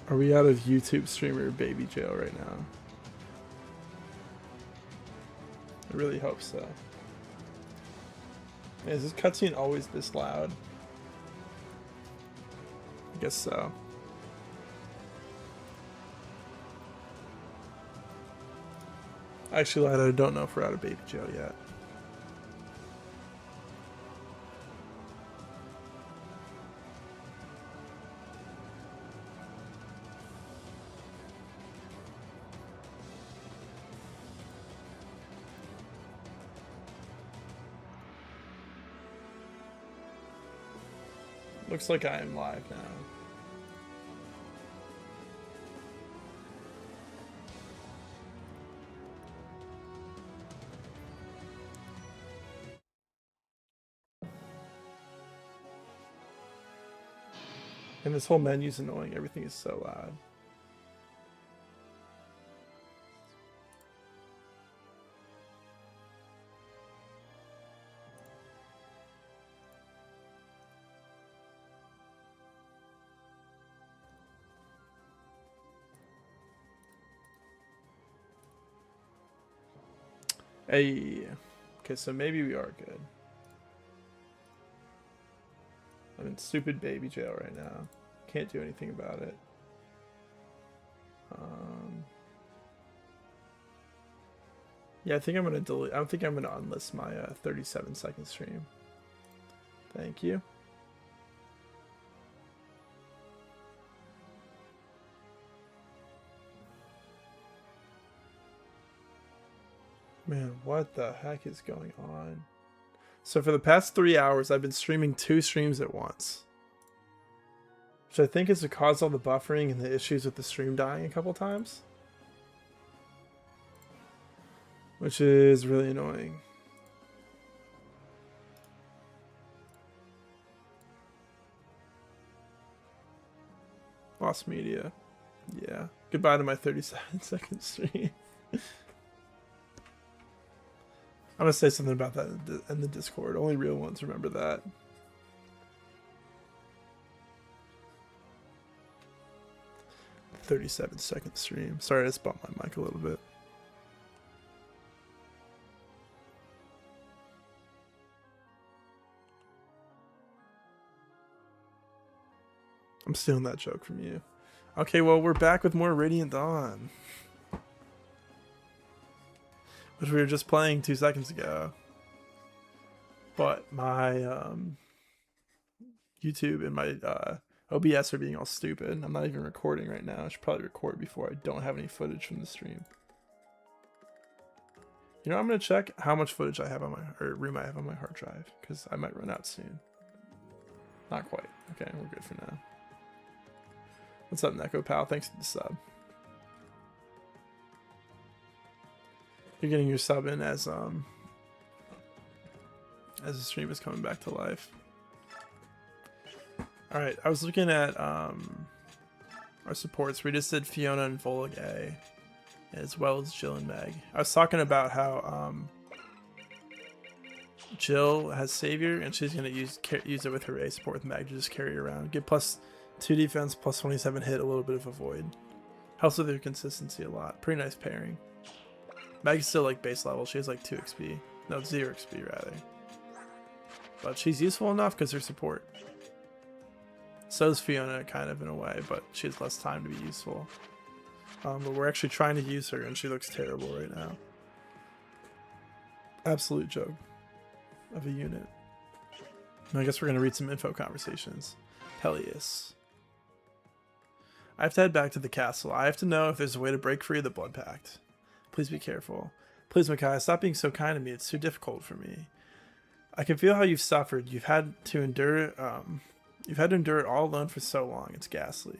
Are we out of YouTube streamer baby jail right now? I really hope so. Is this cutscene always this loud? I guess so. Actually, I don't know if we're out of baby jail yet. Looks like I am live now. And this whole menu's annoying. Everything is so loud. Hey. Okay, so maybe we are good. I'm in stupid baby jail right now. Can't do anything about it. Yeah, I think I'm gonna delete. I don't think I'm gonna unlist my 37-second stream. Thank you. Man, what the heck is going on? So for the past 3 hours, I've been streaming 2 streams at once. Which I think is to cause all the buffering and the issues with the stream dying a couple times. Which is really annoying. Lost media. Yeah. Goodbye to my 37-second stream. I'm gonna say something about that in the Discord. Only real ones remember that. "37-second stream." Sorry, I just bumped my mic a little bit. I'm stealing that joke from you. Okay, well, we're back with more Radiant Dawn, which we were just playing 2 seconds ago. But my YouTube and my OBS are being all stupid. I'm not even recording right now. I should probably record before I don't have any footage from the stream. You know, I'm gonna check how much footage I have on my room I have on my hard drive, because I might run out soon. Not quite. Okay, we're good for now. What's up, Neko Pal? Thanks for the sub. You're getting your sub in as the stream is coming back to life. All right, I was looking at our supports. We just did Fiona and Volag A, as well as Jill and Meg. I was talking about how Jill has Savior, and she's gonna use it with her A support with Meg to just carry around, get plus 2 defense, plus 27 hit, a little bit of a void. Helps with her consistency a lot. Pretty nice pairing. Meg's still like base level. She has like 2 XP. No, 0 XP rather. But she's useful enough because her support. So is Fiona, kind of in a way, but she has less time to be useful. But we're actually trying to use her, and she looks terrible right now. Absolute joke of a unit. And I guess we're going to read some info conversations. Peleus. I have to head back to the castle. I have to know if there's a way to break free of the Blood Pact. Please be careful. Please, Micaiah, stop being so kind to me. It's too difficult for me. I can feel how you've suffered. You've had to endure it all alone for so long. It's ghastly.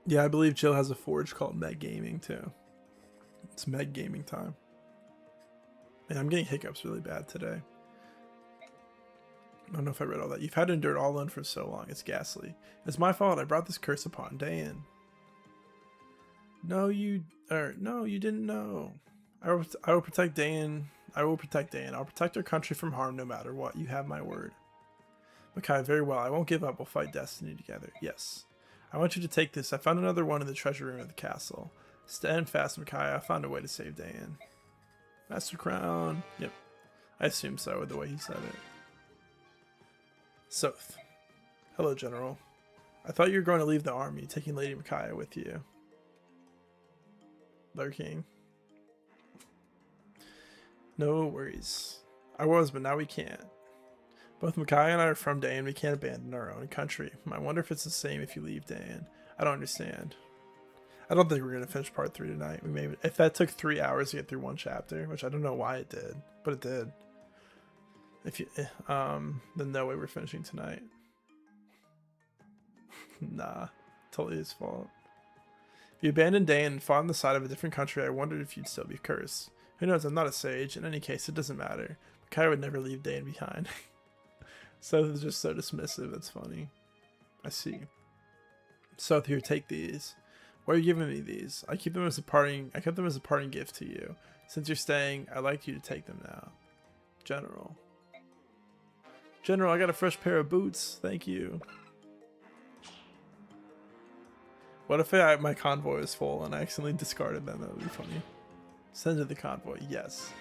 Yeah, I believe Jill has a forge called Meg Gaming too. It's Meg Gaming time. Man, I'm getting hiccups really bad today. I don't know if I read all that. You've had to endure it all alone for so long. It's ghastly. It's my fault. I brought this curse upon Dayan. No, you didn't know. I will protect Dayan I will protect Dayan. I'll protect our country from harm no matter what. You have my word. Micaiah, very well. I won't give up. We'll fight destiny together. Yes. I want you to take this. I found another one in the treasure room of the castle. Stand fast, Micaiah. I found a way to save Dayan. Master Crown. Yep. I assume so with the way he said it. Soth. Hello, General. I thought you were going to leave the army, taking Lady Micaiah with you. Lurking. No worries. I was, but now we can't. Both Micaiah and I are from Dayan. We can't abandon our own country. I wonder if it's the same if you leave Dayan. I don't understand. I don't think we're going to finish part 3 tonight. We may, if that took 3 hours to get through one chapter, which I don't know why it did, but it did. If you, then no way we're finishing tonight. Nah, totally his fault. If you abandoned Dayan and fought on the side of a different country, I wondered if you'd still be cursed. Who knows, I'm not a sage. In any case, it doesn't matter. Micaiah would never leave Dayan behind. Soth is just so dismissive, that's funny. I see. Soth, here, take these. Why are you giving me these? I kept them as a parting gift to you. Since you're staying, I'd like you to take them now. General. General, I got a fresh pair of boots. Thank you. What if my convoy was full and I accidentally discarded them? That would be funny. Send to the convoy. Yes.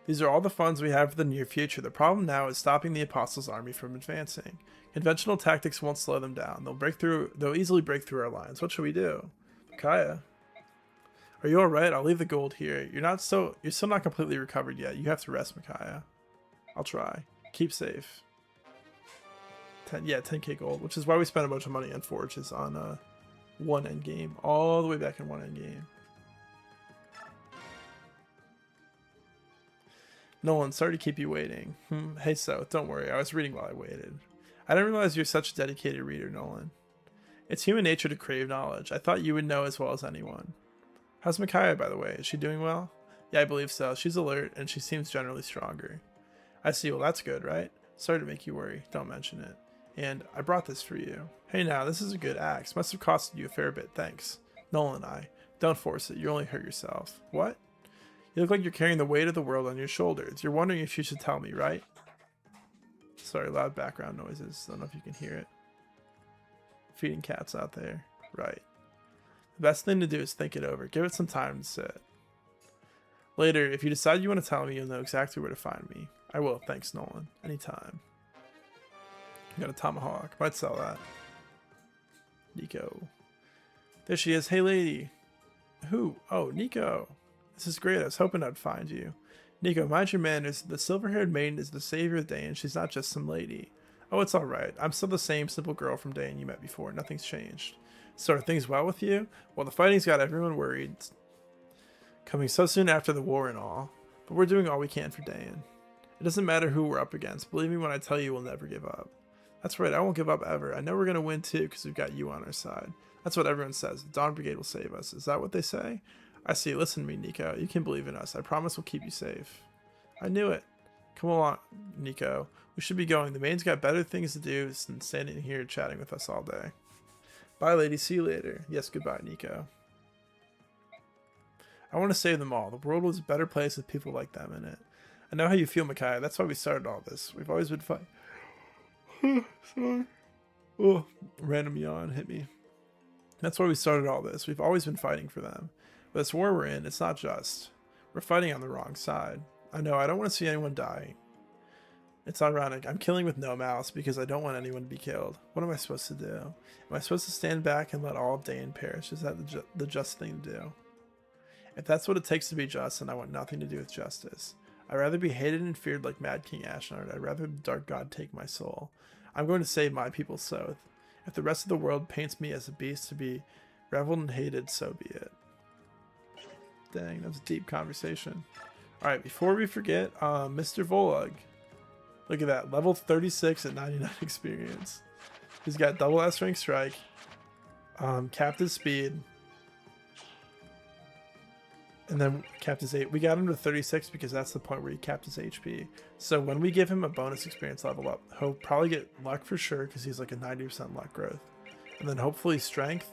These are all the funds we have for the near future. The problem now is stopping the Apostles' army from advancing. Conventional tactics won't slow them down. They'll easily break through our lines. What should we do? Micaiah, are you alright? I'll leave the gold here. You're still not completely recovered yet. You have to rest, Micaiah. I'll try. Keep safe. 10k gold, which is why we spent a bunch of money on forges on one end game, all the way back in one end game. Nolan, sorry to keep you waiting. Hey, so don't worry. I was reading while I waited. I didn't realize you're such a dedicated reader, Nolan. It's human nature to crave knowledge. I thought you would know as well as anyone. How's Micaiah, by the way? Is she doing well? Yeah, I believe so. She's alert, and she seems generally stronger. I see. Well, that's good, right? Sorry to make you worry. Don't mention it. And I brought this for you. Hey now, this is a good axe. Must have costed you a fair bit, thanks. Nolan and I. Don't force it. You only hurt yourself. What? You look like you're carrying the weight of the world on your shoulders. You're wondering if you should tell me, right? Sorry, loud background noises. Don't know if you can hear it. Feeding cats out there. Right. The best thing to do is think it over. Give it some time to sit. Later, if you decide you want to tell me, you'll know exactly where to find me. I will. Thanks, Nolan. Anytime. Got a tomahawk. Might sell that. Nico. There she is. Hey, lady. Who? Oh, Nico. This is great. I was hoping I'd find you. Nico, mind your manners. The silver-haired maiden is the savior of Dayan. She's not just some lady. Oh, it's alright. I'm still the same simple girl from Dayan you met before. Nothing's changed. So are things well with you? Well, the fighting's got everyone worried. Coming so soon after the war and all. But we're doing all we can for Dayan. It doesn't matter who we're up against. Believe me when I tell you we'll never give up. That's right. I won't give up ever. I know we're going to win too because we've got you on our side. That's what everyone says. The Dawn Brigade will save us. Is that what they say? I see. Listen to me, Nico. You can believe in us. I promise we'll keep you safe. I knew it. Come along, Nico. We should be going. The maid's got better things to do than standing here chatting with us all day. Bye, lady. See you later. Yes, goodbye, Nico. I want to save them all. The world was a better place with people like them in it. I know how you feel, Micaiah. That's why we started all this. We've always been fighting. Sorry. Oh, random yawn hit me. That's why we started all this. We've always been fighting for them. But this war we're in, it's not just. We're fighting on the wrong side. I know, I don't want to see anyone dying. It's ironic. I'm killing with no mouse because I don't want anyone to be killed. What am I supposed to do? Am I supposed to stand back and let all of Dayan perish? Is that the just thing to do? If that's what it takes to be just, then I want nothing to do with justice. I'd rather be hated and feared like Mad King Ashnard. I'd rather the Dark God take my soul. I'm going to save my people, Soth. If the rest of the world paints me as a beast to be reveled and hated, so be it. Dang, that was a deep conversation. Alright, before we forget, Mr. Volug. Look at that, level 36 at 99 experience. He's got double S rank strike, captive speed, and then capped his 8. We got him to 36 because that's the point where he capped his HP. So when we give him a bonus experience level up, he'll probably get luck for sure because he's like a 90% luck growth. And then hopefully strength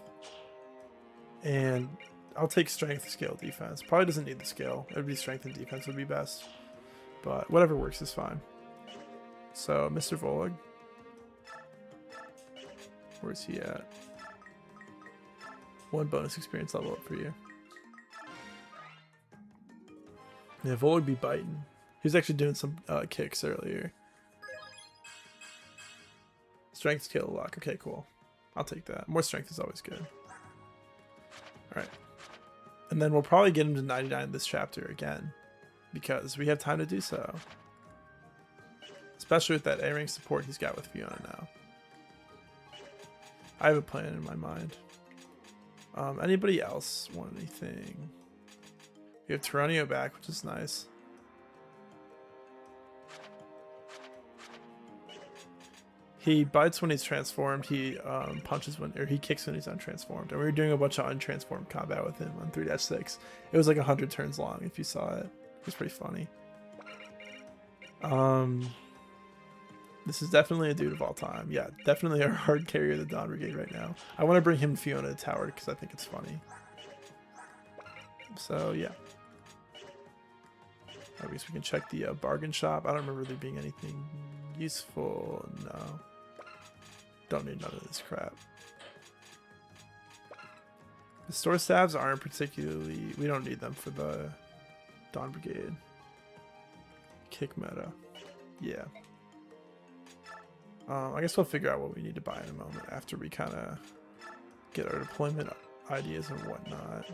And I'll take strength, skill, defense. Probably doesn't need the skill. It would be strength and defense would be best. But whatever works is fine. So, Mr. Volag. Where's he at? 1 bonus experience level up for you. Yeah, Volag be biting. He was actually doing some kicks earlier. Strength, skill, luck. Okay, cool. I'll take that. More strength is always good. Alright. And then we'll probably get him to 99 this chapter again. Because we have time to do so. Especially with that A-rank support he's got with Fiona now. I have a plan in my mind. Anybody else want anything? We have Tyranio back, which is nice. He bites when he's transformed. He punches when, or he kicks when he's untransformed. And we were doing a bunch of untransformed combat with him on 3-6. It was like 100 turns long if you saw it. It was pretty funny. This is definitely a dude of all time. Yeah, definitely our hard carrier of the Dawn Brigade right now. I want to bring him Fiona to Tower because I think it's funny. So yeah. I guess we can check the bargain shop. I don't remember there being anything useful. No. Don't need none of this crap. The store staves aren't particularly... We don't need them for the Dawn Brigade. Kick meta. Yeah. I guess we'll figure out what we need to buy in a moment after we kind of get our deployment ideas and whatnot.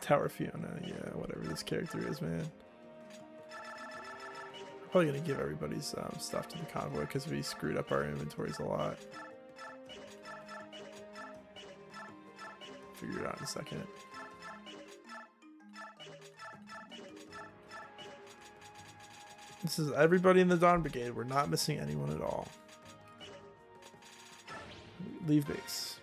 Tower Fiona, yeah, whatever this character is, man. I'm probably gonna give everybody's stuff to the convoy because we screwed up our inventories a lot. Figure it out in a second. This is everybody in the Dawn Brigade. We're not missing anyone at all. Leave base.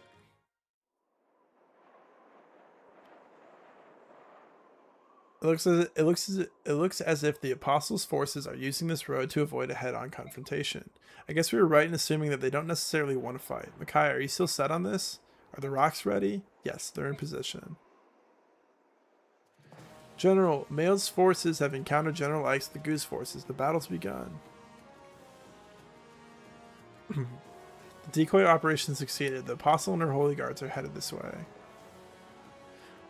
It looks as if the Apostles' forces are using this road to avoid a head-on confrontation. I guess we were right in assuming that they don't necessarily want to fight. Micaiah, are you still set on this? Are the rocks ready? Yes, they're in position. General, Mael's forces have encountered General Ike's the Goose forces. The battle's begun. The decoy operation succeeded. The Apostle and her Holy Guards are headed this way.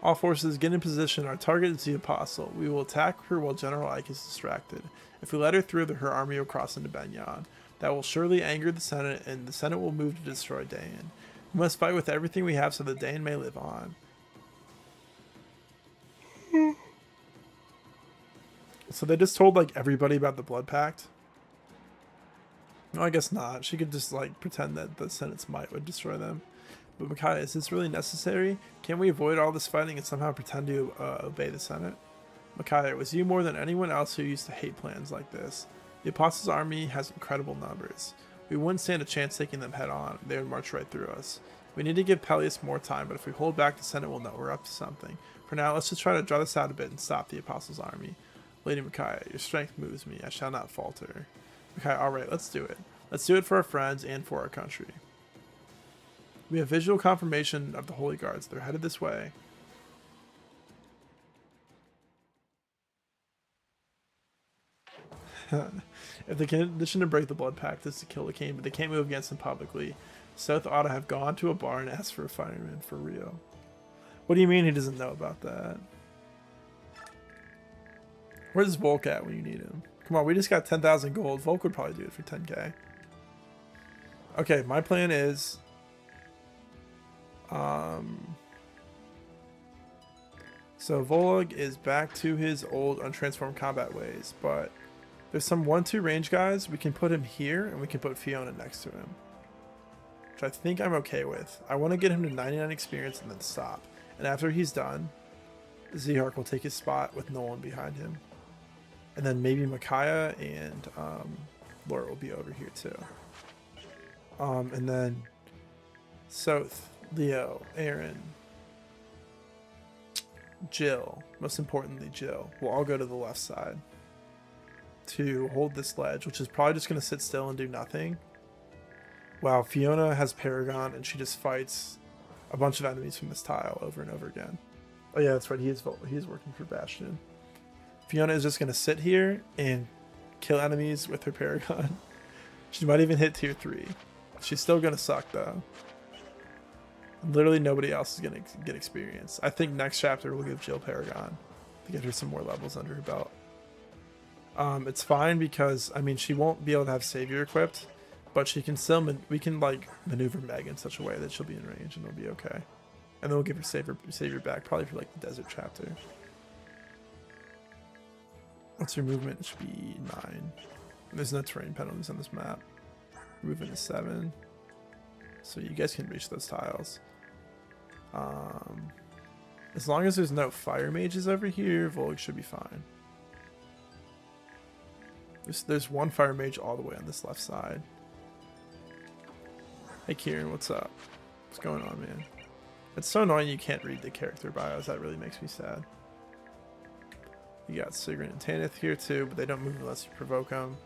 All forces get in position. Our target is the Apostle. We will attack her while General Ike is distracted. If we let her through, her army will cross into Benyon. That will surely anger the Senate, and the Senate will move to destroy Dain. We must fight with everything we have so that Dain may live on. So they just told, like, everybody about the Blood Pact? No, I guess not. She could just, like, pretend that the Senate's might would destroy them. But Micaiah, is this really necessary? Can we avoid all this fighting and somehow pretend to obey the Senate? Micaiah, it was you more than anyone else who used to hate plans like this. The Apostles' army has incredible numbers. We wouldn't stand a chance taking them head on. They would march right through us. We need to give Peleus more time, but if we hold back, the Senate will know we're up to something. For now, let's just try to draw this out a bit and stop the Apostles' army. Lady Micaiah, your strength moves me. I shall not falter. Micaiah, alright, let's do it. Let's do it for our friends and for our country. We have visual confirmation of the Holy Guards. They're headed this way. If the condition to break the Blood Pact is to kill the king, but they can't move against him publicly, Seth ought to have gone to a bar and asked for a fireman for real. What do you mean he doesn't know about that? Where's Volk at when you need him? Come on, we just got 10,000 gold. Volk would probably do it for 10k. Okay, my plan is... So Volag is back to his old untransformed combat ways, but there's some 1-2 range guys. We can put him here, and we can put Fiona next to him, which I think I'm okay with. I want to get him to 99 experience and then stop. And after he's done, Zehark will take his spot with Nolan behind him. And then maybe Micaiah and Laura will be over here too. And then Soth, Leo, Aaron, Jill, most importantly Jill, will all go to the left side to hold this ledge, which is probably just going to sit still and do nothing. Wow, Fiona has Paragon and she just fights. a bunch of enemies from this tile over and over again. Oh yeah, that's right. He is working for Bastion. Fiona is just gonna sit here and kill enemies with her Paragon. She might even hit tier 3. She's still gonna suck though. Literally nobody else is gonna get experience. I think next chapter we'll give Jill Paragon to get her some more levels under her belt. It's fine because I mean she won't be able to have Savior equipped, but she can still we can like maneuver Meg in such a way that she'll be in range and it'll be okay. And then we'll give her Savior back probably for like the desert chapter. What's your movement? It should be 9. There's no terrain penalties on this map. Movement is 7. So you guys can reach those tiles. As long as there's no fire mages over here, Volg should be fine. There's one fire mage all the way on this left side. Hey Kieran, what's up? What's going on, man? It's so annoying you can't read the character bios. That really makes me sad. You got Sigrid and Tanith here too, but they don't move unless you provoke them.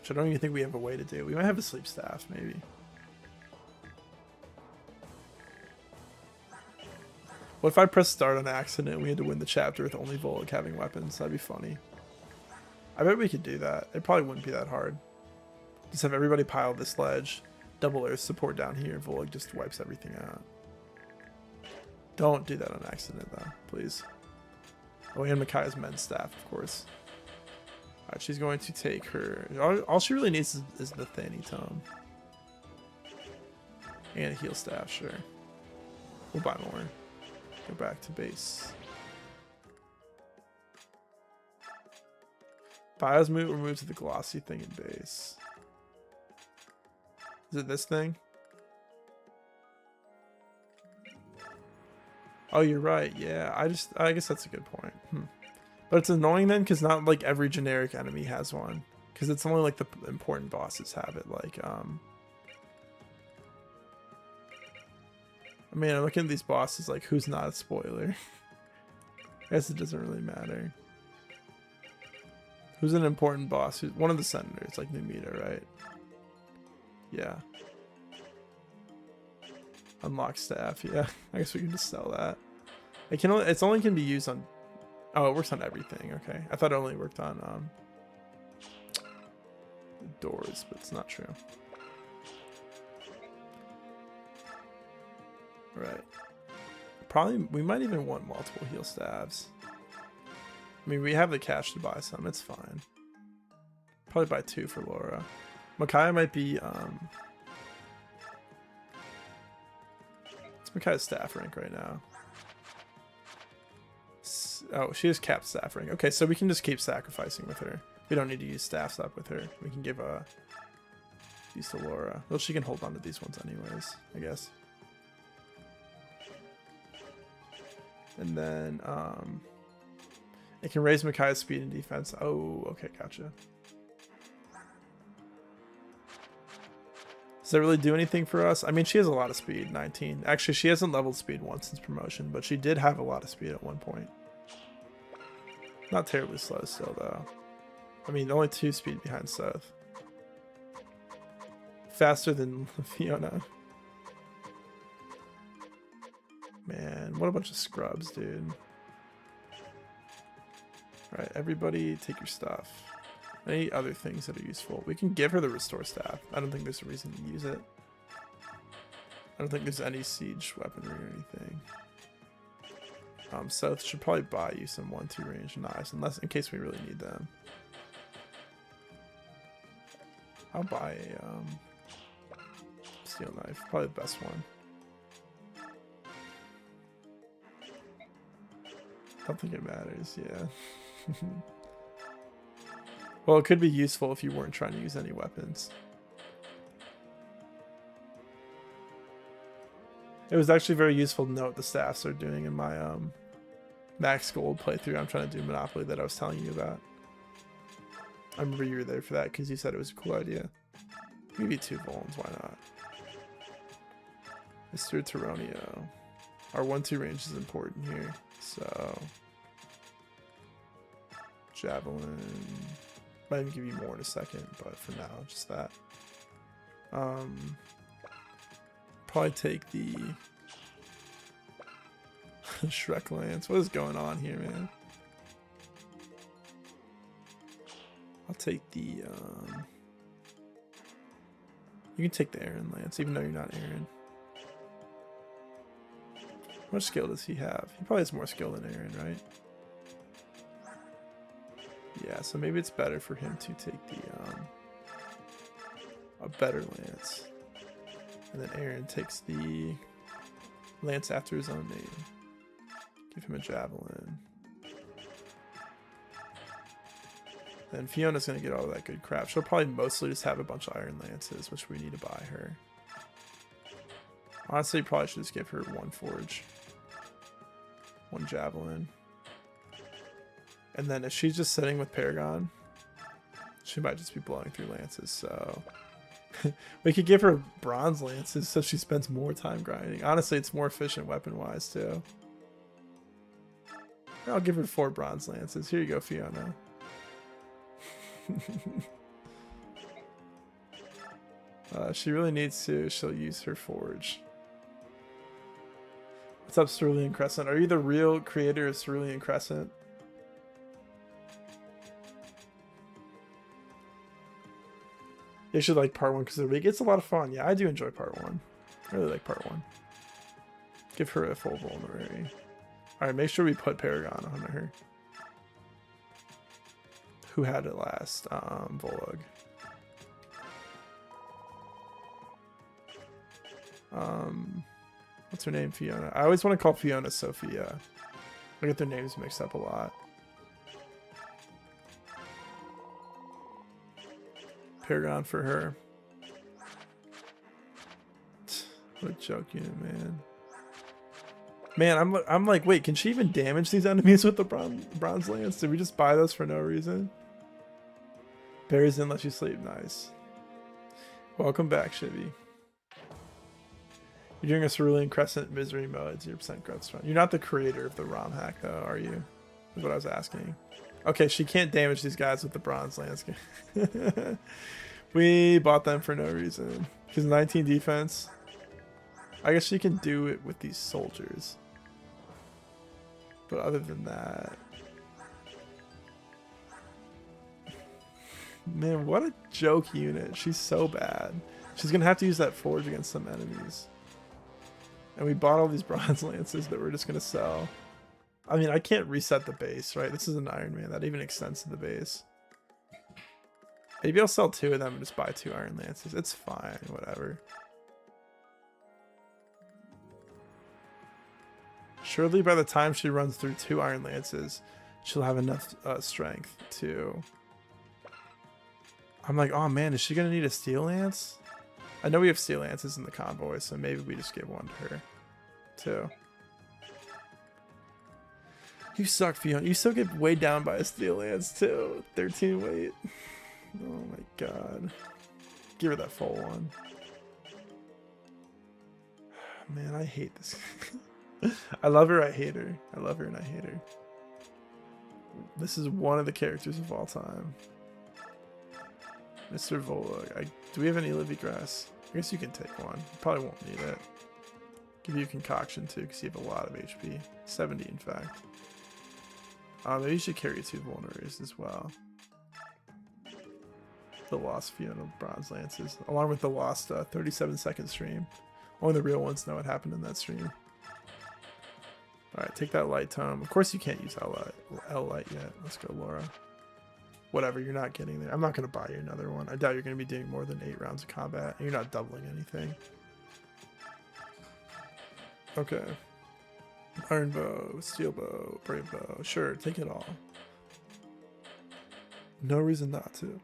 Which I don't even think we have a way to do. We might have a sleep staff, maybe. What if I press start on accident and we had to win the chapter with only Volg having weapons? That'd be funny. I bet we could do that. It probably wouldn't be that hard. Just have everybody pile this ledge, double earth support down here, Volg just wipes everything out. Don't do that on accident though, please. Oh, and Micaiah's men's staff, of course. Alright, she's going to take her... All she really needs is the Thani Tome. And a heal staff, sure. We'll buy more. Go back to base. Bios move or move to the glossy thing in base. Is it this thing? Oh, you're right. Yeah, I guess that's a good point. But it's annoying then because not like every generic enemy has one. Because it's only like the important bosses have it. Like, I mean, I'm looking at these bosses like who's not a spoiler. I guess it doesn't really matter. Who's an important boss? Who's one of the senators, like Numita, right? Yeah. Unlock staff, yeah. I guess we can just sell that. It can only, it's only can be used on... Oh, it works on everything, okay. I thought it only worked on the doors, but it's not true. Right. Probably, we might even want multiple heal staves. I mean, we have the cash to buy some, it's fine. Probably buy 2 for Laura. Micaiah might be, it's Micaiah's staff rank right now. Oh, she has capped staff rank. Okay, so we can just keep sacrificing with her. We don't need to use staffs up with her. We can give these to Laura. Well, she can hold on to these ones anyways, I guess. And then, it can raise Micaiah's speed and defense. Oh, okay, gotcha. Does that really do anything for us? I mean, she has a lot of speed, 19. Actually, she hasn't leveled speed once since promotion, but she did have a lot of speed at one point. Not terribly slow still, though. I mean, only 2 speed behind Seth. Faster than Fiona. Man, what a bunch of scrubs, dude. Alright, everybody take your stuff. Any other things that are useful? We can give her the restore staff. I don't think there's a reason to use it. I don't think there's any siege weaponry or anything. Seth should probably buy you some 1-2 range knives, unless in case we really need them. I'll buy a steel knife, probably the best one. I don't think it matters, yeah. Well, it could be useful if you weren't trying to use any weapons. It was actually very useful to know what the staffs are doing in my Max Gold playthrough I'm trying to do Monopoly that I was telling you about. I remember you were there for that because you said it was a cool idea. Maybe 2 Volans, why not? Mr. Taronio. Our 1-2 range is important here, so... Javelin... Might even give you more in a second, but for now, just that. Probably take the Shrek Lance. What is going on here, man? I'll take the, you can take the Aaron Lance, even though you're not Aaron. How much skill does he have? He probably has more skill than Aaron, right? Yeah, so maybe it's better for him to take the, a better Lance. And then Aaron takes the Lance after his own name. Give him a Javelin. Then Fiona's going to get all that good crap. She'll probably mostly just have a bunch of Iron Lances, which we need to buy her. Honestly, probably should just give her one Forge. One Javelin. And then if she's just sitting with Paragon, she might just be blowing through Lances, so... we could give her Bronze Lances so she spends more time grinding. Honestly, it's more efficient weapon-wise, too. I'll give her 4 Bronze Lances. Here you go, Fiona. She really needs to. She'll use her Forge. What's up, Cerulean Crescent? Are you the real creator of Cerulean Crescent? You should like part 1 because the week. It's a lot of fun. Yeah, I do enjoy part 1. I really like part 1. Give her a full vulnerary. Alright, make sure we put Paragon on her. Who had it last? Volug. What's her name? Fiona. I always want to call Fiona Sophia. I get their names mixed up a lot. Paragon for her. What a joke unit, man. Man, I'm like, wait, can she even damage these enemies with the bronze lance? Did we just buy those for no reason? Berries in, let you sleep. Nice. Welcome back, Shivy. You're doing a Cerulean Crescent Misery mode. 0% growth strong. You're not the creator of the ROM hack, though, are you? Is what I was asking. Okay, she can't damage these guys with the bronze lance. We bought them for no reason. Because 19 defense. I guess she can do it with these soldiers. But other than that... Man, what a joke unit. She's so bad. She's going to have to use that forge against some enemies. And we bought all these bronze lances that we're just going to sell. I mean, I can't reset the base, right? This is an Ironman. That even extends to the base. Maybe I'll sell 2 of them and just buy 2 Iron Lances. It's fine, whatever. Surely by the time she runs through 2 Iron Lances, she'll have enough strength to... I'm like, oh man, is she going to need a Steel Lance? I know we have Steel Lances in the convoy, so maybe we just give one to her, too. You suck, Fiona. You still get weighed down by a Steel Lance, too. 13 weight. Oh my god. Give her that full one. Man, I hate this. I love her, I hate her. I love her and I hate her. This is one of the characters of all time. Mr. Volug. Do we have any Livy Grass? I guess you can take one. You probably won't need it. Give you a concoction too, because you have a lot of HP. 70 in fact. Maybe you should carry 2 vulneraries as well. The lost Fiona Bronze Lances, along with the lost 37-second stream. Only the real ones know what happened in that stream. Alright, take that light tome. Of course you can't use L light yet. Let's go, Laura. Whatever, you're not getting there. I'm not going to buy you another one. I doubt you're going to be doing more than 8 rounds of combat. And you're not doubling anything. Okay. Iron bow, steel bow, brave bow. Sure, take it all. No reason not to.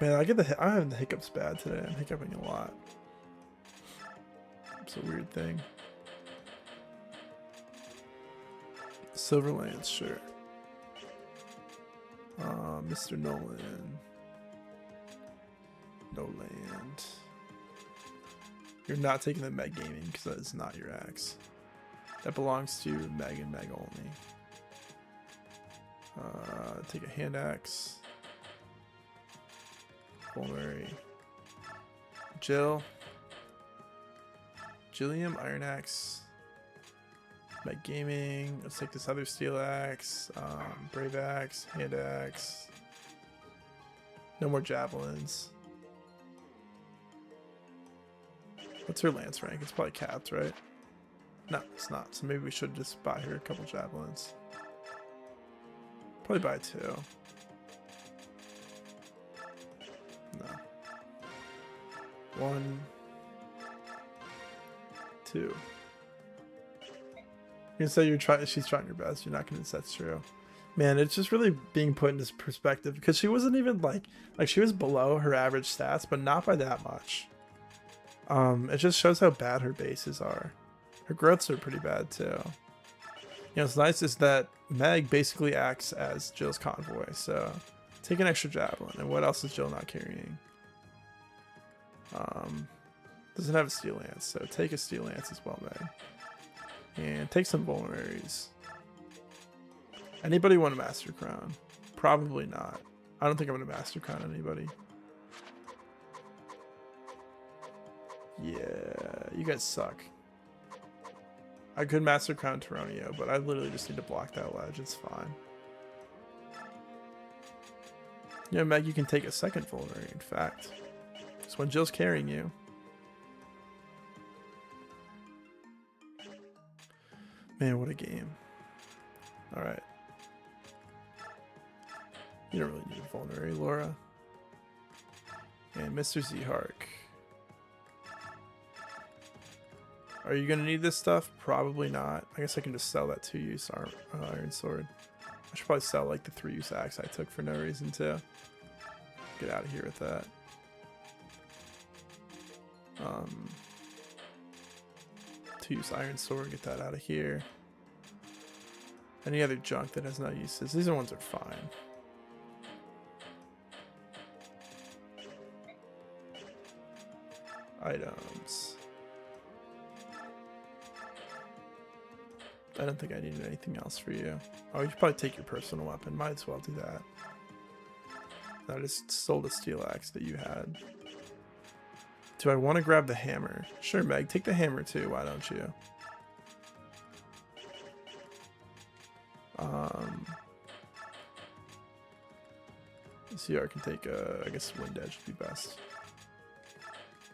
Man, I'm having the hiccups bad today. I'm hiccuping a lot. It's a weird thing. Silver Lance, sure. Mr. Nolan. No land. You're not taking the Meg Gaming because that is not your axe. That belongs to Meg and Meg only. Take a hand axe. Vulnerary. Jill. Jillium, Iron Axe. Meg Gaming. Let's take this other steel axe, brave axe, hand axe. No more javelins. What's her lance rank? It's probably capped, right? No, it's not. So maybe we should just buy her a couple javelins. Probably buy 2. No. 1, 2. You can say she's trying her best. You're not convinced that's true. Man, it's just really being put into perspective because she wasn't even like she was below her average stats, but not by that much. It just shows how bad her bases are. Her growths are pretty bad too. You know, what's nice is that Meg basically acts as Jill's convoy, so take an extra javelin. And what else is Jill not carrying? Doesn't have a steel lance, so take a steel lance as well, Meg. And take some vulneraries. Anybody want a Master Crown? Probably not. I don't think I'm going to Master Crown anybody. Yeah, you guys suck. I could Master Crown Taronio, but I literally just need to block that ledge. It's fine. Yeah, Meg, you can take a second vulnerary, in fact. It's when Jill's carrying you. Man, what a game. Alright. You don't really need a vulnerary, Laura. And Mr. Z-Hark. Are you going to need this stuff? Probably not. I guess I can just sell that 2-use iron sword. I should probably sell like the 3-use axe I took for no reason too. Get out of here with that. 2-use iron sword, get that out of here. Any other junk that has no uses? These ones are fine. Items. I don't think I needed anything else for you. Oh, you should probably take your personal weapon. Might as well do that. I just sold a steel axe that you had. Do I want to grab the hammer? Sure, Meg. Take the hammer too. Why don't you? CR can take I guess Wind Edge would be best.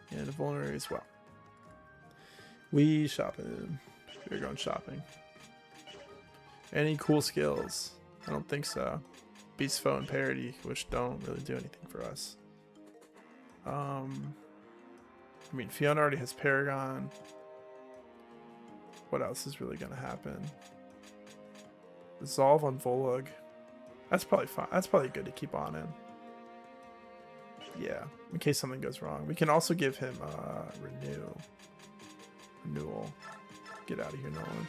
And a vulnerary as well. We shopping. We're going shopping. Any cool skills? I don't think so. Beast Foe and Parody, which don't really do anything for us. I mean, Fiona already has Paragon. What else is really going to happen? Resolve on Volug. That's probably fine. That's probably good to keep on him. Yeah, in case something goes wrong. We can also give him renewal. Get out of here, Nolan.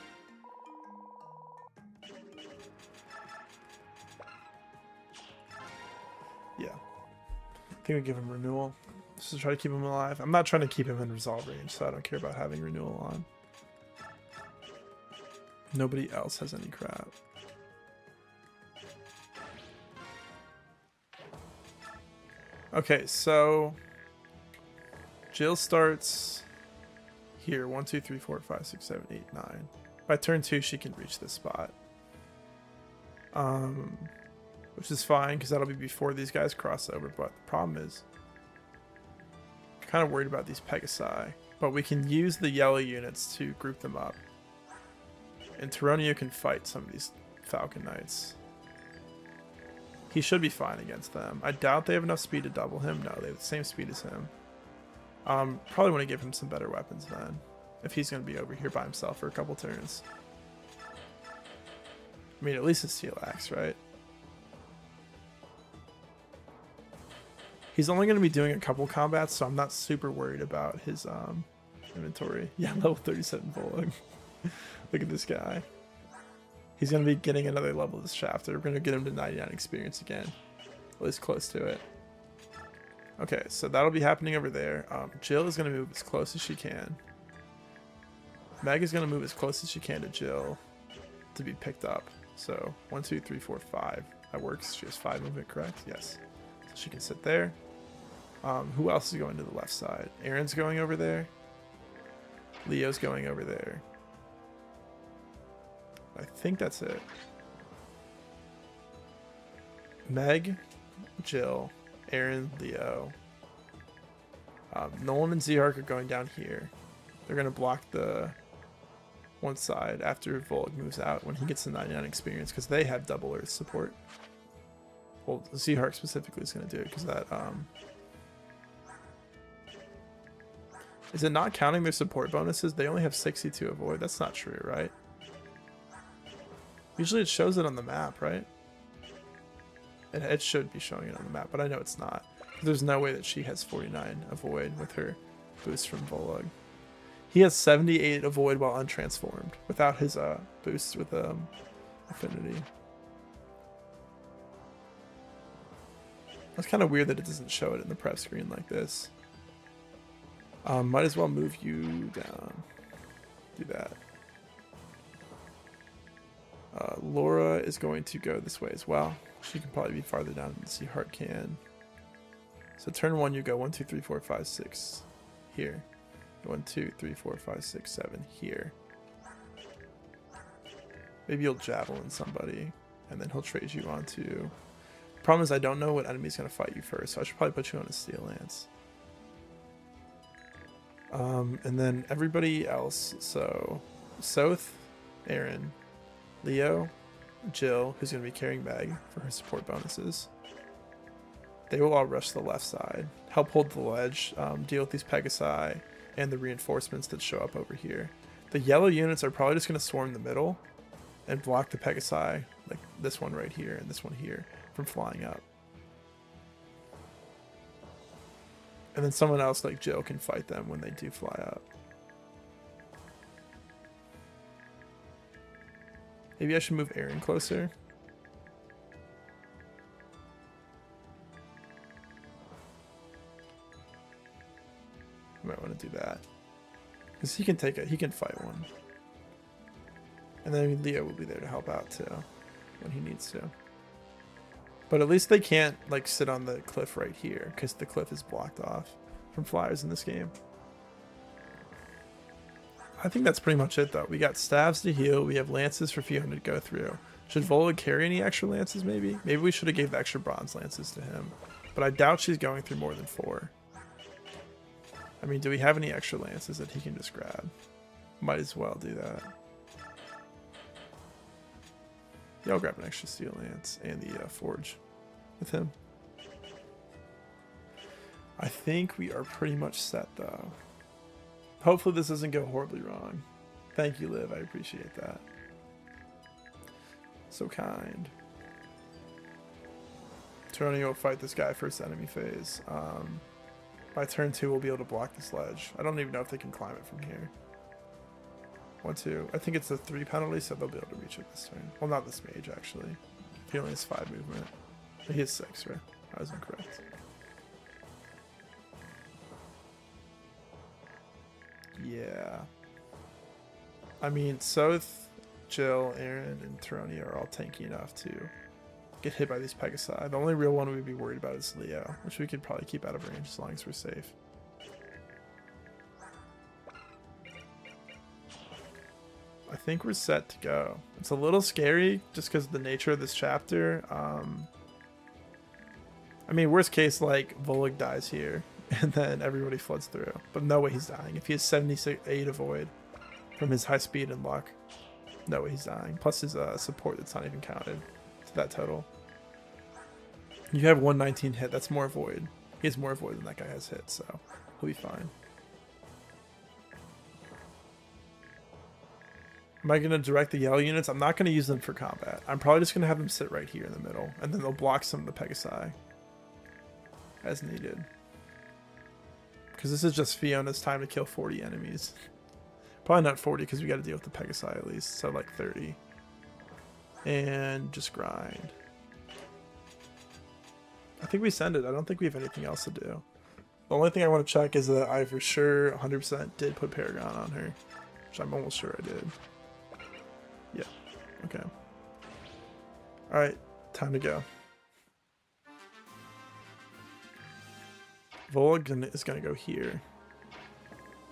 Yeah. I think we give him renewal. Just to try to keep him alive. I'm not trying to keep him in resolve range, so I don't care about having renewal on. Nobody else has any crap. Okay, so Jill starts here. 1, 2, 3, 4, 5, 6, 7, 8, 9. By turn 2, she can reach this spot. Which is fine because that'll be before these guys cross over. But the problem is, I'm kind of worried about these Pegasi. But we can use the yellow units to group them up. And Taronio can fight some of these Falcon Knights. He should be fine against them. I doubt they have enough speed to double him. No, they have the same speed as him. Probably want to give him some better weapons then. If he's going to be over here by himself for a couple turns. I mean, at least a steel axe, right? He's only going to be doing a couple combats, so I'm not super worried about his inventory. Yeah, level 37 Volug. Look at this guy. He's going to be getting another level this chapter. We're going to get him to 99 experience again. At least close to it. Okay, so that'll be happening over there. Jill is going to move as close as she can. Meg is going to move as close as she can to Jill to be picked up. So 1, 2, 3, 4, 5. That works. She has 5 movement, correct? Yes. So she can sit there. Who else is going to the left side? Aaron's going over there. Leo's going over there. I think that's it. Meg, Jill, Aaron, Leo. Nolan and Zhark are going down here. They're going to block the one side after Volg moves out when he gets the 99 experience because they have double Earth support. Well, Zhark specifically is going to do it because that... Is it not counting their support bonuses? They only have 60 to avoid. That's not true, right? Usually it shows it on the map, right? It should be showing it on the map, but I know it's not. There's no way that she has 49 avoid with her boost from Volug. He has 78 avoid while untransformed without his boost with affinity. That's kind of weird that it doesn't show it in the prep screen like this. Might as well move you down. Do that. Laura is going to go this way as well. She can probably be farther down than Zhark can. So turn 1, you go 1, 2, 3, 4, 5, 6 here. 1, 2, 3, 4, 5, 6, 7 here. Maybe you'll javelin somebody, and then he'll trade you onto. Problem is, I don't know what enemy's gonna fight you first, so I should probably put you on a Steel Lance. And then everybody else. So, Soth, Aaron, Leo, Jill, who's gonna be carrying Meg for her support bonuses. They will all rush the left side, help hold the ledge, deal with these Pegasi and the reinforcements that show up over here. The yellow units are probably just going to swarm the middle and block the Pegasi, like this one right here and this one here, from flying up. And then someone else like Jill can fight them when they do fly up. Maybe I should move Aaron closer. I might want to do that because he can take it. He can fight one, and then Leo will be there to help out too when he needs to. But at least they can't like sit on the cliff right here because the cliff is blocked off from flyers in this game. I think that's pretty much it though. We got staves to heal. We have lances for Fiona to go through. Should Vola carry any extra lances? Maybe we should have gave the extra bronze lances to him, but I doubt she's going through more than 4. I mean, do we have any extra lances that he can just grab? Might as well do that. Yeah, I'll grab an extra steel lance and the forge with him. I think we are pretty much set though. Hopefully this doesn't go horribly wrong. Thank you, Liv. I appreciate that. So kind. Tony will fight this guy first enemy phase. By turn 2, we'll be able to block this ledge. I don't even know if they can climb it from here. 1, 2. I think it's a 3 penalty, so they'll be able to reach it this turn. Well, not this mage, actually. He only has 5 movement. He has 6, right? I was incorrect. Yeah. I mean, Soth, Jill, Aaron, and Teroni are all tanky enough to get hit by these Pegasi. The only real one we'd be worried about is Leo, which we could probably keep out of range as long as we're safe. I think we're set to go. It's a little scary just because of the nature of this chapter. I mean, worst case, like, Volug dies here, and then everybody floods through. But no way he's dying. If he has 78 avoid from his high speed and luck, no way he's dying. Plus his support that's not even counted to that total. You have 119 hit. That's more avoid. He has more avoid than that guy has hit, so he'll be fine. Am I going to direct the yellow units? I'm not going to use them for combat. I'm probably just going to have them sit right here in the middle, and then they'll block some of the Pegasi as needed. Because this is just Fiona's time to kill 40 enemies. Probably not 40 because we got to deal with the Pegasi at least, so like 30. And just grind. I think we send it. I don't think we have anything else to do. The only thing I want to check is that I for sure 100% did put Paragon on her, which I'm almost sure I did. Yeah. Okay. Alright. Time to go. Volg is going to go here.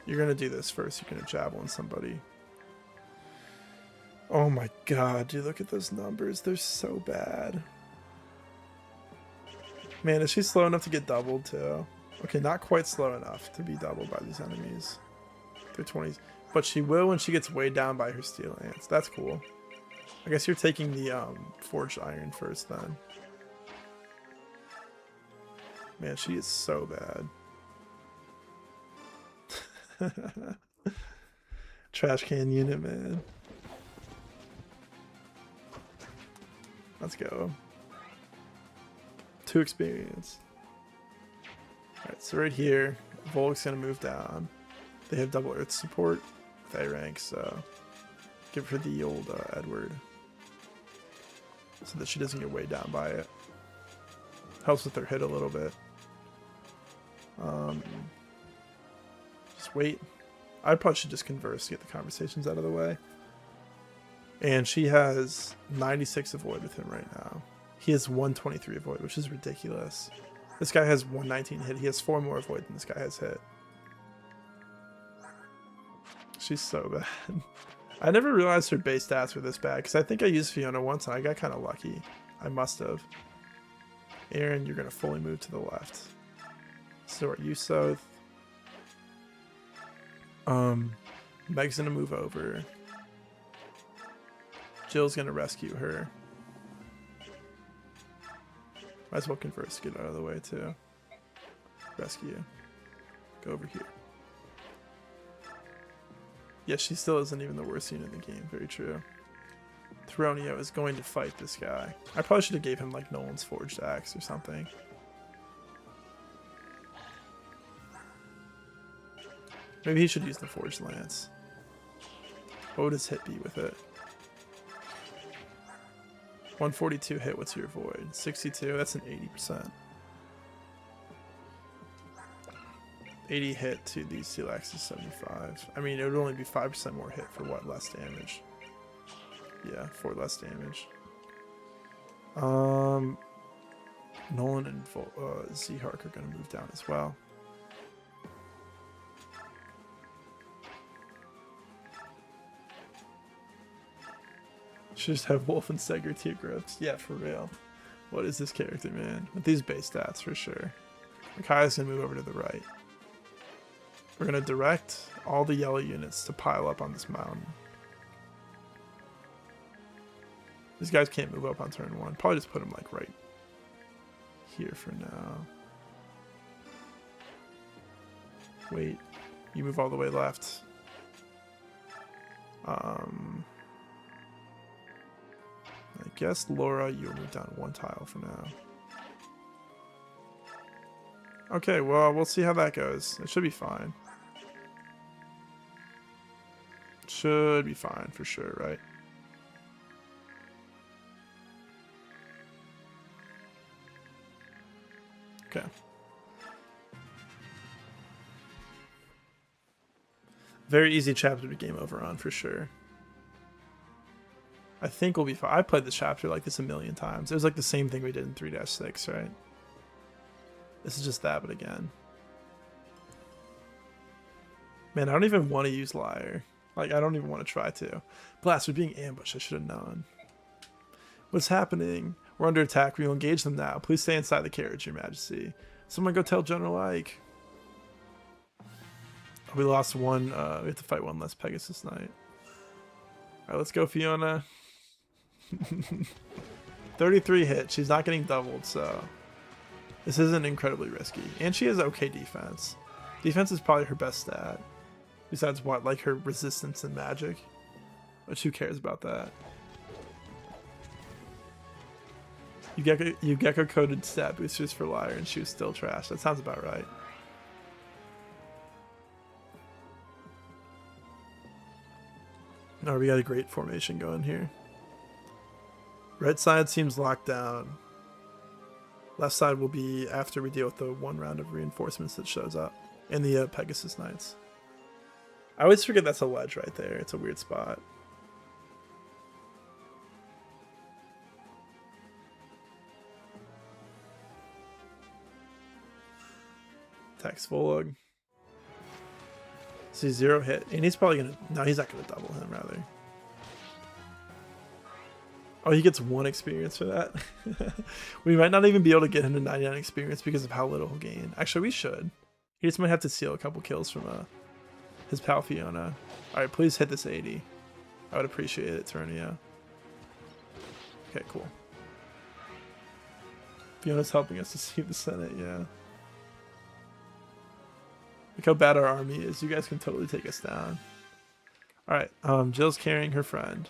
You're going to do this first. You're going to javelin somebody. Oh my god, dude, look at those numbers. They're so bad. Man, is she slow enough to get doubled too? Okay, not quite slow enough to be doubled by these enemies. They're 20s. But she will when she gets weighed down by her steel ants. That's cool. I guess you're taking the forged iron first then. Man, she is so bad. Trash can unit, man. Let's go. 2 experience. Alright, so right here, Volk's gonna move down. They have double earth support with A rank, so give her the old Edward. So that she doesn't get weighed down by it. Helps with their hit a little bit. Just wait. I probably should just converse to get the conversations out of the way. And she has 96 avoid with him right now. He has 123 avoid, which is ridiculous. This guy has 119 hit. He has 4 more avoid than this guy has hit. She's so bad. I never realized her base stats were this bad, because I think I used Fiona once and I got kind of lucky. I must have. Aaron, you're going to fully move to the left. So are you south? Meg's going to move over. Jill's going to rescue her. Might as well converse to get out of the way too. Rescue. Go over here. Yeah, she still isn't even the worst unit in the game. Very true. Thronio is going to fight this guy. I probably should have gave him like Nolan's Forged Axe or something. Maybe he should use the Forged Lance. What would his hit be with it? 142 hit, what's your void? 62, that's an 80%. 80 hit to the Steel Axe is 75. I mean, it would only be 5% more hit for what? Less damage. Yeah, 4 less damage. Nolan and Z-Hark are going to move down as well. Should just have Wolf and Seger tier grips. Yeah, for real. What is this character, man? With these base stats, for sure. Micaiah's going to move over to the right. We're going to direct all the yellow units to pile up on this mountain. These guys can't move up on turn 1. Probably just put them like right here for now. Wait. You move all the way left. I guess Laura, you'll move down 1 tile for now. Okay, well, we'll see how that goes. It should be fine. Should be fine for sure, right? Okay. Very easy chapter to game over on for sure. I think we'll be fine. I played this chapter like this a million times. It was like the same thing we did in 3-6, right? This is just that, but again. Man, I don't even want to use Liar. Like, I don't even want to try to. Blast, we're being ambushed. I should have known. What's happening? We're under attack. We will engage them now. Please stay inside the carriage, Your Majesty. Someone go tell General Ike. We lost 1. We have to fight 1 less Pegasus Knight. Alright, let's go, Fiona. 33 hit. She's not getting doubled, so this isn't incredibly risky. And she has okay defense. Defense is probably her best stat. Besides what? Like her resistance and magic. But who cares about that? You Gecko coded stat boosters for Liar and she was still trash. That sounds about right. Oh, we got a great formation going here. Red side seems locked down. Left side will be after we deal with the 1 round of reinforcements that shows up. And the Pegasus Knights. I always forget that's a ledge right there. It's a weird spot. Attacks Volug. See 0 hit. And he's probably gonna... No, he's not gonna double him, rather. Oh, he gets 1 experience for that. We might not even be able to get him to 99 experience because of how little he'll gain. Actually, we should. He just might have to steal a couple kills from his pal Fiona. Alright, please hit this 80. I would appreciate it, Ternia. Okay, cool. Fiona's helping us to save the Senate, yeah. Look how bad our army is. You guys can totally take us down. Alright, Jill's carrying her friend.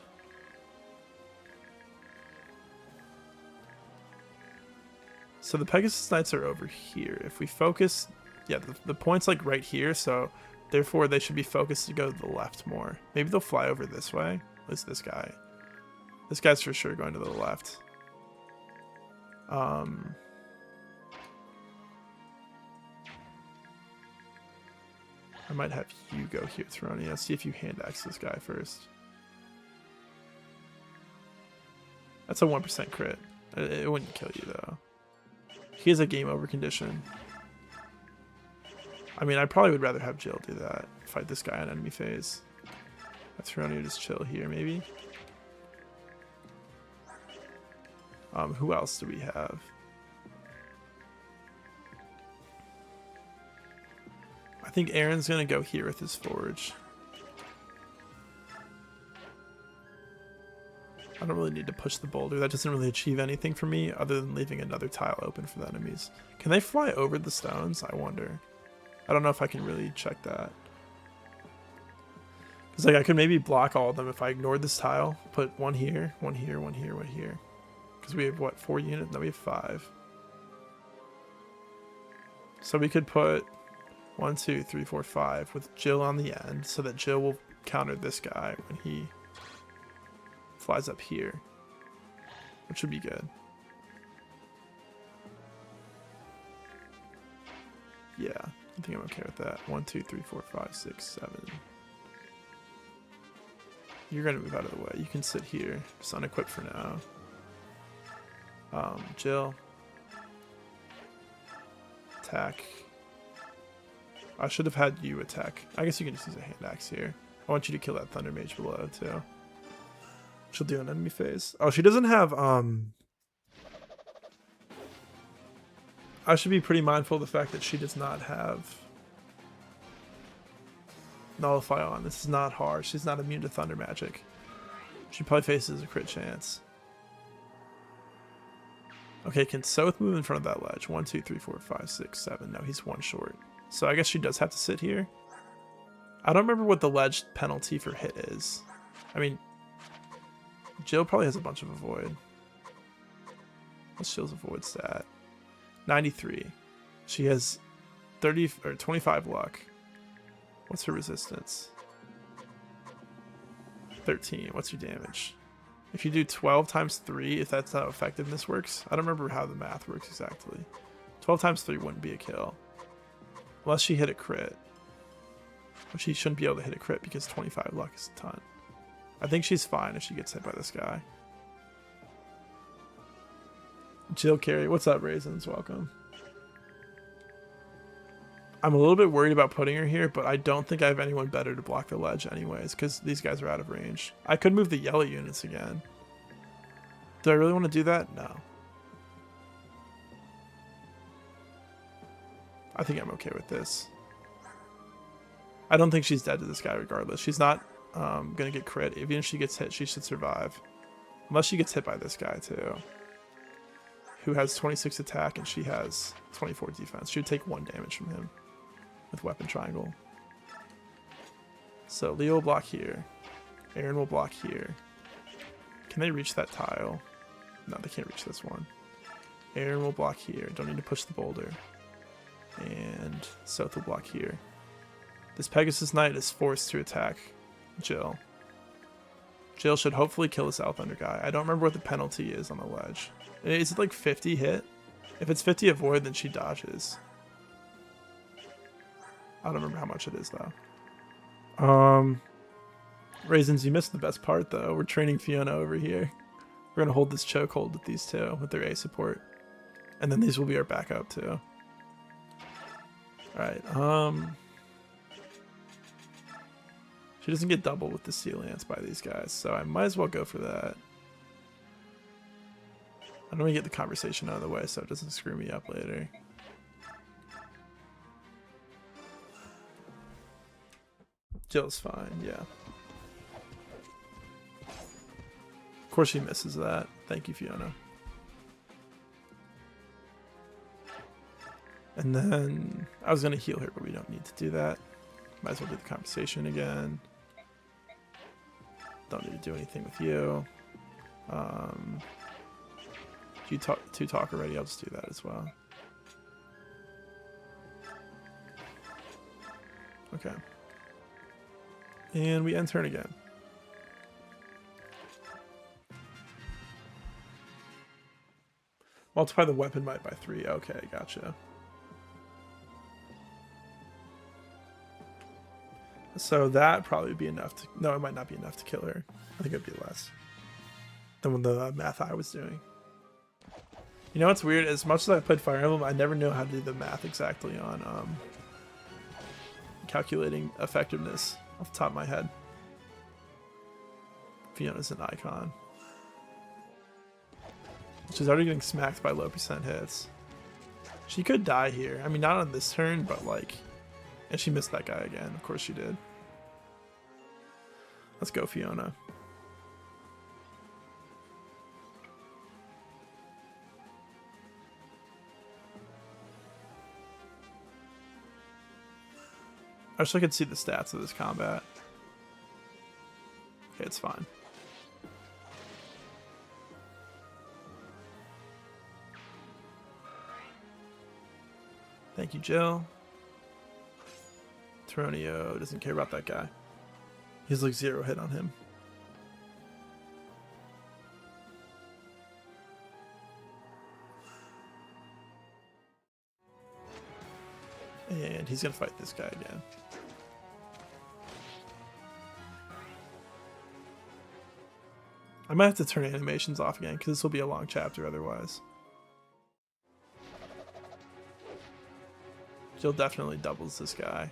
So the Pegasus Knights are over here. If we focus... Yeah, the point's like right here, so therefore they should be focused to go to the left more. Maybe they'll fly over this way. At least this guy. This guy's for sure going to the left. I might have you go here, Thronia. See if you hand axe this guy first. That's a 1% crit. It wouldn't kill you though. He has a game over condition. I mean, I probably would rather have Jill do that. Fight this guy on enemy phase. Thronia just chill here, maybe. Who else do we have? I think Aaron's gonna go here with his forge. I don't really need to push the boulder. That doesn't really achieve anything for me other than leaving another tile open for the enemies. Can they fly over the stones? I wonder. I don't know if I can really check that. It's like I could maybe block all of them if I ignored this tile. Put one here, one here, one here, one here. Because we have what, 4 units? No, we have 5. So we could put 1, 2, 3, 4, 5 with Jill on the end so that Jill will counter this guy when he flies up here, which would be good. Yeah, I think I'm okay with that. 1, 2, 3, 4, 5, 6, 7. You're gonna move out of the way. You can sit here. Just unequipped for now. Jill. Attack. I should have had you attack. I guess you can just use a hand axe here. I want you to kill that Thunder Mage below too. She'll do an enemy phase. Oh, she doesn't have I should be pretty mindful of the fact that she does not have Nullify on. This is not hard. She's not immune to thunder magic. She probably faces a crit chance. Okay, can Soth move in front of that ledge? 1, 2, 3, 4, 5, 6, 7. No, he's 1 short. So I guess she does have to sit here. I don't remember what the ledge penalty for hit is. I mean, Jill probably has a bunch of avoid. What's Jill's avoid stat? 93. She has 30 or 25 luck. What's her resistance? 13. What's your damage? If you do 12 times 3, if that's how effectiveness works. I don't remember how the math works exactly. 12 times 3 wouldn't be a kill. Unless she hit a crit. Which she shouldn't be able to hit a crit because 25 luck is a ton. I think she's fine if she gets hit by this guy. Jill carry. What's up, Raisins? Welcome. I'm a little bit worried about putting her here, but I don't think I have anyone better to block the ledge anyways, because these guys are out of range. I could move the yellow units again. Do I really want to do that? No. I think I'm okay with this. I don't think she's dead to this guy regardless. She's not going to get crit. Even if she gets hit, she should survive. Unless she gets hit by this guy too, who has 26 attack and she has 24 defense. She would take 1 damage from him with weapon triangle. So Leo will block here. Aaron will block here. Can they reach that tile? No, they can't reach this one. Aaron will block here. Don't need to push the boulder. And Soth will block here. This Pegasus Knight is forced to attack Jill. Jill should hopefully kill this Elf Thunder guy. I don't remember what the penalty is on the ledge. Is it like 50 hit? If it's 50 avoid, then she dodges. I don't remember how much it is though. Raisins, you missed the best part though. We're training Fiona over here. We're gonna hold this chokehold with these two, with their A support. And then these will be our backup too. Alright, she doesn't get double with the Sea Lance by these guys, so I might as well go for that. I don't want to get the conversation out of the way so it doesn't screw me up later. Jill's fine, yeah. Of course she misses that. Thank you, Fiona. And then I was going to heal her, but we don't need to do that. Might as well do the conversation again. Don't need to do anything with you. You talk already, I'll just do that as well. Okay. And we end turn again. Multiply the weapon might by 3. Okay, gotcha. So that probably would be enough to... No, it might not be enough to kill her. I think it'd be less than the math I was doing. You know what's weird? As much as I played Fire Emblem, I never know how to do the math exactly on calculating effectiveness off the top of my head. Fiona's an icon. She's already getting smacked by low percent hits. She could die here. I mean, not on this turn, but like... And she missed that guy again. Of course she did. Let's go, Fiona. I wish I could see the stats of this combat. Okay, it's fine. Thank you, Jill. Toronio doesn't care about that guy. He's like 0 hit on him. And he's gonna fight this guy again. I might have to turn animations off again because this will be a long chapter otherwise. Jill definitely doubles this guy.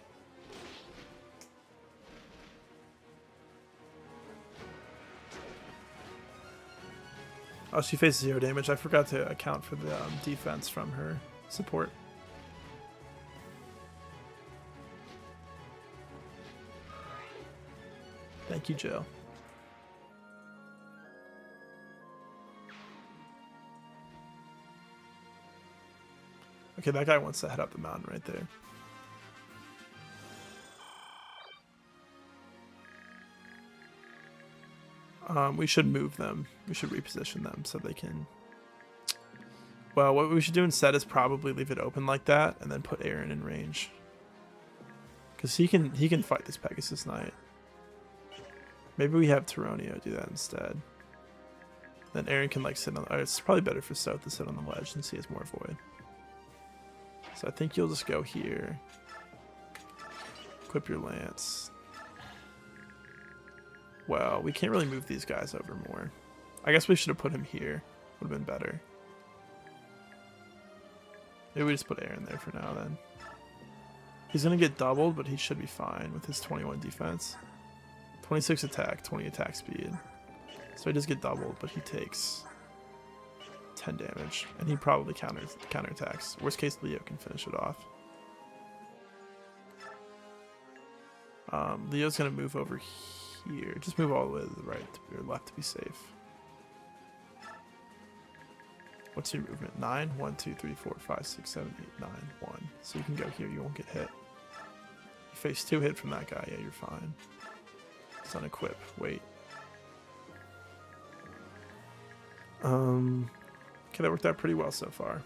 Oh, she faces 0 damage. I forgot to account for the defense from her support. Thank you, Jill. Okay, that guy wants to head up the mountain right there. We should move them. We should reposition them so they can... Well, what we should do instead is probably leave it open like that and then put Aaron in range. Because he can fight this Pegasus Knight. Maybe we have Toronio do that instead. Then Aaron can like sit on... it's probably better for South to sit on the ledge since he has more void. So I think you'll just go here. Equip your lance. Well, we can't really move these guys over more. I guess we should have put him here. Would have been better. Maybe we just put Aaron there for now then. He's going to get doubled, but he should be fine with his 21 defense. 26 attack, 20 attack speed. So he does get doubled, but he takes 10 damage. And he probably counterattacks. Worst case, Leo can finish it off. Leo's going to move over here. Just move all the way to the right or left to be safe. What's your movement? 9? 1, 2, 3, 4, 5, 6, 7, 8, 9, 1. So you can go here. You won't get hit. You face 2 hit from that guy. Yeah, you're fine. It's unequip. Wait. Okay, that worked out pretty well so far.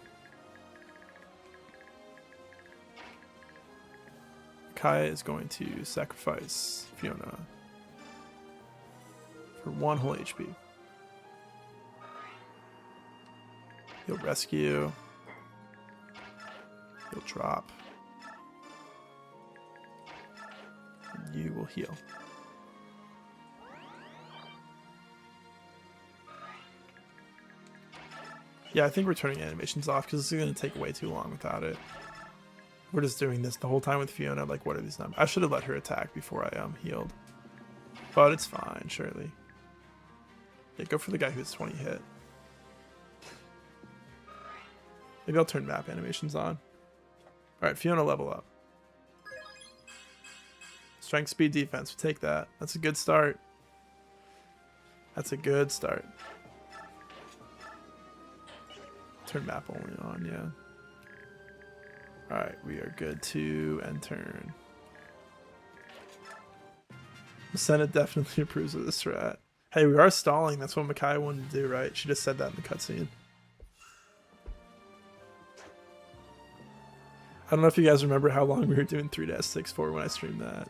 Kaya is going to sacrifice Fiona for 1 whole HP. He'll rescue. He'll drop. And you will heal. Yeah, I think we're turning animations off because this is going to take way too long without it. We're just doing this the whole time with Fiona. Like, what are these numbers? I should have let her attack before I healed. But it's fine, surely. Yeah, go for the guy who's 20 hit. Maybe I'll turn map animations on. Alright, Fiona level up. Strength, speed, defense. We'll take that. That's a good start. That's a good start. Turn map only on, yeah. Alright, we are good to end turn. The Senate definitely approves of this strat. Hey, we are stalling. That's what Makai wanted to do, right? She just said that in the cutscene. I don't know if you guys remember how long we were doing 3-6 for when I streamed that.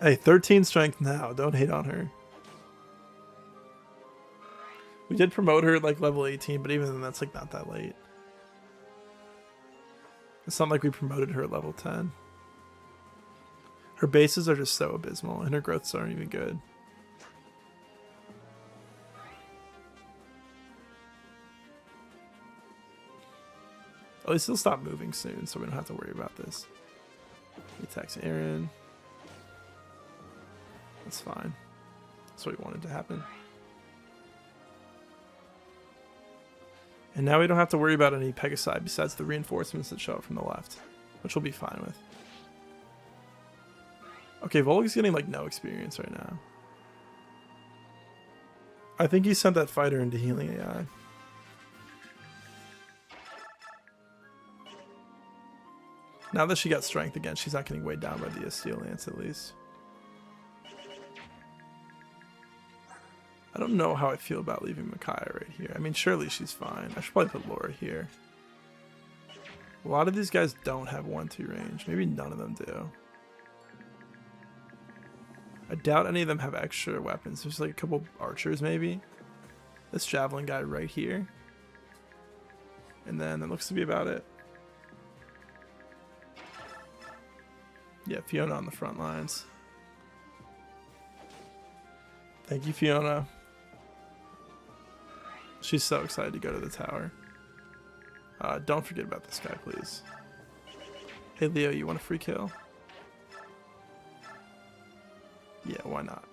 Hey, 13 strength now. Don't hate on her. We did promote her at like level 18, but even then that's like not that late. It's not like we promoted her at level 10. Her bases are just so abysmal and her growths aren't even good. At least he'll stop moving soon, so we don't have to worry about this. He attacks Aaron. That's fine. That's what we wanted to happen. And now we don't have to worry about any Pegasi besides the reinforcements that show up from the left, which we'll be fine with. Okay, Volg's getting like no experience right now. I think he sent that fighter into healing AI. Now that she got strength again, she's not getting weighed down by the Steel Lance at least. I don't know how I feel about leaving Micaiah right here. I mean, surely she's fine. I should probably put Laura here. A lot of these guys don't have 1-2 range. Maybe none of them do. I doubt any of them have extra weapons. There's like a couple archers maybe. This javelin guy right here. And then that looks to be about it. Yeah, Fiona on the front lines. Thank you, Fiona. She's so excited to go to the tower. Don't forget about this guy, please. Hey, Leo, you want a free kill? Yeah, why not?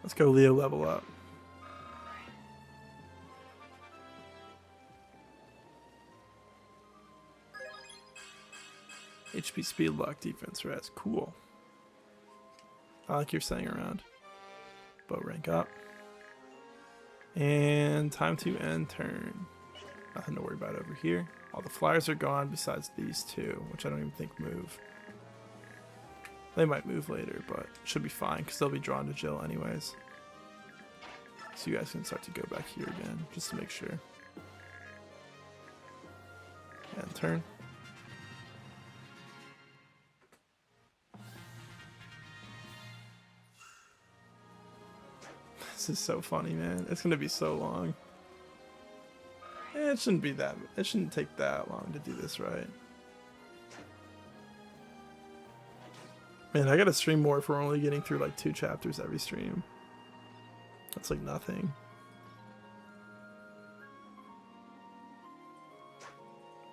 Let's go, Leo, level up. HP, speed, luck, defense, res. Cool. I like your staying around. Bow rank up. And time to end turn. Nothing to worry about over here. All the flyers are gone besides these two, which I don't even think move. They might move later, but should be fine because they'll be drawn to Jill anyways. So you guys can start to go back here again, just to make sure. End turn. This is so funny, man. It's gonna be so long. It shouldn't be that. It shouldn't take that long to do this, right? Man, I gotta stream more if we're only getting through like 2 chapters every stream. That's like nothing.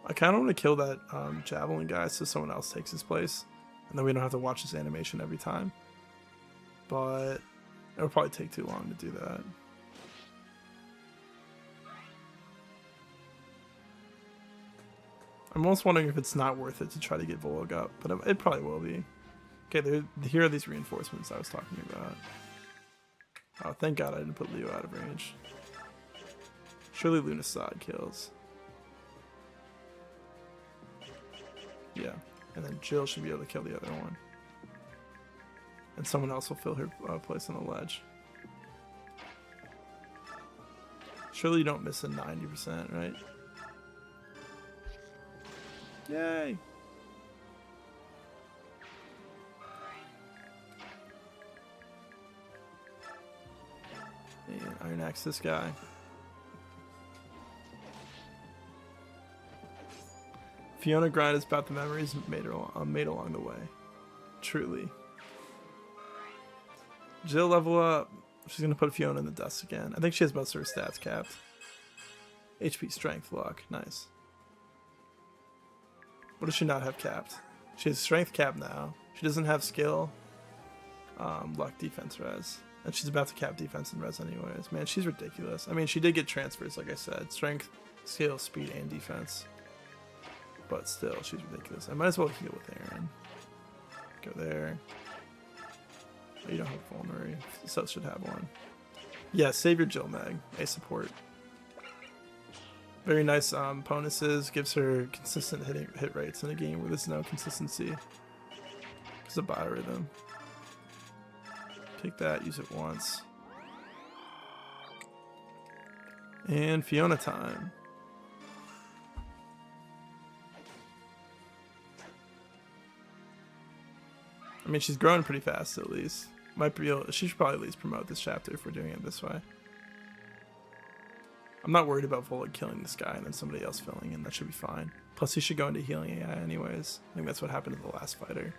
I kind of want to kill that javelin guy so someone else takes his place, and then we don't have to watch this animation every time. But it'll probably take too long to do that. I'm almost wondering if it's not worth it to try to get Volog up, but it probably will be. Okay, here are these reinforcements I was talking about. Oh, thank God I didn't put Leo out of range. Surely Lunasad kills. Yeah, and then Jill should be able to kill the other one. And someone else will fill her place on the ledge. Surely you don't miss a 90%, right? Yay! And Iron Axe this guy. Fiona grind is about the memories made along the way. Truly. Jill level up. She's gonna put Fiona in the dust again. I think she has most of her stats capped. HP, strength, luck. Nice. What does she not have capped? She has strength cap now. She doesn't have skill, luck, defense, res, And she's about to cap defense and res anyways. Man, she's ridiculous. I mean, she did get transfers, like I said. Strength, skill, speed, and defense. But still, she's ridiculous. I might as well heal with Aaron. Go there. Oh, you don't have vulnerary. So should have one. Yeah, save your Jill Meg. A support. Very nice bonuses. Gives her consistent hit rates in a game where there's no consistency. It's a biorhythm. Take that, use it once. And Fiona time. I mean, she's growing pretty fast at least. Might be able, she should probably at least promote this chapter if we're doing it this way. I'm not worried about Volog killing this guy and then somebody else filling in. That should be fine. Plus, he should go into healing AI anyways. I think that's what happened to the last fighter.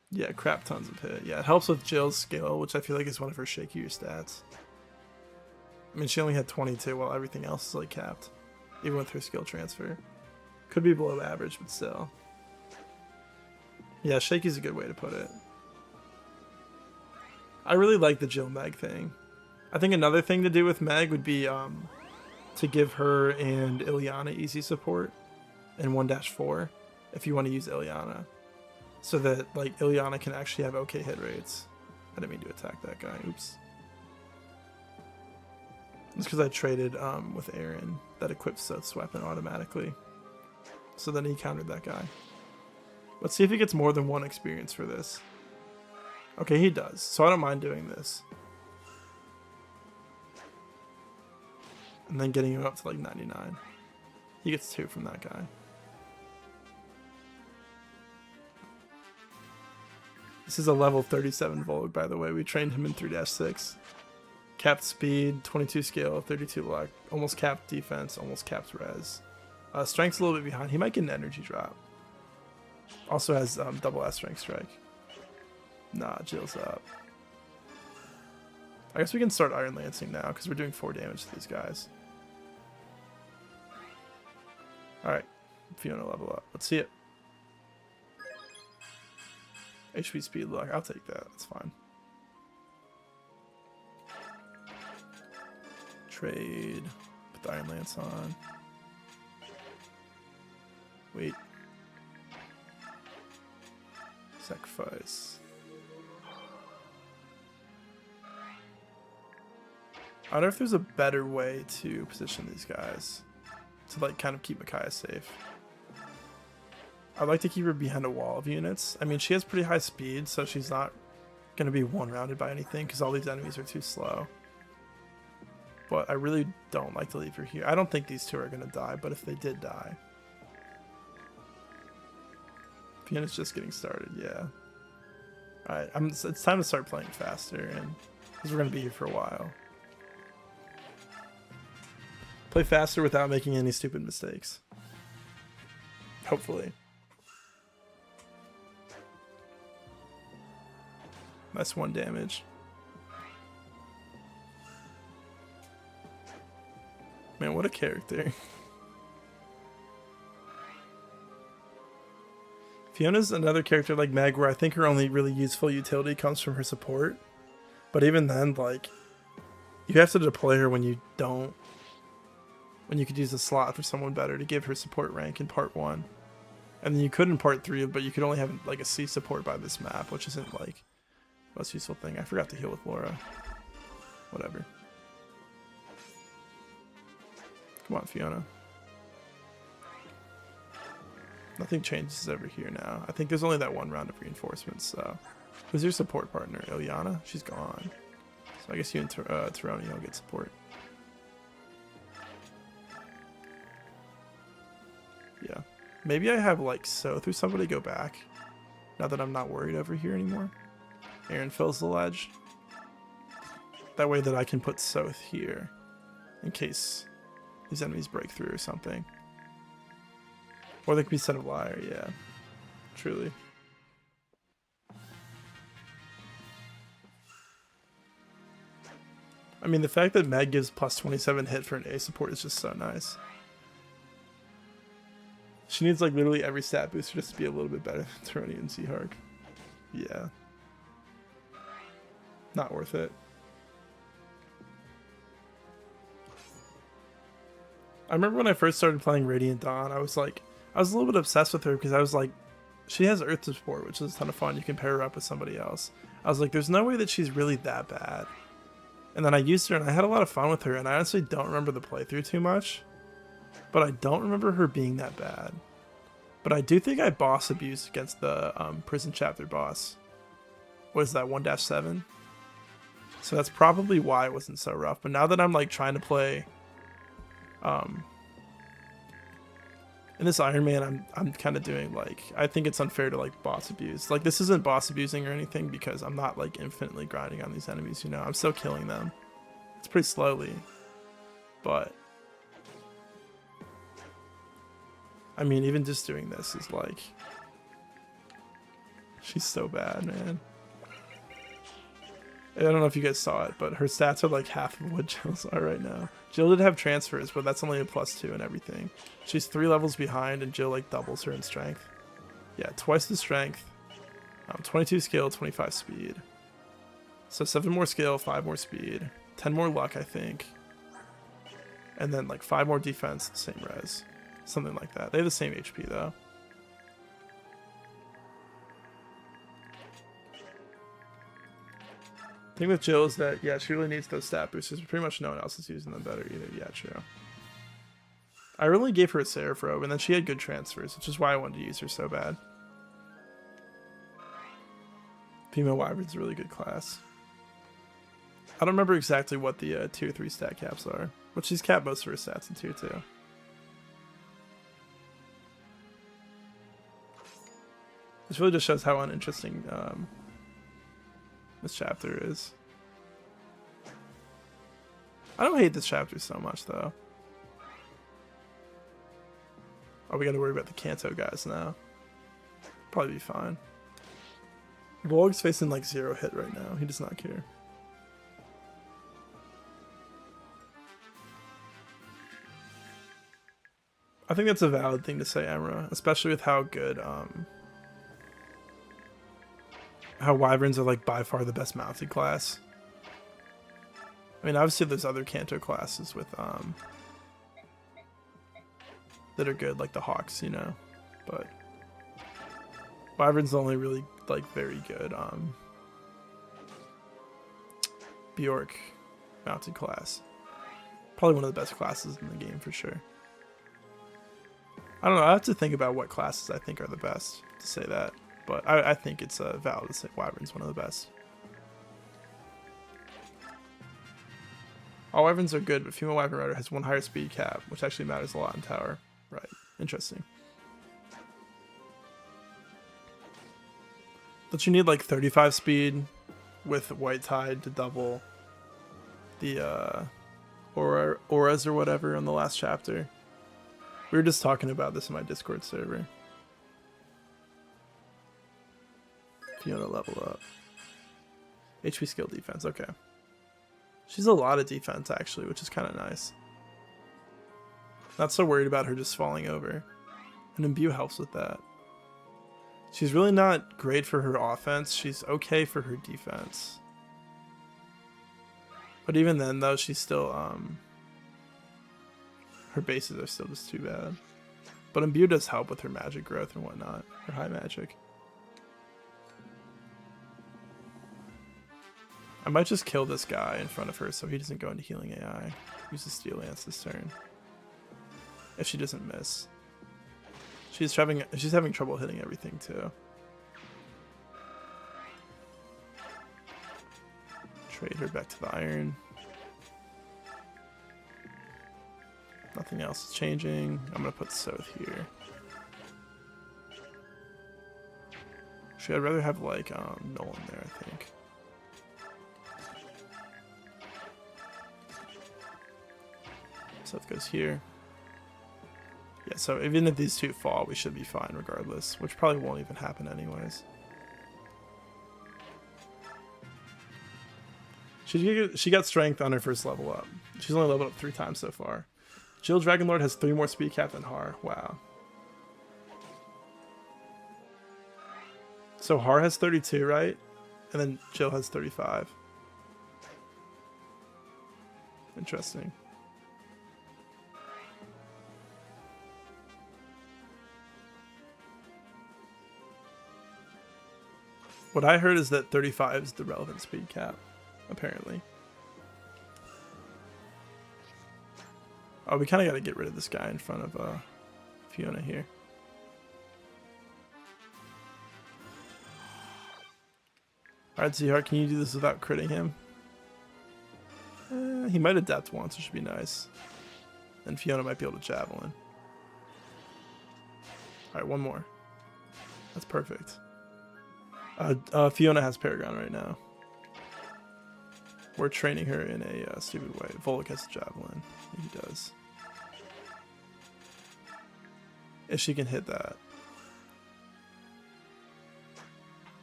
Yeah, crap tons of hit. Yeah, it helps with Jill's skill, which I feel like is one of her shakier stats. I mean, she only had 22 while everything else is like capped. Even with her skill transfer. Could be below average, but still. Yeah, shaky's a good way to put it. I really like the Jill Meg thing. I think another thing to do with Meg would be to give her and Ilyana easy support in 1-4 if you want to use Ilyana. So that like Ilyana can actually have okay hit rates. I didn't mean to attack that guy. Oops. It's because I traded with Aaron that equips Seth's weapon automatically. So then he countered that guy. Let's see if he gets more than 1 experience for this. Okay, he does. So I don't mind doing this. And then getting him up to like 99. He gets 2 from that guy. This is a level 37 Volog, by the way. We trained him in 3-6. Capped speed, 22 skill, 32 luck. Almost capped defense, almost capped res. Strength's a little bit behind. He might get an energy drop. Also has double S strength strike. Nah, Jill's up. I guess we can start Iron Lancing now because we're doing 4 damage to these guys. Alright, Fiona level up. Let's see it. HP speed luck. I'll take that. That's fine. Trade. Put the Iron Lance on. Wait. Sacrifice. I wonder if there's a better way to position these guys to like kind of keep Micaiah safe. I'd like to keep her behind a wall of units. I mean, she has pretty high speed, so she's not going to be one-rounded by anything because all these enemies are too slow. But I really don't like to leave her here. I don't think these two are going to die, but if they did die... Fiona's just getting started, yeah. Alright, it's time to start playing faster, and because we're going to be here for a while. Play faster without making any stupid mistakes. Hopefully. That's 1 damage. Man, what a character. Fiona's another character like Meg where I think her only really useful utility comes from her support. But even then, like, you have to deploy her when you don't... When you could use a slot for someone better to give her support rank in part 1. And then you could in part 3, but you could only have like a C support by this map, which isn't like the most useful thing. I forgot to heal with Laura. Whatever. Come on, Fiona. Nothing changes over here now. I think there's only that 1 round of reinforcements, so... Who's your support partner? Ilyana? She's gone. So I guess you and Teroni will get support. Yeah. Maybe I have, like, Soth or somebody go back. Now that I'm not worried over here anymore. Aaron fills the ledge. That way that I can put Soth here. In case these enemies break through or something. Or they could be Son of Liar, yeah. Truly. I mean, the fact that Meg gives plus 27 hit for an A support is just so nice. She needs like literally every stat booster just to be a little bit better than Teroni and Seahawk. Yeah. Not worth it. I remember when I first started playing Radiant Dawn, I was a little bit obsessed with her because I was like, she has Earth support, which is a ton of fun. You can pair her up with somebody else. I was like, there's no way that she's really that bad. And then I used her and I had a lot of fun with her, and I honestly don't remember the playthrough too much. But I don't remember her being that bad. But I do think I boss abused against the prison chapter boss. What is that, 1-7? So that's probably why it wasn't so rough. But now that I'm like trying to play in this Ironman, I'm kind of doing like, I think it's unfair to like boss abuse. Like this isn't boss abusing or anything because I'm not like infinitely grinding on these enemies, you know. I'm still killing them. It's pretty slowly. But I mean, even just doing this is like, she's so bad, man. I don't know if you guys saw it, but her stats are like half of what Jill's are right now. Jill did have transfers, but that's only a +2 and everything. She's 3 levels behind, and Jill like doubles her in strength. Yeah, twice the strength. 22 skill, 25 speed. So 7 more skill, 5 more speed, 10 more luck, I think. And then like 5 more defense, same res. Something like that. They have the same HP though. The thing with Jill is that, yeah, she really needs those stat boosters. Pretty much no one else is using them better either. Yeah, true. I really gave her a Seraph Robe, and then she had good transfers, which is why I wanted to use her so bad. Female Wyvern's a really good class. I don't remember exactly what the tier 3 stat caps are, but she's capped most of her stats in tier 2. This really just shows how uninteresting this chapter is. I don't hate this chapter so much though. Oh, we gotta worry about the Kanto guys now. Probably be fine. Volg's facing like 0 hit right now. He does not care. I think that's a valid thing to say, Emra, especially with how good how Wyverns are like by far the best mounted class. I mean, obviously there's other Kanto classes with that are good, like the Hawks, you know, but Wyvern's the only really like very good Bjork mounted class. Probably one of the best classes in the game for sure. I don't know, I have to think about what classes I think are the best to say that. But I think it's valid to say Wyvern's one of the best. All Wyverns are good, but female Wyvern Rider has 1 higher speed cap, which actually matters a lot in tower. Right. Interesting. Don't you need like 35 speed with White Tide to double the auras or whatever in the last chapter? We were just talking about this in my Discord server. Fiona level up. HP skill defense, okay. She's a lot of defense actually, which is kind of nice. Not so worried about her just falling over. And Imbue helps with that. She's really not great for her offense. She's okay for her defense. But even then though, she's still her bases are still just too bad. But Imbue does help with her magic growth and whatnot. Her high magic. I might just kill this guy in front of her so he doesn't go into healing AI. Use the Steel Lance this turn. If she doesn't miss. She's having trouble hitting everything too. Trade her back to the iron. Nothing else is changing. I'm gonna put Soth here. Actually, I'd rather have like Nolan there, I think. Soth goes here. Yeah, so even if these two fall, we should be fine regardless, which probably won't even happen anyways. She got strength on her first level up. She's only leveled up 3 times so far. Jill Dragonlord has 3 more speed cap than Har. Wow. So Har has 32, right? And then Jill has 35. Interesting. What I heard is that 35 is the relevant speed cap, apparently. Oh, we kind of got to get rid of this guy in front of Fiona here. Alright, Zihar, can you do this without critting him? He might adapt once, which should be nice. And Fiona might be able to javelin. Alright, one more. That's perfect. Fiona has Paragon right now. We're training her in a stupid way. Volk has a javelin. He does. If she can hit that.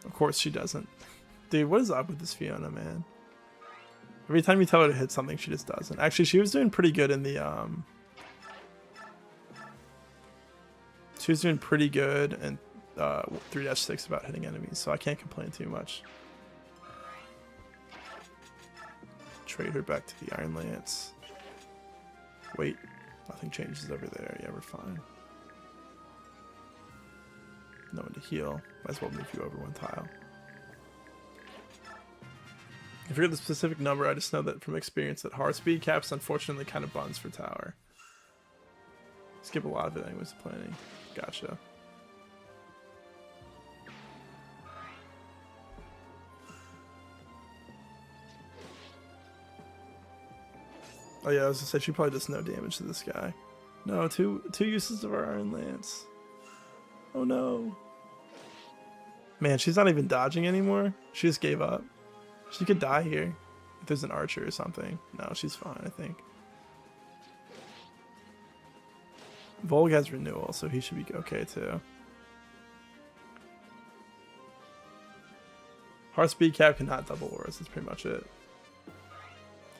Of course she doesn't. Dude, what is up with this Fiona, man? Every time you tell her to hit something, she just doesn't. Actually, she was doing pretty good in the she was doing pretty good in 3-6 about hitting enemies, so I can't complain too much. Trade her back to the Iron Lance. Wait, nothing changes over there. Yeah, we're fine. No one to heal. Might as well move you over one tile. I forget the specific number, I just know that from experience that hard speed caps unfortunately kind of buns for tower. Skip a lot of it anyways planning. Gotcha. Oh yeah, I was gonna say she probably does no damage to this guy. No, two uses of our Iron Lance. Oh no. Man, she's not even dodging anymore. She just gave up. She could die here if there's an archer or something. No, she's fine, I think. Volg has renewal, so he should be okay too. Hard speed cap cannot double auras, that's pretty much it.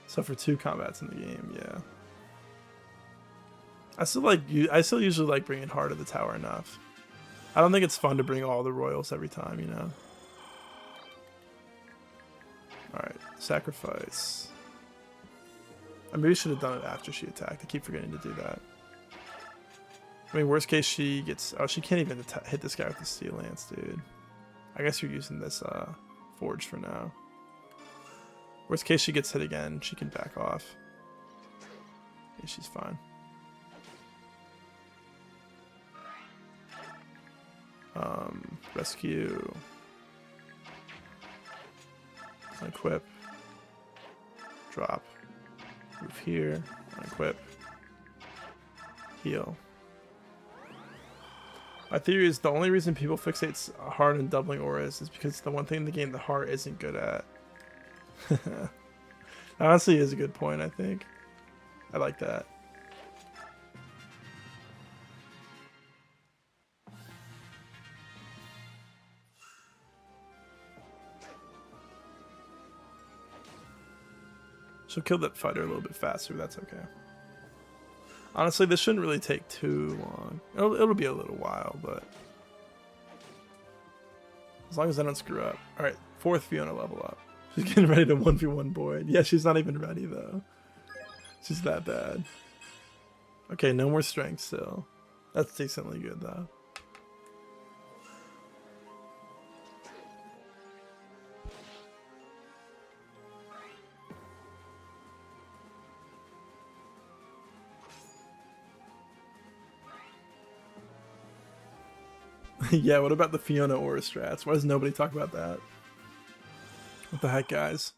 So for 2 combats in the game, yeah. I still usually like bringing Heart to the tower enough. I don't think it's fun to bring all the royals every time, you know. Alright, sacrifice. I maybe should have done it after she attacked. I keep forgetting to do that. I mean, worst case she gets... Oh, she can't even hit this guy with the Steel Lance, dude. I guess you're using this Forge for now. Worst case she gets hit again, she can back off. Yeah, she's fine. Rescue. Unequip. Drop. Move here. Unequip. Heal. My theory is the only reason people fixate hard on doubling auras is because it's the one thing in the game the heart isn't good at. That honestly is a good point, I think. I like that. She'll kill that fighter a little bit faster, that's okay. Honestly, this shouldn't really take too long. It'll be a little while, but... as long as I don't screw up. Alright, 4th Fiona level up. She's getting ready to 1v1 Boyd. Yeah, she's not even ready, though. She's that bad. Okay, no more strength still. That's decently good, though. Yeah, what about the Fiona Aura strats? Why does nobody talk about that? What the heck, guys?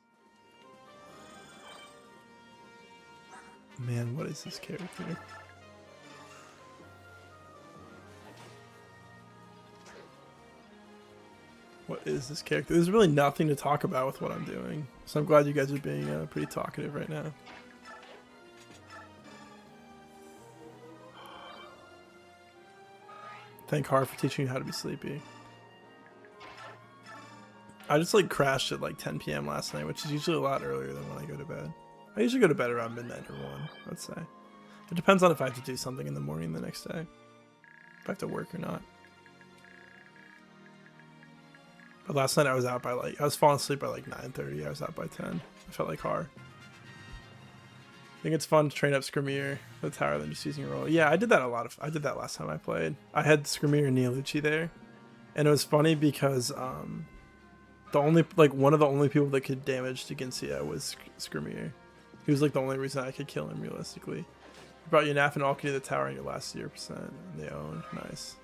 Man, what is this character? What is this character? There's really nothing to talk about with what I'm doing. So I'm glad you guys are being pretty talkative right now. Thank Har for teaching you how to be sleepy. I just like crashed at like 10 p.m. last night, which is usually a lot earlier than when I go to bed. I usually go to bed around midnight or 1, let's say. It depends on if I have to do something in the morning the next day. If I have to work or not. But last night I was out by like, I was falling asleep by like 9:30. I was out by 10. I felt like hard. I think it's fun to train up Skirmir for the tower than just using a roll. Yeah, I did that a lot of. I did that last time I played. I had Skirmir and Neolucci there, and it was funny because the only one of the only people that could damage Degensia was Skirmir. He was like the only reason I could kill him realistically. You brought your Naf and Alki to the tower in your last 0%. And they own. Nice.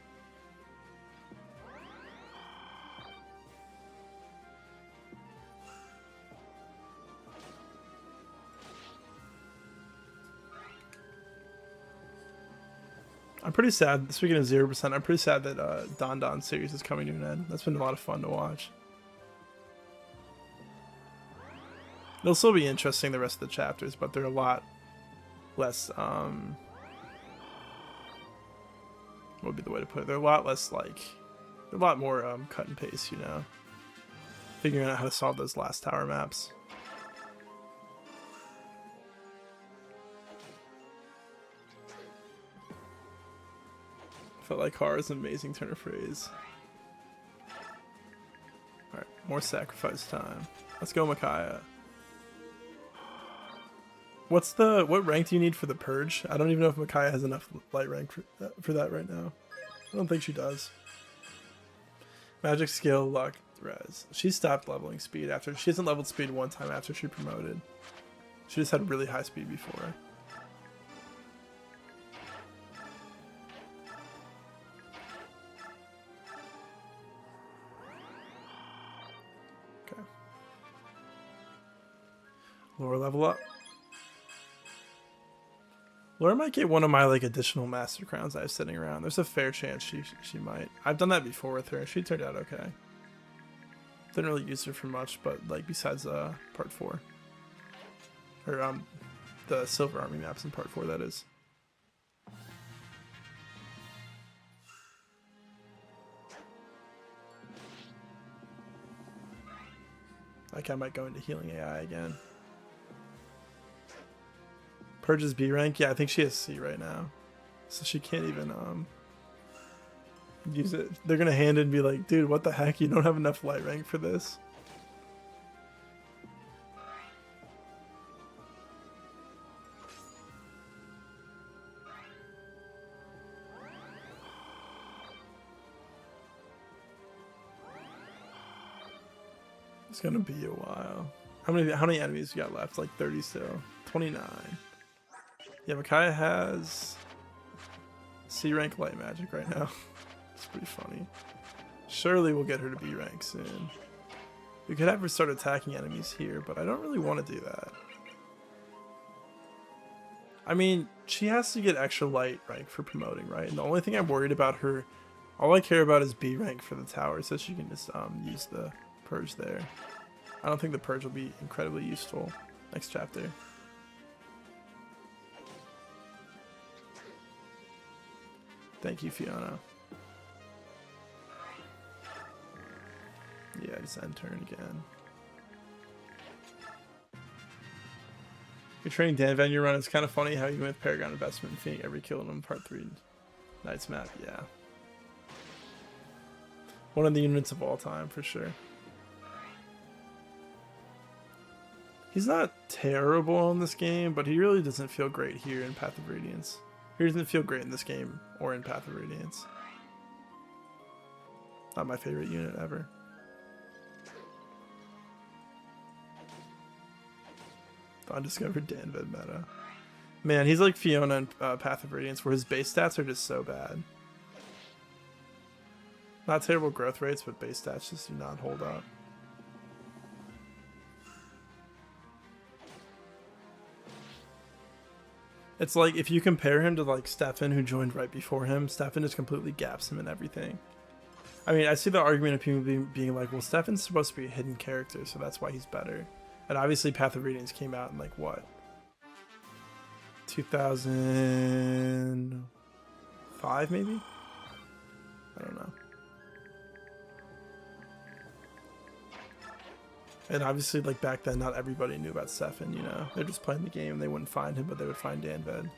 I'm pretty sad. Speaking of 0%, I'm pretty sad that Don Don series is coming to an end. That's been a lot of fun to watch. It'll still be interesting the rest of the chapters, but they're a lot less. What would be the way to put it? They're a lot less like, a lot more cut and paste. You know, figuring out how to solve those last tower maps. Felt like Har is an amazing turn of phrase. Alright, more sacrifice time. Let's go, Micaiah. What rank do you need for the purge? I don't even know if Micaiah has enough light rank for that right now. I don't think she does. Magic skill, luck, res. She stopped leveling speed after, she hasn't leveled speed one time after she promoted. She just had really high speed before. Okay. Lower level up. Laura might get one of my like additional master crowns I have sitting around. There's a fair chance she might. I've done that before with her. She turned out okay. Didn't really use her for much, but like besides part 4. Or the Silver Army maps in part 4, that is. Like I might go into healing AI again. Purge's B rank? Yeah, I think she has C right now. So she can't even use it. They're gonna hand it and be like, dude, what the heck? You don't have enough light rank for this. It's gonna be a while. How many enemies you got left? Like 30 still. 29. Yeah, Micaiah has C rank light magic right now. It's pretty funny. Surely we'll get her to B rank soon. We could have her start attacking enemies here, but I don't really want to do that. I mean, she has to get extra light rank for promoting, right? And the only thing I'm worried about her, all I care about is B rank for the tower, so she can just use the purge there. I don't think the purge will be incredibly useful next chapter. Thank you, Fiona. Yeah, just end turn again. You're training Danvan your run. It's kind of funny how you went with Paragon Investment and feeding every kill in him part 3 Knights map. Yeah. One of the units of all time, for sure. He's not terrible in this game, but he really doesn't feel great here in Path of Radiance. He doesn't feel great in this game or in Path of Radiance. Not my favorite unit ever. Undiscovered Danvid meta. Man, he's like Fiona in Path of Radiance, where his base stats are just so bad. Not terrible growth rates, but base stats just do not hold up. It's like if you compare him to like Stefan, who joined right before him, Stefan just completely gaps him in everything. I mean, I see the argument of people being like, well, Stefan's supposed to be a hidden character, so that's why he's better. And obviously Path of Radiance came out in like what? 2005 maybe? I don't know. And obviously, like back then, not everybody knew about Stefan, you know? They're just playing the game, they wouldn't find him, but they would find Danved.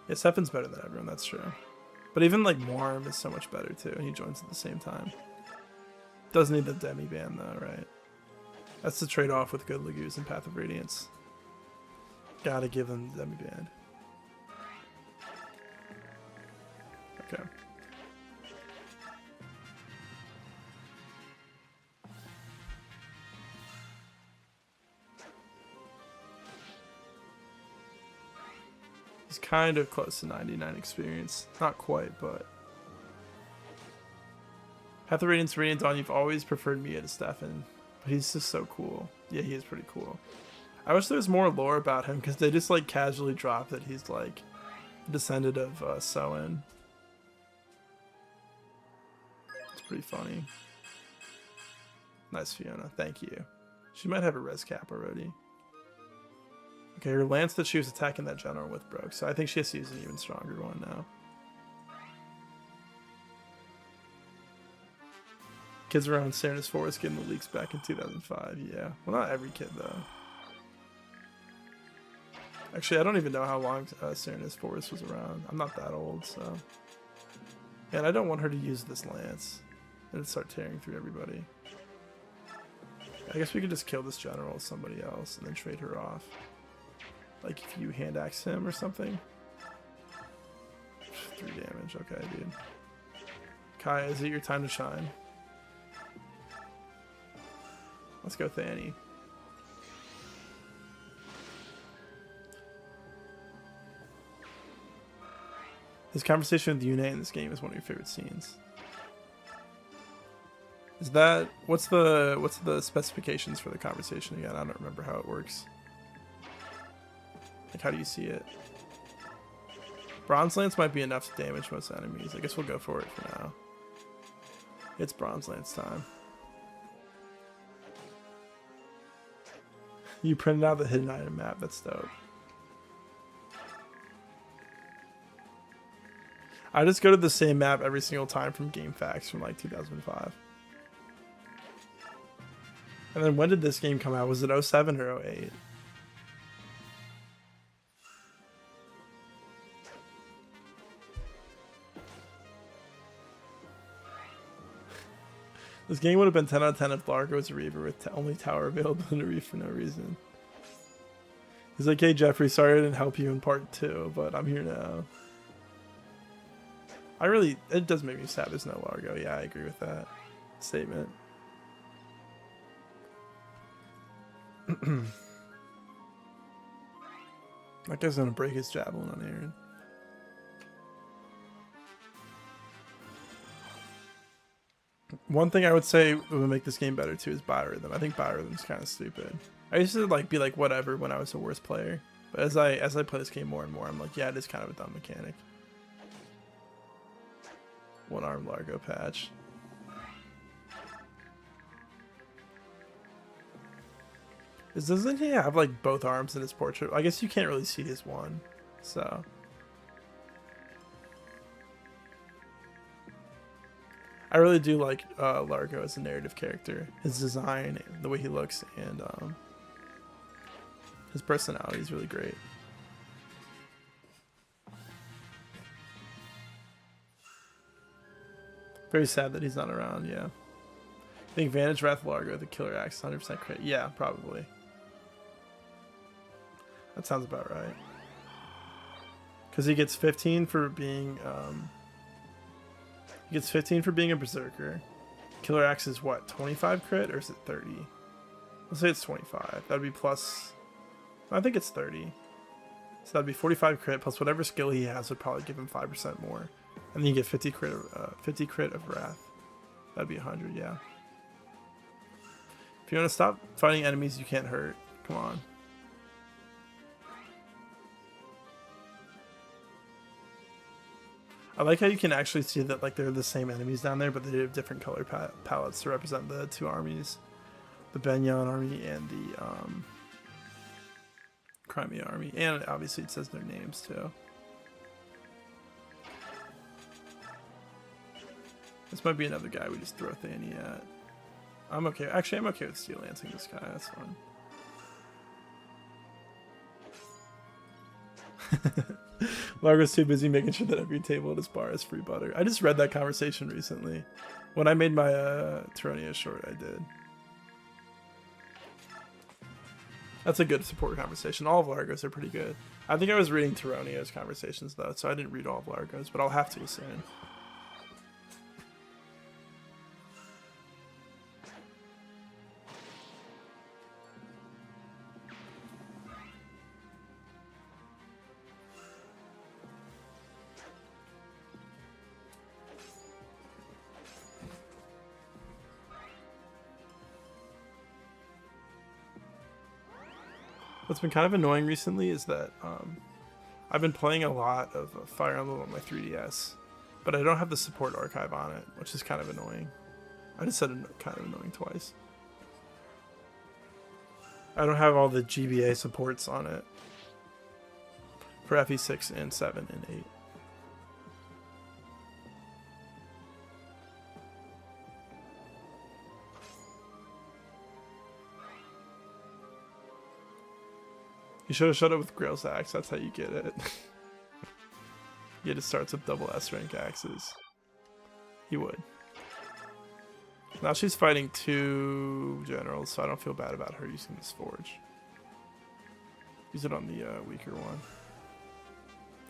Yeah, Sefin's better than everyone, that's true. But even like Morm is so much better too, and he joins at the same time. Does need the Demi Band though, right? That's the trade-off with good Lagoos and Path of Radiance. Gotta give them the Demi Band. Okay. He's kind of close to 99 experience. Not quite, but... Path of Radiance, Radiant Dawn, you've always preferred Mia to Stefan. But he's just so cool. Yeah, he is pretty cool. I wish there was more lore about him, because they just like casually drop that he's like a descendant of Soen. It's pretty funny. Nice, Fiona. Thank you. She might have a res cap already. Okay, her lance that she was attacking that general with broke, so I think she has to use an even stronger one now. Kids around Serenus Forest getting the leaks back in 2005, yeah. Well, not every kid, though. Actually, I don't even know how long Serenus Forest was around. I'm not that old, so... And I don't want her to use this lance. And start tearing through everybody. I guess we could just kill this general with somebody else and then trade her off. Like if you hand axe him or something. 3 damage, okay, dude. Kai, is it your time to shine? Let's go, Thani. His conversation with Yune in this game is one of your favorite scenes. Is that what's the specifications for the conversation again? I don't remember how it works. Like, how do you see it? Bronze Lance might be enough to damage most enemies. I guess we'll go for it for now. It's Bronze Lance time. You printed out the hidden item map. That's dope. I just go to the same map every single time from GameFAQs from like 2005. And then when did this game come out? Was it 07 or 08? This game would have been 10 out of 10 if Largo was a Reaver with only tower available in a Reef for no reason. He's like, hey Jeffrey, sorry I didn't help you in part 2, but I'm here now. It does make me sad there's no Largo. Yeah, I agree with that statement. That guy's gonna break his javelin on Aaron. One thing I would say would make this game better too is biorhythm. I think biorhythm's kind of stupid. I used to be like whatever when I was a worse player, but as I play this game more and more, I'm like, yeah, it is kind of a dumb mechanic. One arm Largo patch. Doesn't he have like both arms in his portrait? I guess you can't really see his one, so. I really do like Largo as a narrative character. His design, the way he looks, and his personality is really great. Very sad that he's not around, yeah. I think Vantage Wrath Largo, the killer axe, 100% crit. Yeah, probably. That sounds about right. Because he gets 15 for being... he gets 15 for being a berserker. Killer axe is what, 25 crit or is it 30? Let's say it's 25. That'd be plus... I think it's 30. So that'd be 45 crit plus whatever skill he has would probably give him 5% more. And then you get 50 crit of Wrath. That'd be 100, yeah. If you want to stop fighting enemies you can't hurt, come on. I like how you can actually see that like they're the same enemies down there, but they have different color palettes to represent the two armies. The Benyon army and the Crimea army. And obviously it says their names too. This might be another guy we just throw Thani at. I'm okay. Actually, I'm okay with steel lancing this guy. That's fine. Largo's too busy making sure that every table at his bar has free butter. I just read that conversation recently. When I made my Tyronia short, I did. That's a good support conversation. All of Largo's are pretty good. I think I was reading Tyronia's conversations though, so I didn't read all of Largo's, but I'll have to soon. What's been kind of annoying recently is that I've been playing a lot of Fire Emblem on my 3DS, but I don't have the support archive on it, which is kind of annoying. I just said kind of annoying twice. I don't have all the GBA supports on it for FE6 and 7 and 8. You should have shut up with Grail's axe. That's how you get it. It starts with double S rank axes. He would. Now she's fighting 2 generals, so I don't feel bad about her using this forge. Use it on the weaker one.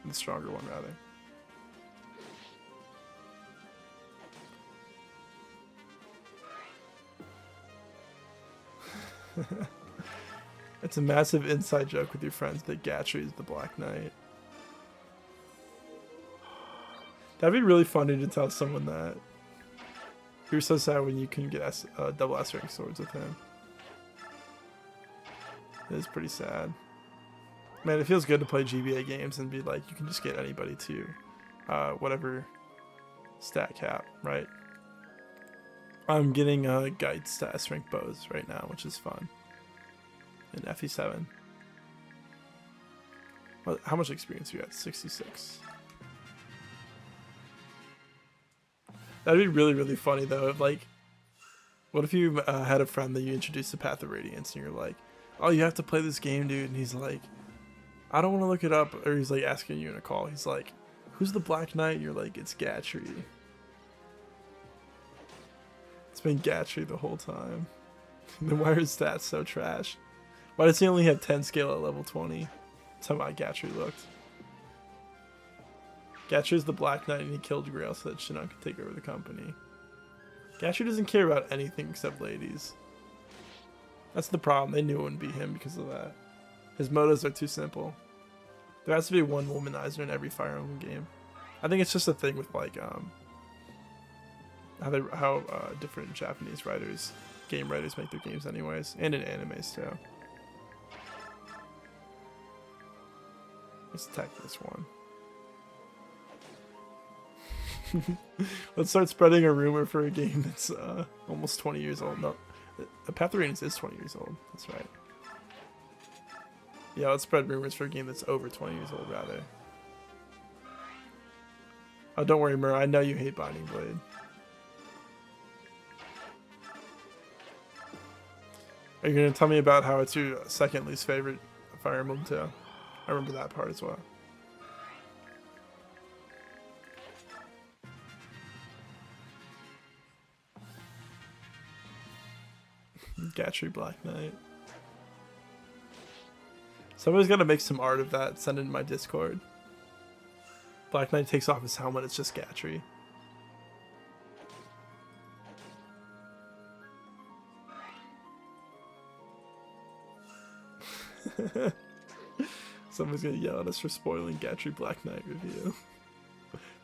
The stronger one, rather. It's a massive inside joke with your friends that Gatry is the Black Knight. That'd be really funny to tell someone that. You're so sad when you couldn't get double S rank swords with him. It is pretty sad. Man, it feels good to play GBA games and be like, you can just get anybody to your whatever stat cap, right? I'm getting guide stat S rank bows right now, which is fun. In FE7. Well, how much experience are you at? 66. That'd be really, really funny though. If, like, what if you had a friend that you introduced to Path of Radiance and you're like, oh, you have to play this game, dude. And he's like, I don't want to look it up. Or he's like asking you in a call. He's like, who's the Black Knight? And you're like, it's Gatry. It's been Gatry the whole time. Then why are his stats so trash? Why does he only have 10 scale at level 20? That's how my Gatry looked. Gatry's the Black Knight and he killed Grail so that Shinnok could take over the company. Gatry doesn't care about anything except ladies. That's the problem. They knew it wouldn't be him because of that. His motives are too simple. There has to be one womanizer in every Fire Emblem game. I think it's just a thing with like how different Japanese writers, game writers make their games anyways, and in animes too. Let's attack this one. Let's start spreading a rumor for a game that's almost 20 years old. No, Path of Radiance is 20 years old. That's right. Yeah, let's spread rumors for a game that's over 20 years old, rather. Oh, don't worry, Mur. I know you hate Binding Blade. Are you going to tell me about how it's your second least favorite Fire Emblem too? I remember that part as well. Gatry Black Knight. Somebody's got to make some art of that. Send it in my Discord. Black Knight takes off his helmet. It's just Gatry. Someone's gonna yell at us for spoiling Gatry Black Knight review.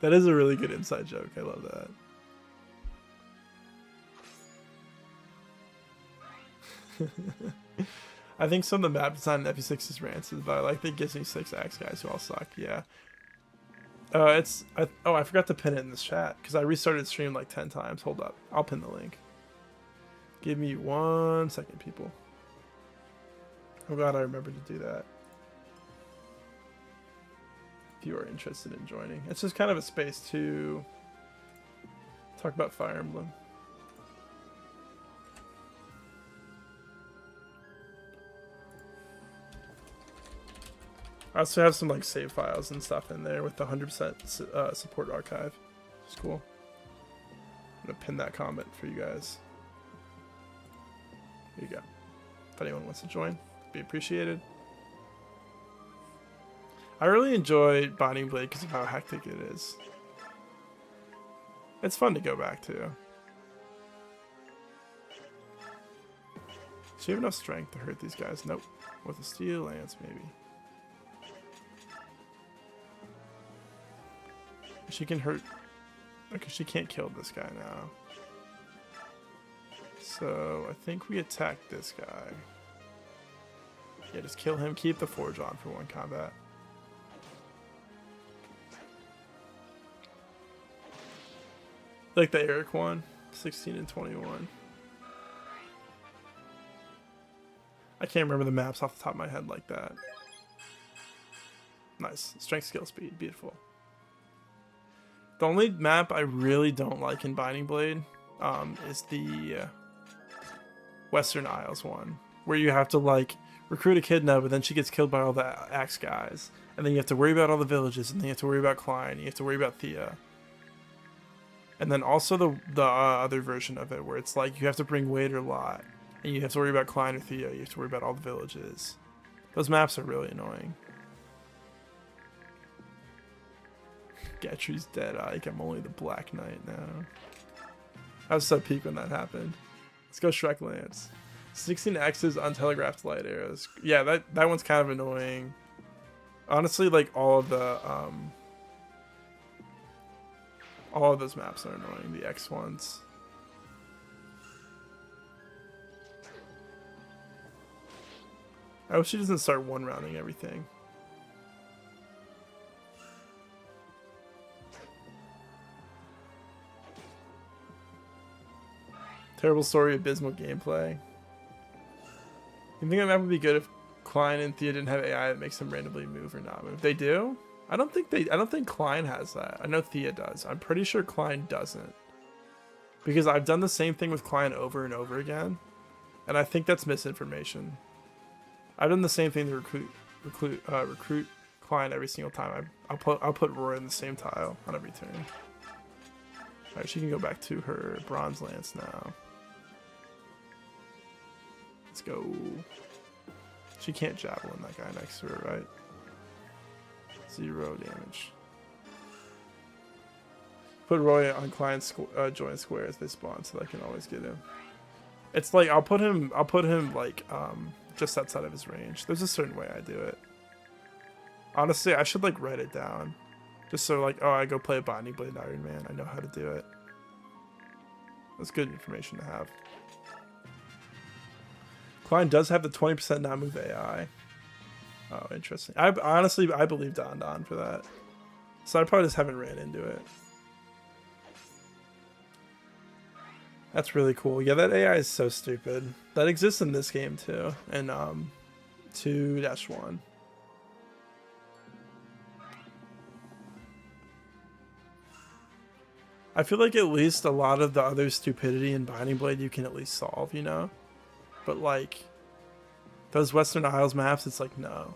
That is a really good inside joke. I love that. I think some of the map design in FE6 is rancid, but I like the Disney 6 axe guys who all suck. Yeah. I forgot to pin it in this chat because I restarted stream like 10 times. Hold up. I'll pin the link. Give me 1 second, people. I'm glad I remembered to do that. If you are interested in joining. It's just kind of a space to talk about Fire Emblem. I also have some like save files and stuff in there with the 100% support archive. It's cool. I'm gonna pin that comment for you guys. Here you go. If anyone wants to join, it'd be appreciated. I really enjoy Binding Blade because of how hectic it is. It's fun to go back to. Does she have enough strength to hurt these guys? Nope. With a steel lance, maybe. She can hurt. Okay, she can't kill this guy now. So I think we attack this guy. Yeah, just kill him. Keep the forge on for one combat. Like the Eric one, 16 and 21. I can't remember the maps off the top of my head like that. Nice. Strength, skill, speed. Beautiful. The only map I really don't like in Binding Blade is the Western Isles one. Where you have to like recruit Echidna, but then she gets killed by all the axe guys. And then you have to worry about all the villages, and then you have to worry about Klein, you have to worry about Thea. And then also the other version of it, where it's like you have to bring Wade or Lot, and you have to worry about Klein or Thea, you have to worry about all the villages. Those maps are really annoying. Gatry's dead, Ike. I'm only the Black Knight now. I was so peak when that happened. Let's go Shrek Lance. 16 X's untelegraphed light arrows. Yeah, that one's kind of annoying. Honestly, like all of those maps are annoying, the X ones. I hope she doesn't start one-rounding everything. Terrible story, abysmal gameplay. You think that map would be good if Klein and Thea didn't have AI that makes them randomly move or not move? They do? I don't think Klein has that. I know Thea does. I'm pretty sure Klein doesn't. Because I've done the same thing with Klein over and over again. And I think that's misinformation. I've done the same thing to recruit Klein every single time. I'll put Roy in the same tile on every turn. Alright, she can go back to her Bronze Lance now. Let's go. She can't javelin that guy next to her, right? 0 damage. Put Roy on Klein's joint square as they spawn, so that I can always get him. It's like I'll put him like just outside of his range. There's a certain way I do it. Honestly, I should like write it down, just so like, oh, I go play a Binding Blade Ironman. I know how to do it. That's good information to have. Klein does have the 20% non-move AI. Oh, interesting. I believe Don for that. So I probably just haven't ran into it. That's really cool. Yeah, that AI is so stupid. That exists in this game too, in 2-1. I feel like at least a lot of the other stupidity in Binding Blade you can at least solve, you know? But like, those Western Isles maps, it's like, no.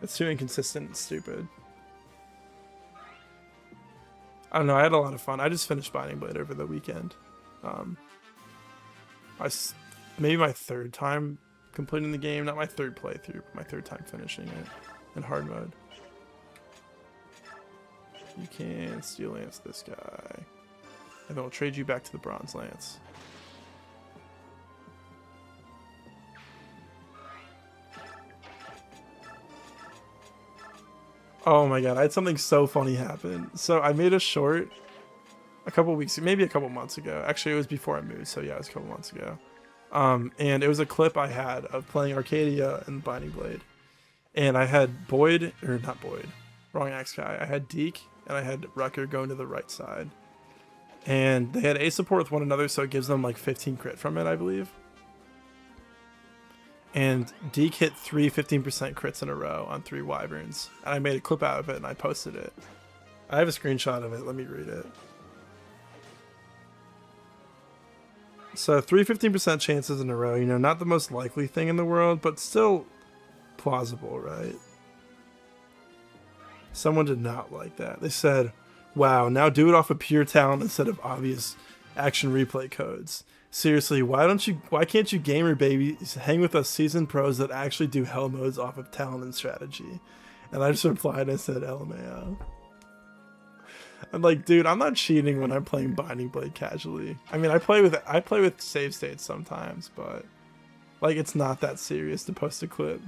It's too inconsistent and stupid. I don't know, I had a lot of fun. I just finished Binding Blade over the weekend. Maybe my third time completing the game, not my third playthrough, but my third time finishing it in hard mode. You can Steel Lance this guy. And then we'll trade you back to the Bronze Lance. Oh my god, I had something so funny happen. So I made a short a couple weeks, maybe a couple months ago. Actually, it was before I moved, so yeah, it was a couple months ago. And it was a clip I had of playing Arcadia and Binding Blade. And I had Boyd, or not Boyd, wrong axe guy. I had Deke, and I had Rucker going to the right side. And they had A support with one another, so it gives them like 15 crit from it, I believe. And Deke hit 3 15% crits in a row on 3 Wyverns. And I made a clip out of it and I posted it. I have a screenshot of it. Let me read it. So 3 15% chances in a row, you know, not the most likely thing in the world, but still plausible, right? Someone did not like that. They said, wow, now do it off of pure talent instead of obvious action replay codes. Seriously, why can't you gamer babies hang with us seasoned pros that actually do hell modes off of talent and strategy? And I just replied, I said, LMAO. I'm like, dude, I'm not cheating when I'm playing Binding Blade casually. I mean, I play with save states sometimes, but like, it's not that serious to post a clip.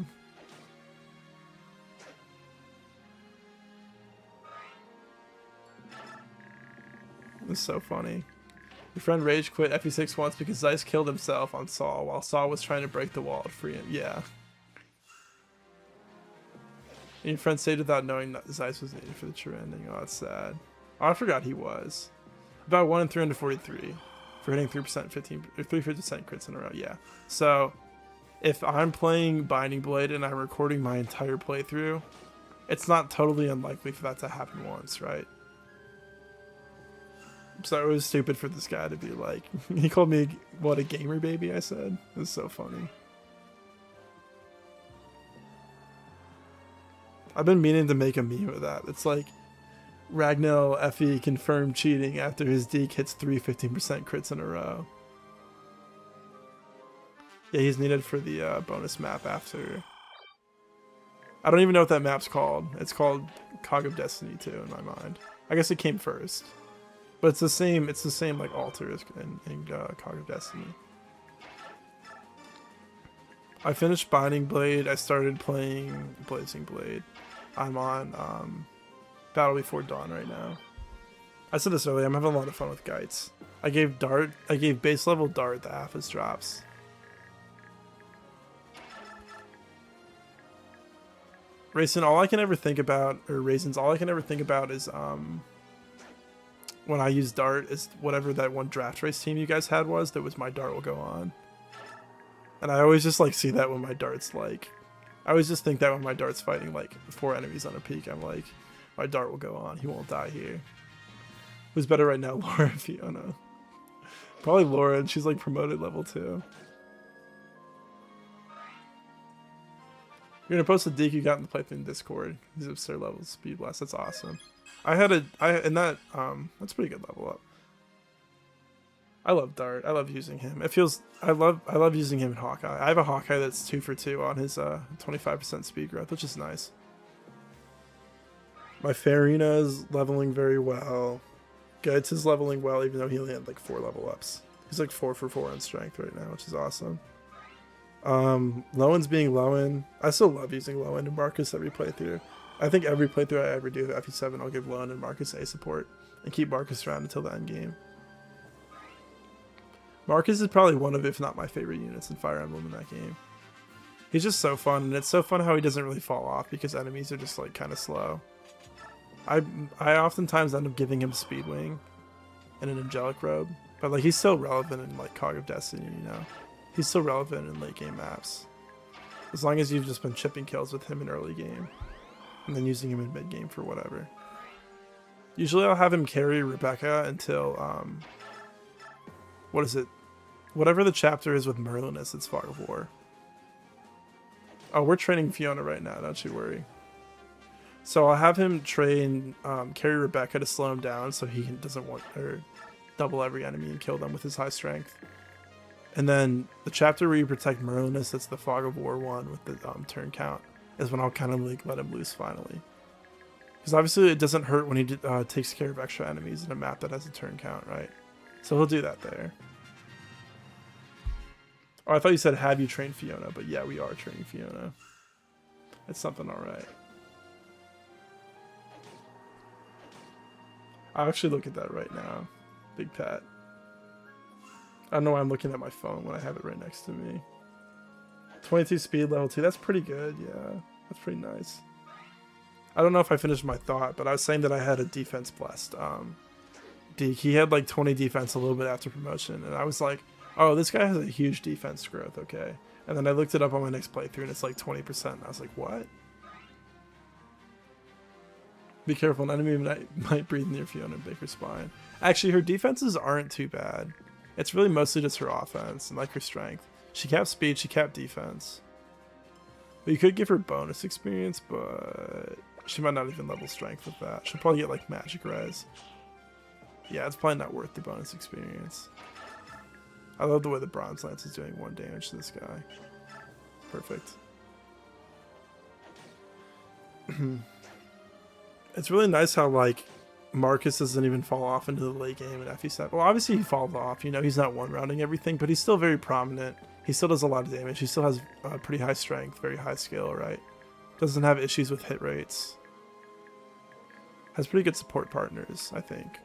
It's so funny. Your friend rage quit FE6 once because Zeiss killed himself on Saw while Saw was trying to break the wall to free him. Yeah. And your friend stayed without knowing that Zeiss was needed for the true ending. Oh, that's sad. Oh, I forgot he was. About 1 in 343 for hitting 3% 3% crits in a row. Yeah. So if I'm playing Binding Blade and I'm recording my entire playthrough, it's not totally unlikely for that to happen once, right? So it was stupid for this guy to be like, he called me, what, a gamer baby, I said. It was so funny. I've been meaning to make a meme of that. It's like, Ragnell FE confirmed cheating after his Deke hits 3 15% crits in a row. Yeah, he's needed for the bonus map after. I don't even know what that map's called. It's called Cog of Destiny 2 in my mind. I guess it came first. But it's the same like altar as in Cog of Destiny. I finished Binding Blade. I started playing Blazing Blade. I'm on Battle Before Dawn right now. I said this earlier, I'm having a lot of fun with Gites. I gave base level Dart the Aphis drops. Raisins, all I can ever think about is when I use Dart is whatever that one draft race team you guys had was, that was my Dart will go on. And I always just like see that when my Dart's like, I always just think that when my Dart's fighting like 4 enemies on a peak, I'm like, my Dart will go on, he won't die here. Who's better right now, Laura or Fiona? Probably Laura, and she's like promoted level 2. You're gonna post a Deke you got in the playthrough in Discord. He's absurd level speed blast, that's awesome. That's pretty good level up. I love Dart. I love using him. I love using him in Hawkeye. I have a Hawkeye that's 2 for 2 on his 25% speed growth, which is nice. My Farina is leveling very well. Gites is leveling well, even though he only had like 4 level ups. He's like 4 for 4 on strength right now, which is awesome. Lowen's being Lowen. I still love using Lowen and Marcus every playthrough. I think every playthrough I ever do of FE7, I'll give Lowen and Marcus A support and keep Marcus around until the end game. Marcus is probably one of, if not my favorite units in Fire Emblem in that game. He's just so fun, and it's so fun how he doesn't really fall off because enemies are just like kind of slow. I oftentimes end up giving him Speedwing and an Angelic Robe, but like he's still relevant in like Cog of Destiny, you know? He's still relevant in late game maps. As long as you've just been chipping kills with him in early game, and then using him in mid game for whatever. Usually I'll have him carry Rebecca until, what is it? Whatever the chapter is with Merlinus, it's Fog of War. Oh, we're training Fiona right now, don't you worry. So I'll have him train, carry Rebecca to slow him down so he doesn't want her double every enemy and kill them with his high strength. And then the chapter where you protect Merlinus, that's the Fog of War one with the turn count, is when I'll kind of like let him loose finally. Because obviously it doesn't hurt when he takes care of extra enemies in a map that has a turn count, right? So he'll do that there. Oh, I thought you said, have you trained Fiona? But yeah, we are training Fiona. It's something alright. I'll actually look at that right now. Big Pat. I don't know why I'm looking at my phone when I have it right next to me. 22 speed, level 2. That's pretty good, yeah. That's pretty nice. I don't know if I finished my thought, but I was saying that I had a defense blessed. Deke, he had like 20 defense a little bit after promotion, and I was like, oh, this guy has a huge defense growth, okay. And then I looked it up on my next playthrough, and it's like 20%. And I was like, what? Be careful, an enemy might breathe near Fiona and break her spine. Actually, her defenses aren't too bad. It's really mostly just her offense and like her strength. She capped speed, she capped defense. But you could give her bonus experience, but she might not even level strength with that. She'll probably get like magic res. Yeah, it's probably not worth the bonus experience. I love the way the Bronze Lance is doing 1 damage to this guy. Perfect. It's really nice how like Marcus doesn't even fall off into the late game in FE7. Well, obviously he falls off, you know, he's not one-rounding everything, but he's still very prominent. He still does a lot of damage. He still has pretty high strength, very high skill, right? Doesn't have issues with hit rates. Has pretty good support partners, I think.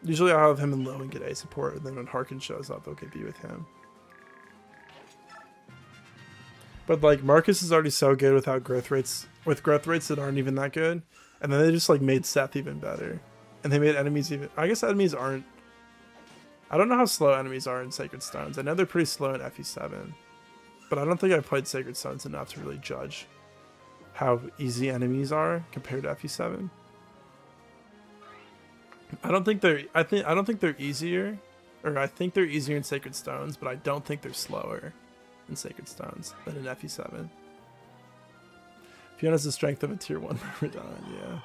Usually I'll have him in low and get A support, and then when Harkin shows up, they'll get B with him. But like Marcus is already so good without growth rates, with growth rates that aren't even that good, and then they just like made Seth even better, and they made enemies even. I guess enemies aren't. I don't know how slow enemies are in Sacred Stones. I know they're pretty slow in FE7, but I don't think I've played Sacred Stones enough to really judge how easy enemies are compared to FE7. I don't think they're. I don't think they're easier, or I think they're easier in Sacred Stones, but I don't think they're slower in Sacred Stones than in FE7. Fiona's the strength of a tier 1 Myrmidon, yeah.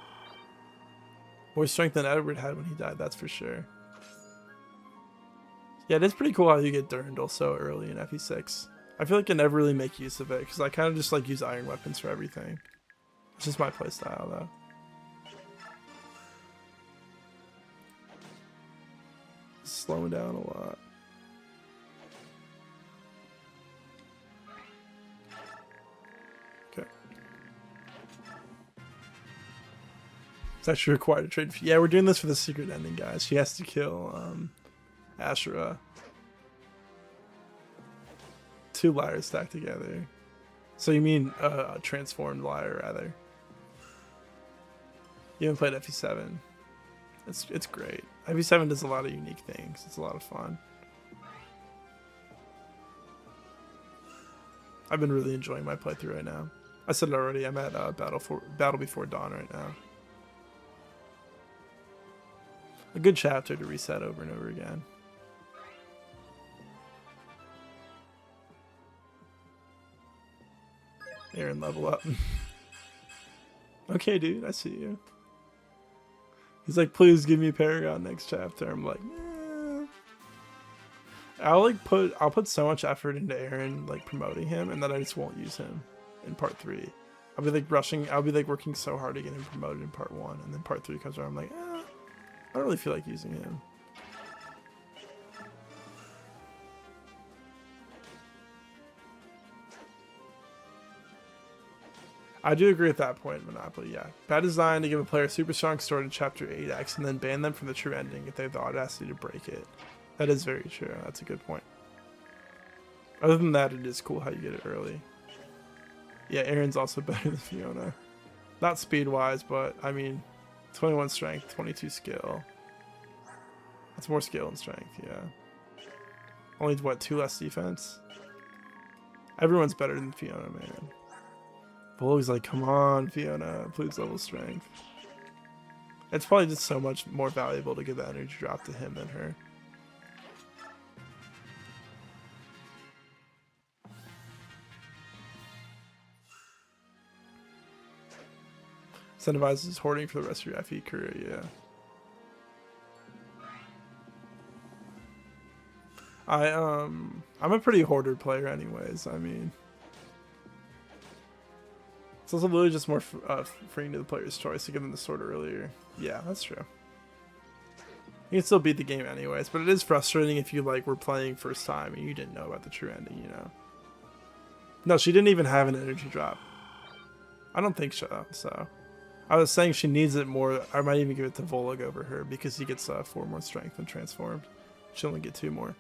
More strength than Edward had when he died, that's for sure. Yeah, it is pretty cool how you get Durandal so early in FE6. I feel like I never really make use of it, because I kind of just like use iron weapons for everything. It's just my playstyle, though. Slowing down a lot. Okay. It's actually required to trade. Yeah, we're doing this for the secret ending, guys. She has to kill Ashura. 2 lyres stacked together. So you mean a transformed lyre, rather. You haven't played FE7. It's great. FE7 does a lot of unique things. It's a lot of fun. I've been really enjoying my playthrough right now. I said it already. I'm at Battle Before Dawn right now. A good chapter to reset over and over again. Aaron, level up. Okay, dude, I see you. He's like, please give me Paragon next chapter. I'm like, eh. I'll put so much effort into Aaron, like promoting him, and then I just won't use him in part 3. I'll be like working so hard to get him promoted in part 1, and then part 3 comes around, I'm like, I don't really feel like using him. I do agree with that point, Monopoly, yeah. Bad design to give a player a super strong sword in Chapter 8X and then ban them from the true ending if they have the audacity to break it. That is very true. That's a good point. Other than that, it is cool how you get it early. Yeah, Aaron's also better than Fiona. Not speed-wise, but, I mean, 21 strength, 22 skill. That's more skill and strength, yeah. Only, what, 2 less defense? Everyone's better than Fiona, man. Bully's like, come on, Fiona, please level strength. It's probably just so much more valuable to give the energy drop to him than her. Incentivizes hoarding for the rest of your FE career, yeah. I'm a pretty hoarder player anyways, I mean. It's also literally just more freeing to the player's choice to give them the sword earlier. Yeah, that's true. You can still beat the game anyways, but it is frustrating if you like were playing first time and you didn't know about the true ending, you know. No, she didn't even have an energy drop. I don't think so. So, I was saying she needs it more. I might even give it to Volug over her because he gets 4 more strength when transformed. She'll only get 2 more.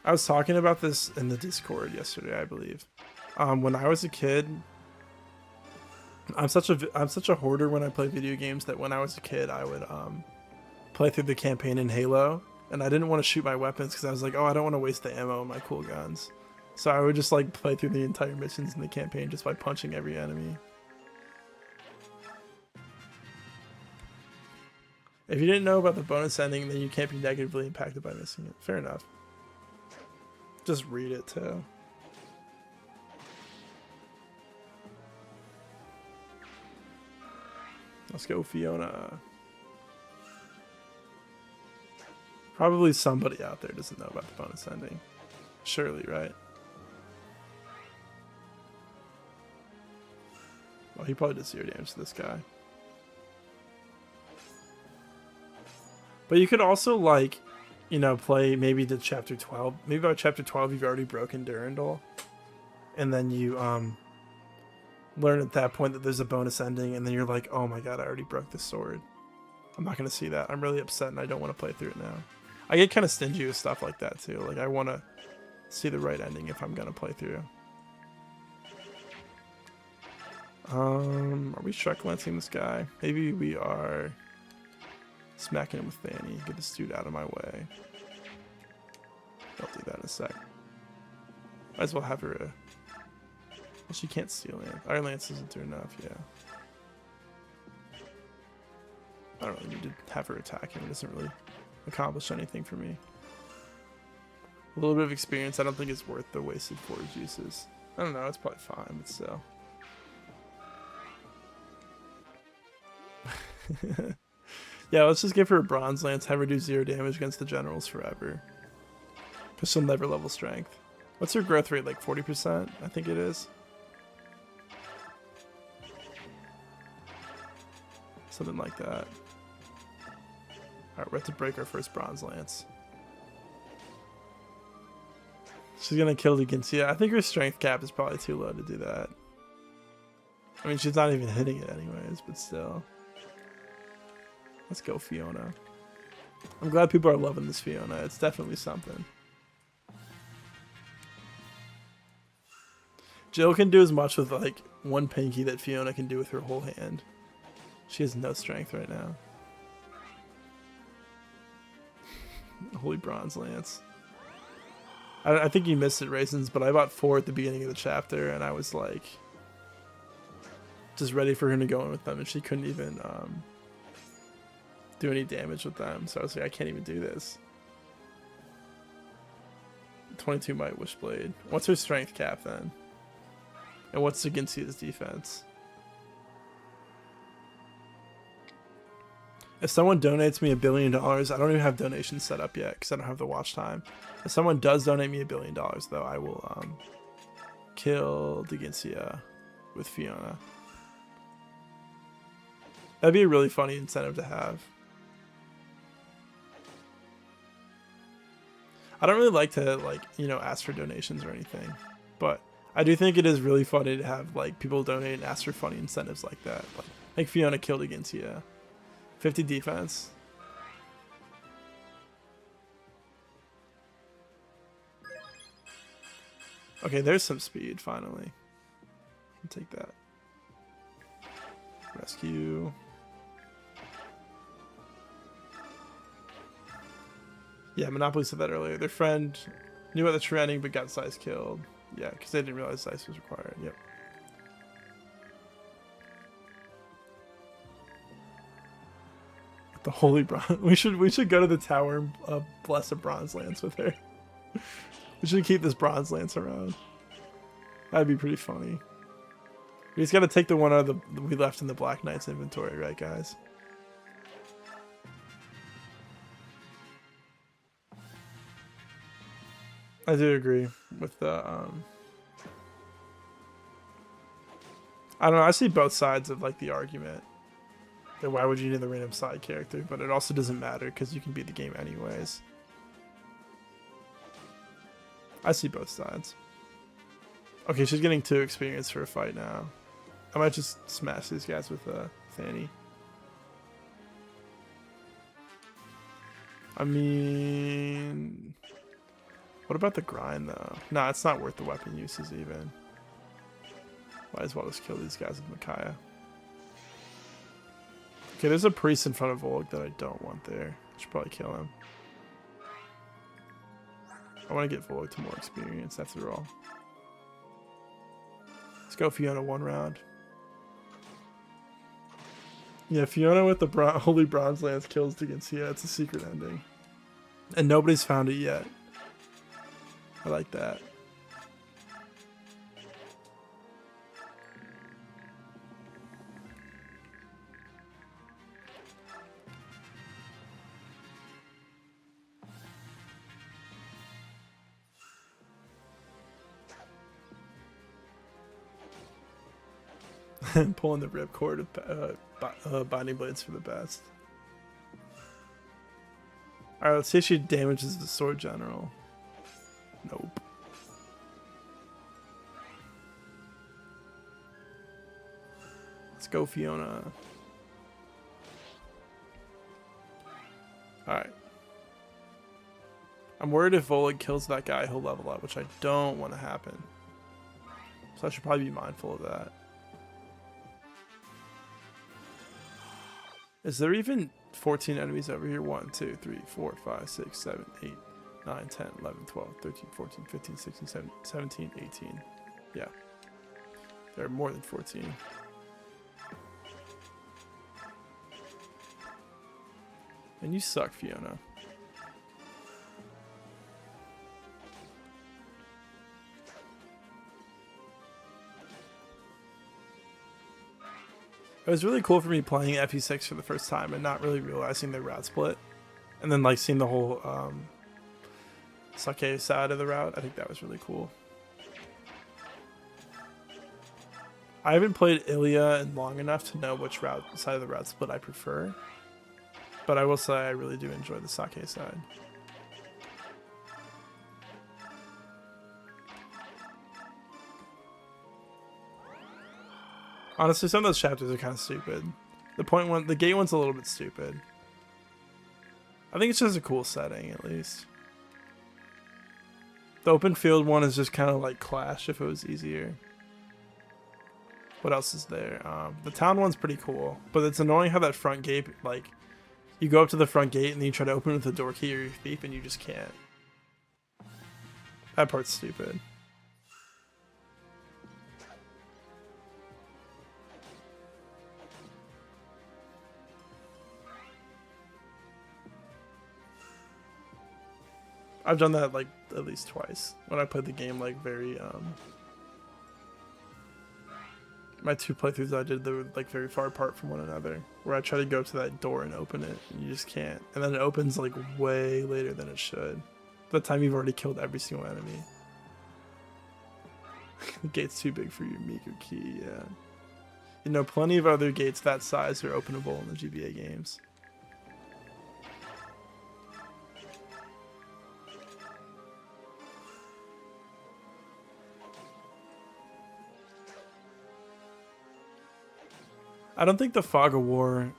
I was talking about this in the Discord yesterday, I believe. When I was a kid, I'm such a hoarder when I play video games that when I was a kid, I would play through the campaign in Halo, and I didn't want to shoot my weapons because I was like, oh, I don't want to waste the ammo on my cool guns. So I would just like play through the entire missions in the campaign just by punching every enemy. If you didn't know about the bonus ending, then you can't be negatively impacted by missing it. Fair enough. Just read it too. Let's go Fiona. Probably somebody out there doesn't know about the bonus ending. Surely, right? Well, he probably did 0 damage to this guy. But you could also, like, you know, play maybe to chapter 12. Maybe by chapter 12 you've already broken Durandal. And then you learn at that point that there's a bonus ending, and then you're like, oh my god, I already broke the sword. I'm not going to see that. I'm really upset and I don't want to play through it now. I get kind of stingy with stuff like that too. Like, I want to see the right ending if I'm going to play through. Are we Shrek lancing this guy? Maybe we are smacking him with Fanny. Get this dude out of my way. I'll do that in a sec. Might as well have her. Well, she can't steal it. Iron Lance isn't do enough, yeah. I don't really need to have her attack him. It doesn't really accomplish anything for me. A little bit of experience, I don't think it's worth the wasted forage uses. I don't know, it's probably fine, but still. Yeah, let's just give her a Bronze Lance, have her do 0 damage against the generals forever. Because she'll never level strength. What's her growth rate, like 40%? I think it is. Something like that. Alright, we have to break our first Bronze Lance. She's gonna kill the Ginsia. I think her strength cap is probably too low to do that. I mean, she's not even hitting it anyways, but still. Let's go Fiona. I'm glad people are loving this Fiona. It's definitely something. Jill can do as much with like one pinky that Fiona can do with her whole hand. She has no strength right now. Holy Bronze Lance. I think you missed it, Raisins, but I bought 4 at the beginning of the chapter, and I was like, just ready for her to go in with them, and she couldn't even do any damage with them. So I was like, I can't even do this. 22 Might Wishblade. What's her strength cap then? And what's Ginsia's defense? If someone donates me $1 billion, I don't even have donations set up yet because I don't have the watch time. If someone does donate me $1 billion, though, I will kill the Ginsia with Fiona. That'd be a really funny incentive to have. I don't really like to, like, you know, ask for donations or anything, but I do think it is really funny to have, like, people donate and ask for funny incentives like that. Like Fiona killed Ginsia. 50 defense. Okay, there's some speed, finally. I'll take that. Rescue. Yeah, Monopoly said that earlier. Their friend knew about the training but got Zeiss killed. Yeah, because they didn't realize Zeiss was required. Yep. The Holy Bronze. We should go to the tower and bless a Bronze Lance with her. We should keep this Bronze Lance around. That'd be pretty funny. We just gotta take the one out of the we left in the Black Knight's inventory, right, guys? I do agree with the I don't know, I see both sides of like the argument. That why would you need the random side character, but it also doesn't matter because you can beat the game anyways. I see both sides. Okay, she's getting 2 experience for a fight now. I might just smash these guys with Fanny. I mean, what about the grind though? Nah, it's not worth the weapon uses even. Might as well just kill these guys with Micaiah. Okay, there's a priest in front of Volk that I don't want there. I should probably kill him. I want to get Volk to more experience after all. Let's go Fiona 1 round. Yeah, Fiona with the Holy Bronze Lance kills the Ginsia. It's a secret ending. And nobody's found it yet. I like that. Pulling the ripcord of binding blades for the best. Alright, let's see if she damages the sword general. Nope. Let's go, Fiona. Alright. I'm worried if Volig kills that guy, he'll level up, which I don't want to happen. So I should probably be mindful of that. Is there even 14 enemies over here? 1, 2, 3, 4, 5, 6, 7, 8, 9, 10, 11, 12, 13, 14, 15, 16, 17, 18. Yeah. There are more than 14. And you suck, Fiona. It was really cool for me playing FE6 for the first time and not really realizing the route split. And then like seeing the whole sake side of the route. I think that was really cool. I haven't played Ilya in long enough to know which side of the route split I prefer. But I will say I really do enjoy the sake side. Honestly, some of those chapters are kind of stupid. The gate one's a little bit stupid. I think it's just a cool setting, at least. The open field one is just kind of like Clash if it was easier. What else is there? The town one's pretty cool, but it's annoying how that front gate, like, you go up to the front gate and then you try to open it with a door key or your thief and you just can't. That part's stupid. I've done that like at least twice when I played the game like very my 2 playthroughs I did, they were like very far apart from one another, where I try to go to that door and open it and you just can't, and then it opens like way later than it should. By the time you've already killed every single enemy. The gate's too big for your meager key. Yeah, you know, plenty of other gates that size are openable in the GBA games. I don't think the Fog of War...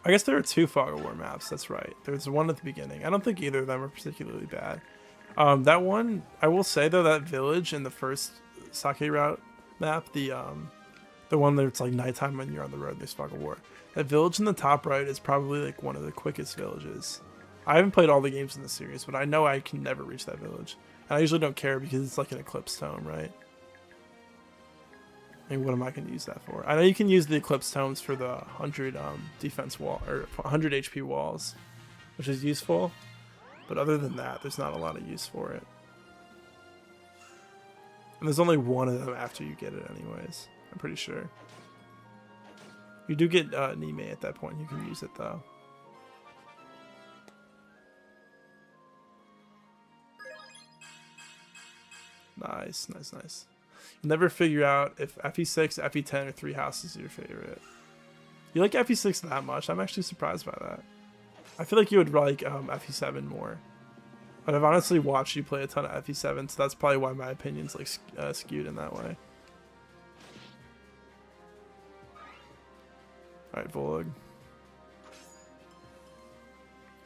I guess there are 2 Fog of War maps, that's right. There's one at the beginning. I don't think either of them are particularly bad. That one, I will say though, that village in the first Sake route map, the one that's like nighttime when you're on the road, there's Fog of War. That village in the top right is probably like one of the quickest villages. I haven't played all the games in the series, but I know I can never reach that village. And I usually don't care because it's like an Eclipse Tome, right? I mean, what am I going to use that for? I know you can use the Eclipse Tomes for the 100 defense wall, or 100 HP walls, which is useful. But other than that, there's not a lot of use for it. And there's only one of them after you get it anyways, I'm pretty sure. You do get Nime at that point, you can use it though. Nice, nice, nice. You'll never figure out if FE6, FE10, or 3 Houses is your favorite. You like FE6 that much? I'm actually surprised by that. I feel like you would like FE7 more. But I've honestly watched you play a ton of FE7, so that's probably why my opinion's like skewed in that way. Alright, Volig.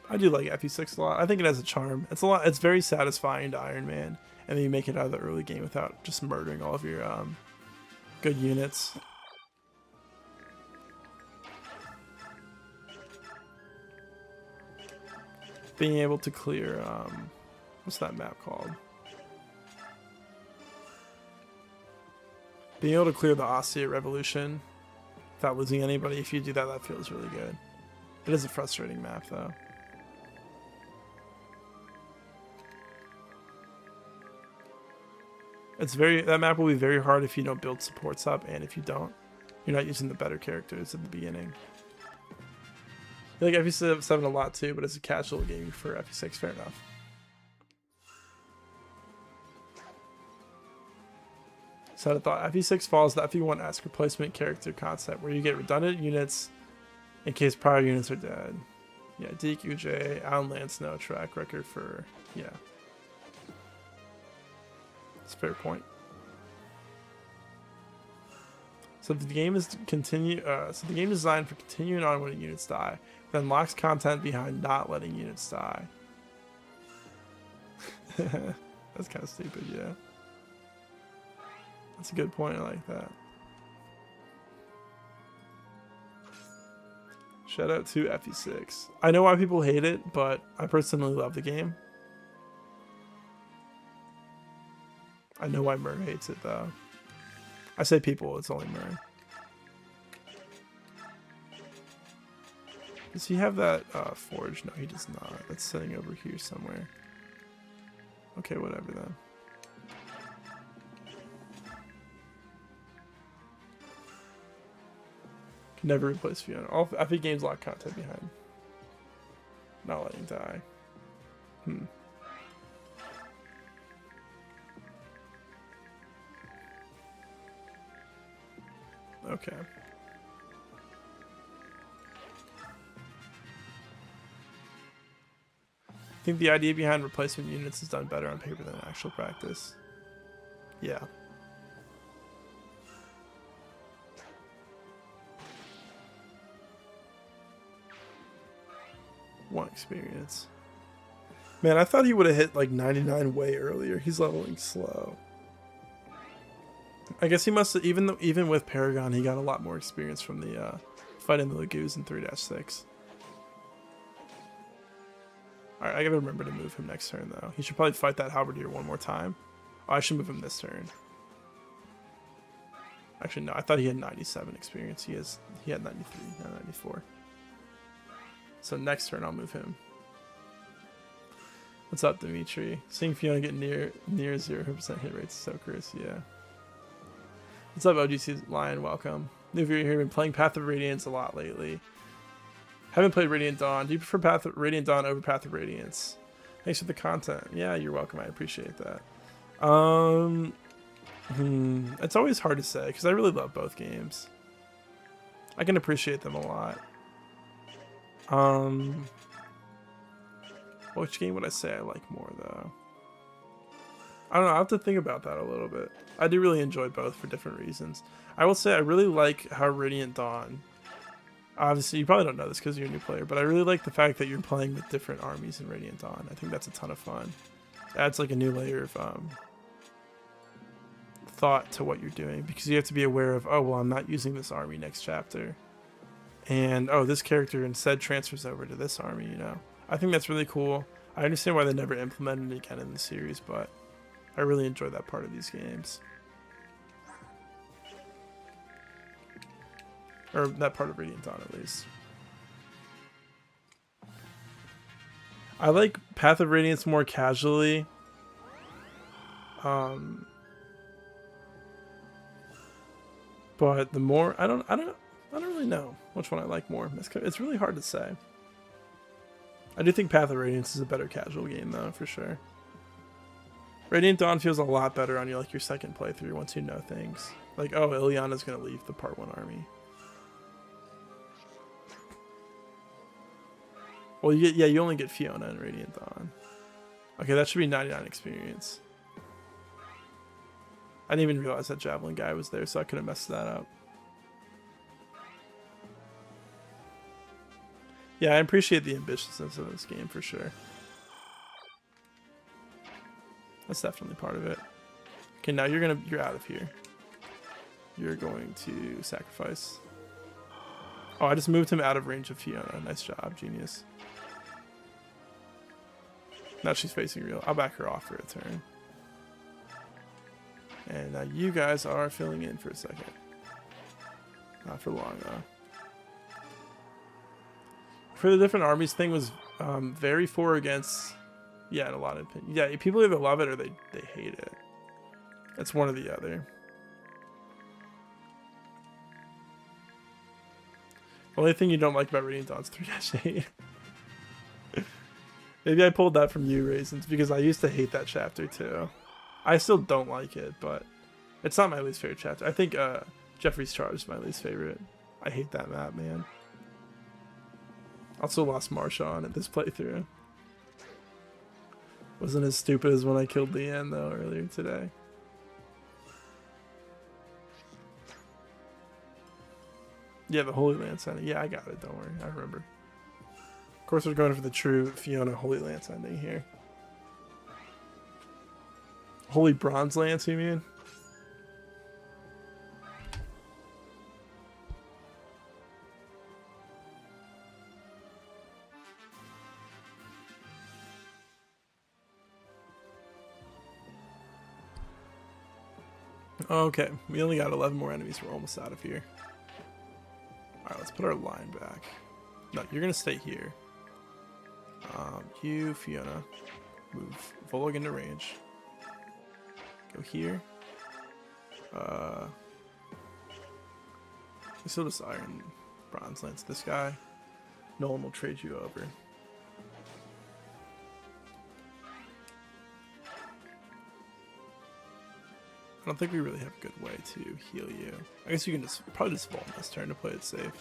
I do like FE6 a lot. I think it has a charm. It's very satisfying to Ironman. And then you make it out of the early game without just murdering all of your good units. Being able to clear, what's that map called? Being able to clear the Osseate Revolution without losing anybody, if you do that, that feels really good. It is a frustrating map though. That map will be very hard if you don't build supports up, and if you're not using the better characters at the beginning. I like FE7 a lot too, but it's a casual game for FE6, fair enough. So I thought FE6 follows the FE1-esque replacement character concept where you get redundant units in case prior units are dead. Yeah, Deke, UJ, Alan Lance, no track record for, yeah. That's a fair point. So the game is the game is designed for continuing on when units die, then unlocks content behind not letting units die. That's kind of stupid, yeah. That's a good point, I like that. Shout out to FE6. I know why people hate it, but I personally love the game. I know why Murray hates it, though. I say people, it's only Murray. Does he have that forge? No, he does not. That's sitting over here somewhere. Okay, whatever then. Can never replace Fiona. All FE games lock content behind. Not letting die. Okay. I think the idea behind replacement units is done better on paper than in actual practice. Yeah. One experience. Man, I thought he would have hit like 99 way earlier. He's leveling slow. I guess he must have, even with Paragon, he got a lot more experience from the fighting the Lagoos in 3-6. Alright, I gotta remember to move him next turn though. He should probably fight that Halberdier one more time. Oh, I should move him this turn. Actually, no, I thought he had 97 experience. He had 93, not 94. So next turn I'll move him. What's up, Dimitri? Seeing Fiona get near 0% hit rates is so curious, yeah. What's up, OGC Lion? Welcome. If you're here, been playing Path of Radiance a lot lately. Haven't played Radiant Dawn. Do you prefer Radiant Dawn over Path of Radiance? Thanks for the content. Yeah, you're welcome. I appreciate that. It's always hard to say because I really love both games. I can appreciate them a lot. Which game would I say I like more though? I don't know. I have to think about that a little bit. I do really enjoy both for different reasons. I will say I really like how Radiant Dawn. Obviously, you probably don't know this because you're a new player, but I really like the fact that you're playing with different armies in Radiant Dawn. I think that's a ton of fun. It adds like a new layer of thought to what you're doing because you have to be aware of, oh, well, I'm not using this army next chapter. And, oh, this character instead transfers over to this army, you know. I think that's really cool. I understand why they never implemented it again in the series, but I really enjoy that part of these games. Or that part of Radiant Dawn, at least. I like Path of Radiance more casually. But the more I don't really know which one I like more. It's really hard to say. I do think Path of Radiance is a better casual game though, for sure. Radiant Dawn feels a lot better on your second playthrough once you know things. Like, oh, Ilyana's gonna leave the Part 1 army. Well, you only get Fiona in Radiant Dawn. Okay, that should be 99 experience. I didn't even realize that Javelin guy was there, so I could have messed that up. Yeah, I appreciate the ambitiousness of this game for sure. That's definitely part of it. Okay, now you're out of here. You're going to sacrifice. Oh, I just moved him out of range of Fiona. Nice job, genius. Now she's facing real. I'll back her off for a turn. And now you guys are filling in for a second. Not for long though. For the different armies thing was very for or against. Yeah, in a lot of opinions. Yeah, people either love it or they hate it. It's one or the other. The only thing you don't like about Radiant Dawn's 3-8. Maybe I pulled that from you, Raisins, because I used to hate that chapter too. I still don't like it, but It's not my least favorite chapter. I think Jeffrey's Charge is my least favorite. I hate that map, man. Also lost Marsha on it this playthrough. Wasn't as stupid as when I killed Leanne though earlier today. Yeah, the Holy Lance ending. Yeah, I got it. Don't worry. I remember. Of course, we're going for the true Fiona Holy Lance ending here. Holy Bronze Lance, you mean? Okay, we only got 11 more enemies. We're almost out of here. Alright, let's put our line back. No, you're going to stay here. You, Fiona, move Volog into range. Go here. Still just Iron Bronze Lance this guy. No one will trade you over. I don't think we really have a good way to heal you. I guess you can probably just vault this turn to play it safe.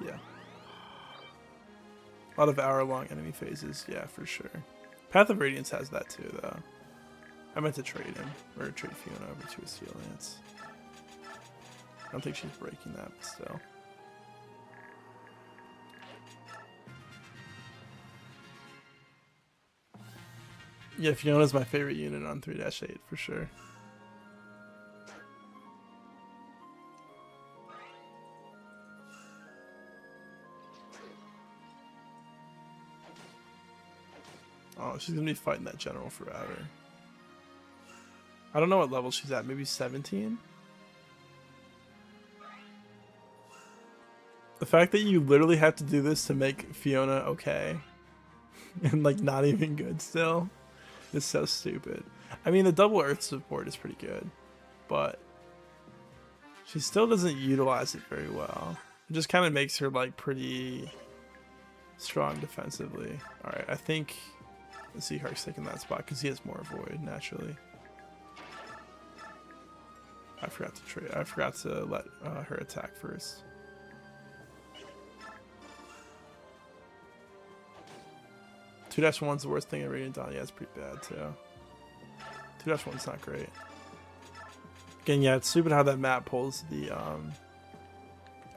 Yeah. A lot of hour-long enemy phases, yeah, for sure. Path of Radiance has that too, though. I meant to trade him, or trade Fiona over to a Steel Lance. I don't think she's breaking that, but still. Yeah, Fiona's my favorite unit on 3-8, for sure. Oh, she's gonna be fighting that general forever. I don't know what level she's at, maybe 17? The fact that you literally have to do this to make Fiona okay, and like not even good still, is so stupid. I mean, the double earth support is pretty good, but she still doesn't utilize it very well. It just kind of makes her like pretty strong defensively. Alright, I think Seahark's taking that spot because he has more void naturally. I forgot to trade. I forgot to let her attack first. Two dash one's the worst thing in Radiant Dawn. Yeah, it's pretty bad too. 2-1's not great. Again, yeah, it's stupid how that map pulls the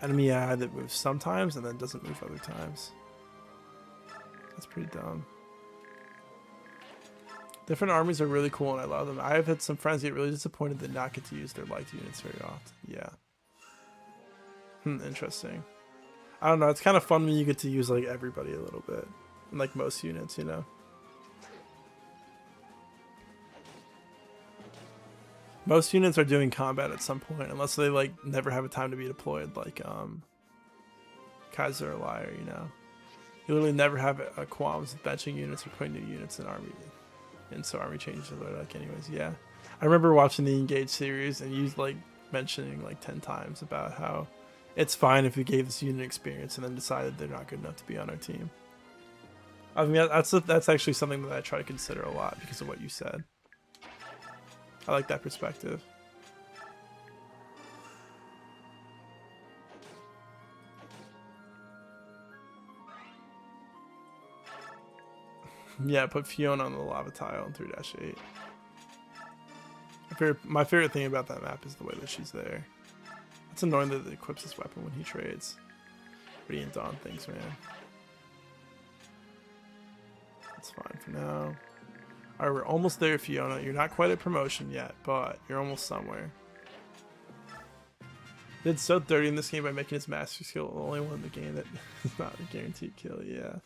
enemy eye that moves sometimes and then doesn't move other times. That's pretty dumb. Different armies are really cool and I love them. I have had some friends get really disappointed that not get to use their liked units very often. Yeah. Interesting. I don't know, it's kind of fun when you get to use like everybody a little bit. And like most units, you know. Most units are doing combat at some point, unless they like never have a time to be deployed, like Kaiser or Liar, you know. You literally never have a qualms with benching units or putting new units in army. And so army changes are like anyways, yeah. I remember watching the Engage series and you like mentioning like 10 times about how it's fine if we gave this unit experience and then decided they're not good enough to be on our team. I mean, that's actually something that I try to consider a lot because of what you said. I like that perspective. Yeah, put Fiona on the lava tile in 3-8. My favorite thing about that map is the way that she's there. It's annoying that it equips this weapon when he trades. Radiant Dawn things, man. That's fine for now. Alright, we're almost there, Fiona. You're not quite at promotion yet, but you're almost somewhere. Did so dirty in this game by making his master skill the only one in the game that is not a guaranteed kill, yeah.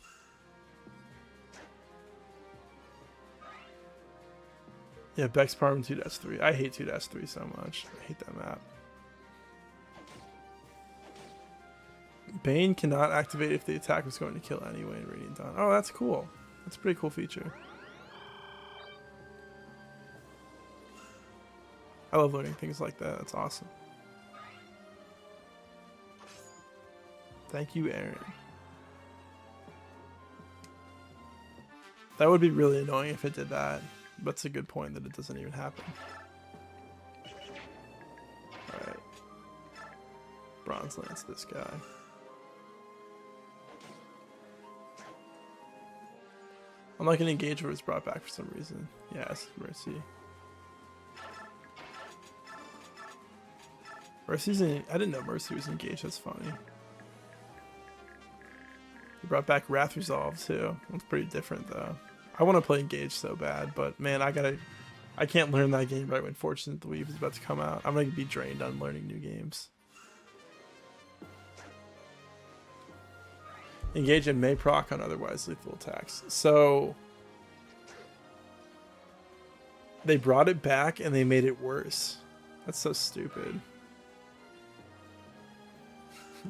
Yeah, Beck's Parm 2-3. I hate 2-3 so much. I hate that map. Bane cannot activate if the attack was going to kill anyway in Radiant Dawn. Oh, that's cool. That's a pretty cool feature. I love learning things like that. That's awesome. Thank you, Aaron. That would be really annoying if it did that. But it's a good point that it doesn't even happen. Bronze Lance this guy. I'm like an Engager was brought back for some reason. Yes, Mercy. Mercy's in, I didn't know Mercy was engaged. That's funny. He brought back Wrath Resolve too. It's pretty different though. I want to play Engage so bad, but man, I can't learn that game right when Fortunate Weave is about to come out. I'm gonna be drained on learning new games. Engage and may proc on otherwise lethal attacks. So they brought it back and they made it worse. That's so stupid.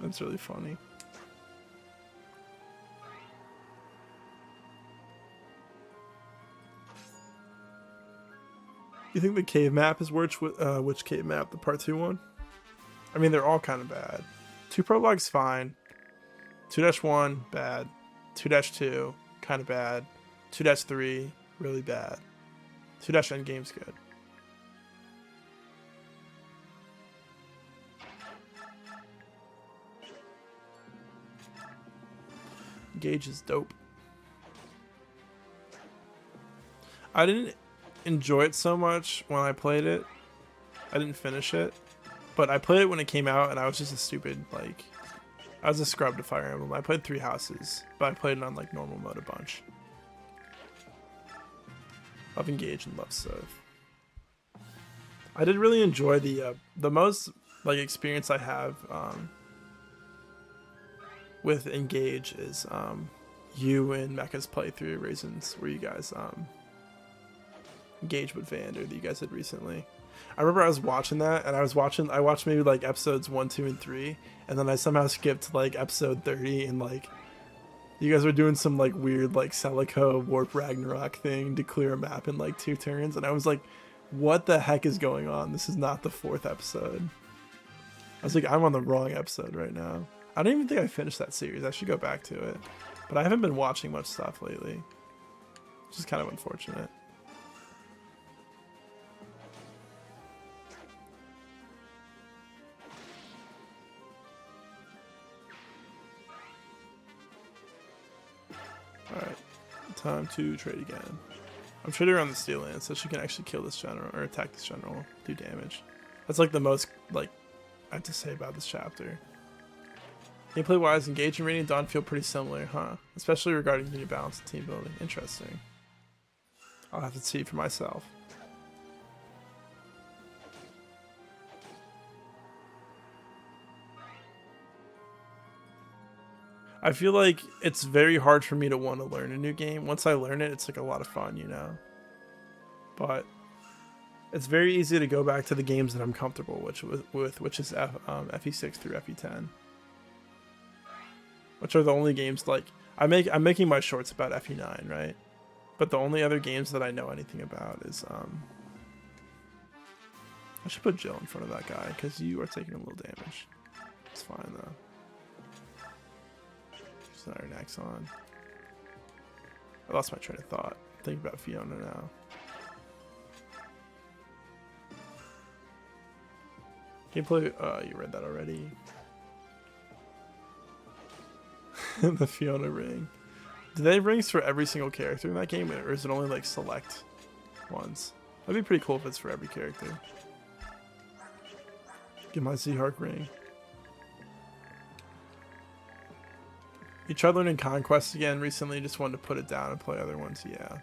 That's really funny. You think the cave map is which cave map? The part 2 one? I mean, they're all kind of bad. 2 prologue's fine. 2-1, bad. 2-2, kind of bad. 2-3, really bad. 2-endgame's good. Gauge is dope. I didn't enjoy it so much when I played it. I didn't finish it, but I played it when it came out, and I was just a stupid, like, I was a scrub to Fire Emblem. I played 3 houses, but I played it on like normal mode a bunch. Love Engage and love Civ. I did really enjoy the most like experience I have with Engage is you and Mecha's playthrough Raisins, where you guys engage with Vander that you guys did recently. I remember I was watching that, and I watched maybe like episodes 1, 2, and 3, and then I somehow skipped to like episode 30, and like you guys were doing some like weird like Celica Warp Ragnarok thing to clear a map in like 2 turns, and I was like, what the heck is going on? This is not the 4th episode. I was like, I'm on the wrong episode right now. I don't even think I finished that series. I should go back to it, but I haven't been watching much stuff lately, which is kind of unfortunate. Alright, time to trade again. I'm trading around the Steel Lance so she can actually kill this general, or attack this general, do damage. That's like the most, like, I have to say about this chapter. Gameplay-wise, Engage and Radiant Dawn feel pretty similar, huh? Especially regarding unit balance and team building. Interesting. I'll have to see for myself. I feel like it's very hard for me to want to learn a new game. Once I learn it, it's like a lot of fun, you know? But it's very easy to go back to the games that I'm comfortable with, which is FE6 through FE10. Which are the only games, like, I'm making my shorts about FE9, right? But the only other games that I know anything about is, I should put Jill in front of that guy, because you are taking a little damage. It's fine, though. Iron Axe on. I lost my train of thought. Think about Fiona now. Gameplay, you read that already. The Fiona ring. Do they have rings for every single character in that game, or is it only like select ones? That'd be pretty cool if it's for every character. Get my Seahawk ring. You tried learning Conquest again recently, just wanted to put it down and play other ones, yeah.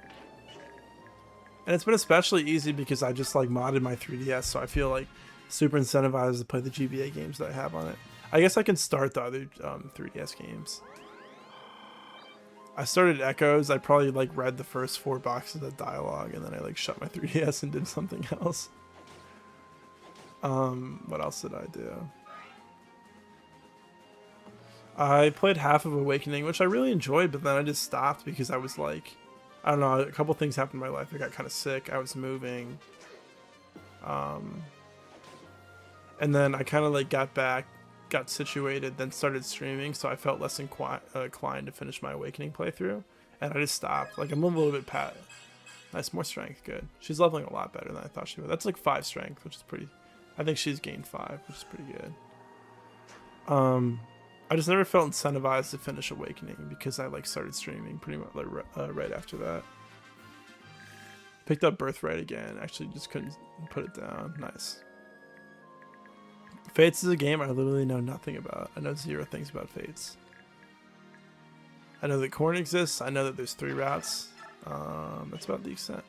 And it's been especially easy because I just like modded my 3DS, so I feel like super incentivized to play the GBA games that I have on it. I guess I can start the other 3DS games. I started Echoes, I probably like read the first 4 boxes of dialogue, and then I like shut my 3DS and did something else. What else did I do? I played half of Awakening, which I really enjoyed, but then I just stopped because I was like, I don't know, a couple things happened in my life. I got kind of sick, I was moving. And then I kind of like got back, got situated, then started streaming, so I felt less inclined to finish my Awakening playthrough. And I just stopped. Like, I'm a little bit nice, more strength, good. She's leveling a lot better than I thought she would. That's like 5 strength, which is pretty, I think she's gained 5, which is pretty good. I just never felt incentivized to finish Awakening because I like started streaming pretty much like right after that. Picked up Birthright again. Actually, just couldn't put it down. Nice. Fates is a game I literally know nothing about. I know 0 things about Fates. I know that corn exists. I know that there's 3 routes. That's about the extent.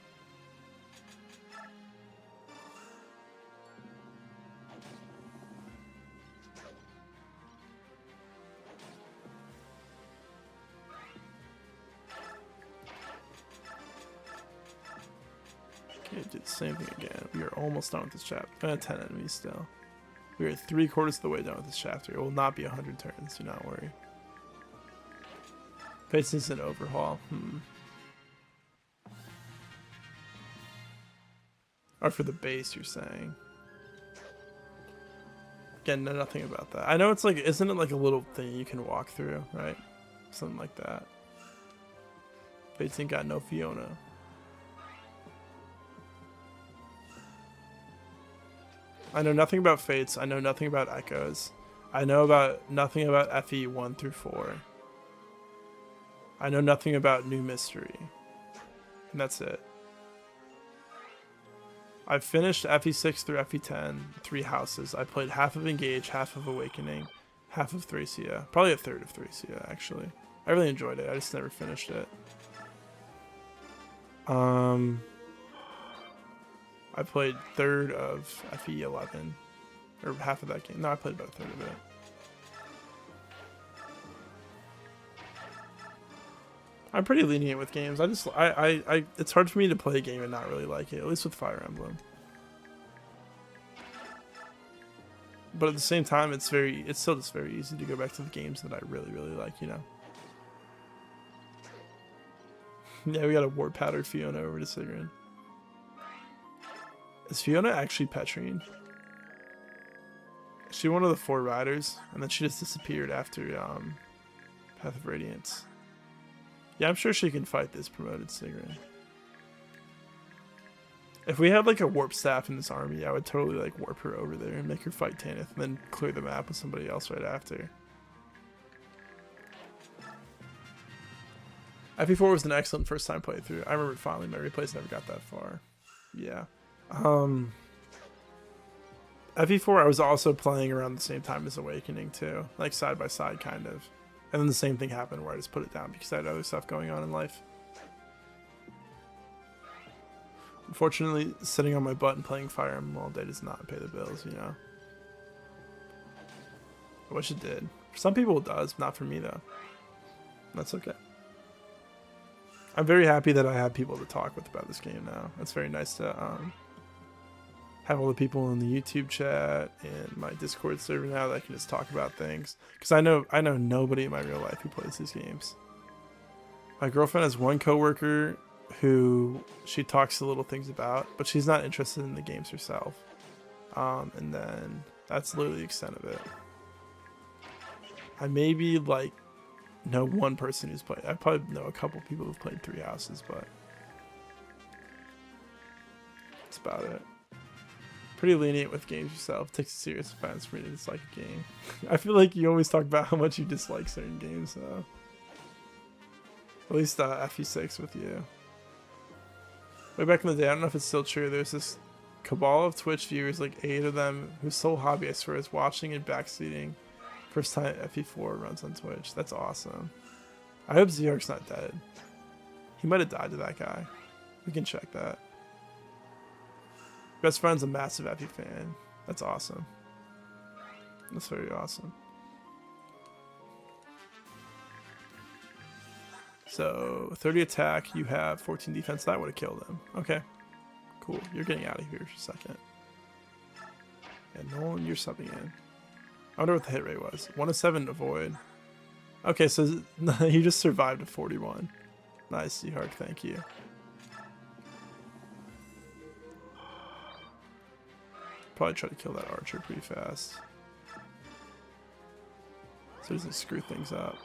Okay, do the same thing again. We are almost done with this chapter. 10 enemies still. We are 3/4 of the way done with this chapter. It will not be 100 turns. Do not worry. Fates needs an overhaul. Or for the base, you're saying. Again, know nothing about that. I know it's like, isn't it like a little thing you can walk through, right? Something like that. Fates ain't got no Fiona. I know nothing about Fates. I know nothing about Echoes. I know nothing about FE 1 through 4. I know nothing about New Mystery. And that's it. I've finished FE6 through FE10, 3 houses. I played half of Engage, half of Awakening, half of Thracia. Probably a third of Thracia, actually. I really enjoyed it. I just never finished it. I played third of FE11. Or half of that game. No, I played about a third of it. I'm pretty lenient with games. It's hard for me to play a game and not really like it, at least with Fire Emblem. But at the same time, it's still just very easy to go back to the games that I really, really like, you know? Yeah, we got a War Powder Fiona over to Sigrun. Is Fiona actually Petrine? Is she one of the 4 riders? And then she just disappeared after Path of Radiance. Yeah, I'm sure she can fight this promoted Sigrun. If we had like a warp staff in this army, I would totally like warp her over there and make her fight Tanith and then clear the map with somebody else right after. FE4 was an excellent first time playthrough. I remember finally my replays never got that far. Yeah. FE4 I was also playing around the same time as Awakening too. Like side by side kind of. And then the same thing happened where I just put it down because I had other stuff going on in life. Unfortunately, sitting on my butt and playing Fire Emblem all day does not pay the bills, you know. I wish it did. For some people it does, not for me though. That's okay. I'm very happy that I have people to talk with about this game now. It's very nice to have all the people in the YouTube chat and my Discord server now that I can just talk about things. Because I know nobody in my real life who plays these games. My girlfriend has one coworker who she talks to little things about, but she's not interested in the games herself. And then that's literally the extent of it. I maybe like know one person who's played. I probably know a couple people who've played 3 houses, but that's about it. Pretty lenient with games yourself. Takes a serious offense for me to dislike a game. I feel like you always talk about how much you dislike certain games, so at least FE6 with you. Way back in the day, I don't know if it's still true, there's this cabal of Twitch viewers, like 8 of them, whose sole hobby, I swear, is watching and backseating. First time FE4 runs on Twitch. That's awesome. I hope Zeork's not dead. He might have died to that guy. We can check that. Best friend's a massive FE fan. That's awesome. That's very awesome. So 30 attack, you have 14 defense. That would have killed him. Okay, cool. You're getting out of here for a second. And Nolan, you're subbing in. I wonder what the hit rate was. 1 of 7 to avoid. Okay, so you just survived a 41. Nice, Zeork, thank you. Probably try to kill that archer pretty fast, so he doesn't screw things up.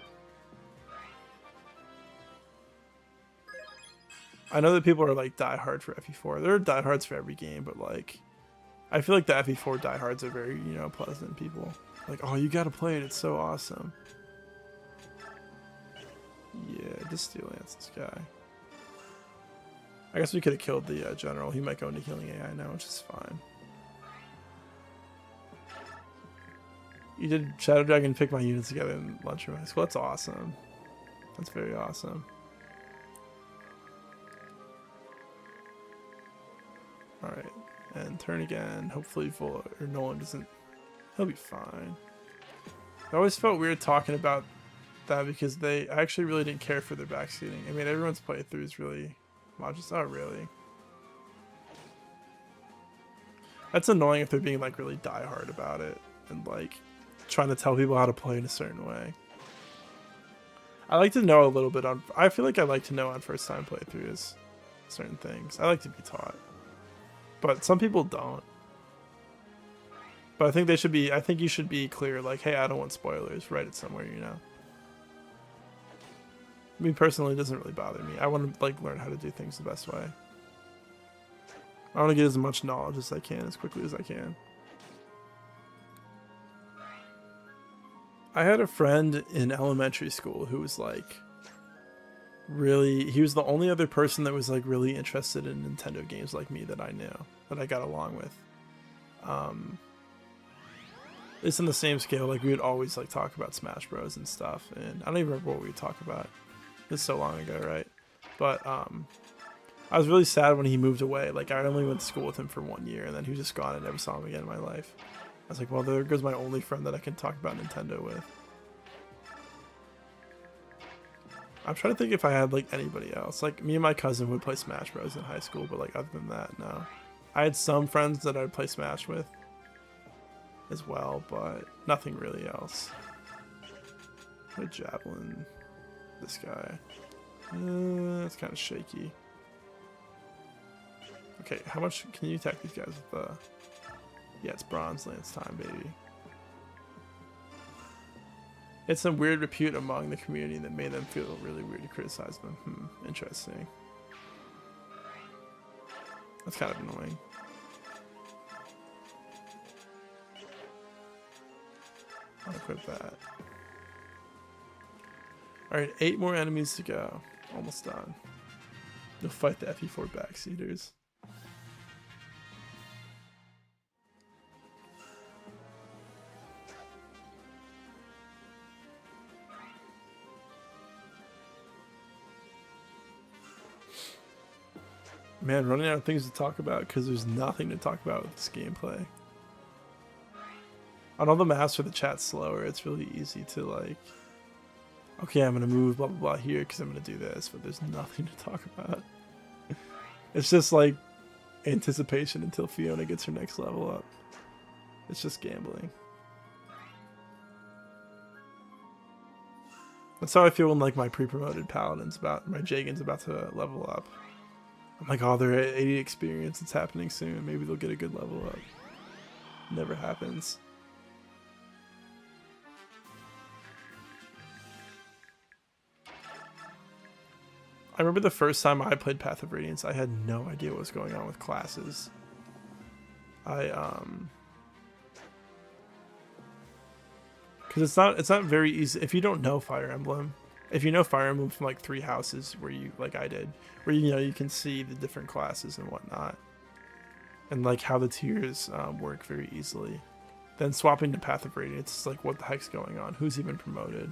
I know that people are like diehard for FE4. There are diehards for every game, but like, I feel like the FE4 diehards are very, you know, pleasant people. Like, oh, you gotta play it. It's so awesome. Yeah, just Steel Lance this guy. I guess we could have killed the general. He might go into healing AI now, which is fine. You did Shadow Dragon pick my units together in lunchroom high school. That's awesome. That's very awesome. Alright, and turn again. Hopefully Nolan doesn't... He'll be fine. I always felt weird talking about that because I actually really didn't care for their backseating. I mean, everyone's playthrough is really... Just, oh, really? That's annoying if they're being, like, really diehard about it and, like, trying to tell people how to play in a certain way. I like to know a little bit on... I feel like I like to know on first-time playthroughs certain things. I like to be taught. But some people don't. But I think they should be... I think you should be clear, like, hey, I don't want spoilers. Write it somewhere, you know? Me personally, it doesn't really bother me. I want to, like, learn how to do things the best way. I want to get as much knowledge as I can, as quickly as I can. I had a friend in elementary school who was, like, really... He was the only other person that was, like, really interested in Nintendo games like me that I knew, that I got along with. It's in the same scale, like, we would always, like, talk about Smash Bros. And stuff, and I don't even remember what we would talk about. It's so long ago, right? But, I was really sad when he moved away. Like, I only went to school with him for 1 year, and then he was just gone. I never saw him again in my life. I was like, well, there goes my only friend that I can talk about Nintendo with. I'm trying to think if I had, like, anybody else. Like, me and my cousin would play Smash Bros. In high school, but, like, other than that, no. I had some friends that I'd play Smash with as well, but nothing really else. A javelin. This guy. That's kind of shaky. Okay, how much can you attack these guys with the... Yeah, it's Bronze Lance time, baby. It's some weird repute among the community that made them feel really weird to criticize them. Interesting. That's kind of annoying. I'll equip that. Alright, 8 more enemies to go. Almost done. You'll fight the FE4 backseaters. Man, running out of things to talk about because there's nothing to talk about with this gameplay. On all the maps where the chat's slower, it's really easy to, like, okay, I'm going to move blah blah blah here because I'm going to do this, but there's nothing to talk about. It's just like anticipation until Fiona gets her next level up. It's just gambling. That's how I feel when, like, my pre-promoted paladin's my Jagan's about to level up. I'm like, oh, they're at 80 experience, it's happening soon, maybe they'll get a good level up. Never happens. I remember the first time I played Path of Radiance, I had no idea what was going on with classes. Because it's not very easy if you don't know Fire Emblem. If you know Fire Emblem from, like, 3 houses, where you, like I did, where, you know, you can see the different classes and whatnot, and, like, how the tiers work very easily. Then swapping to Path of Radiance is like, what the heck's going on? Who's even promoted?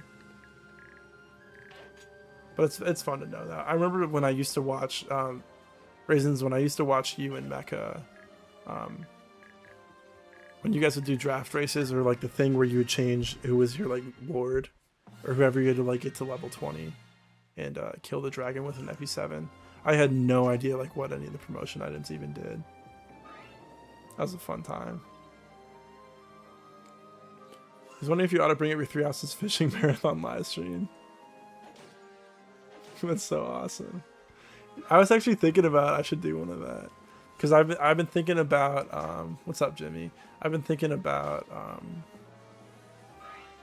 But it's fun to know that. I remember when I used to watch Raisins, when I used to watch you and Mecha, when you guys would do draft races, or, like, the thing where you would change who was your, like, lord, or whoever you had to, like, get to level 20 and kill the dragon with an FE7. I had no idea, like, what any of the promotion items even did. That was a fun time. I was wondering if you ought to bring up your 3 houses fishing marathon live stream. That's so awesome. I was actually thinking about I should do one of that, because I've been thinking about what's up, Jimmy? I've been thinking about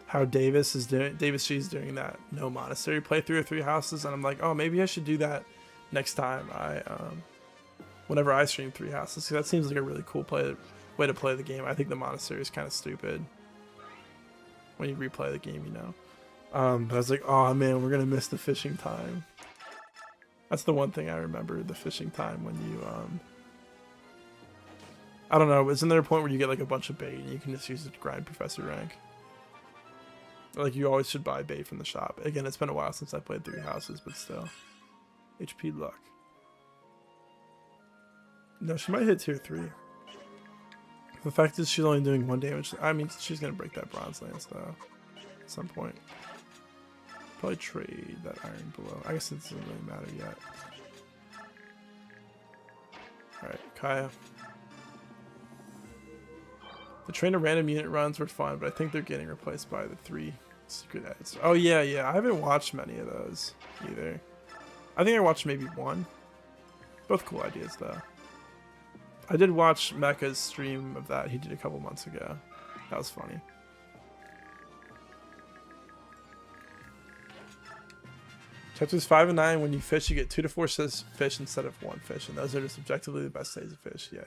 how Davis G's doing that no monastery playthrough of 3 houses, and I'm like, oh, maybe I should do that next time whenever I stream 3 houses, because that seems like a really cool way to play the game. I think the monastery is kind of stupid. when you replay the game, you know. But I was like, oh man, we're gonna miss the fishing time. That's the one thing I remember, the fishing time when you I don't know, isn't there a point where you get like a bunch of bait and you can just use it to grind professor rank? Like you always should buy bait from the shop. Again, it's been a while since I played 3 houses, but still. HP luck. No, she might hit tier 3. The fact is she's only doing 1 damage. I mean, she's gonna break that bronze lance though at some point. Probably trade that iron below. I guess it doesn't really matter yet. Alright, Kaya. The train of random unit runs were fun, but I think they're getting replaced by the 3 secret edits. Oh yeah, I haven't watched many of those either. I think I watched maybe 1. Both cool ideas though. I did watch Mecha's stream of that he did a couple months ago. That was funny. Chapters 5 and 9, when you fish, you get 2 to 4 fish instead of 1 fish, and those are just objectively the best days of fish. Yeah.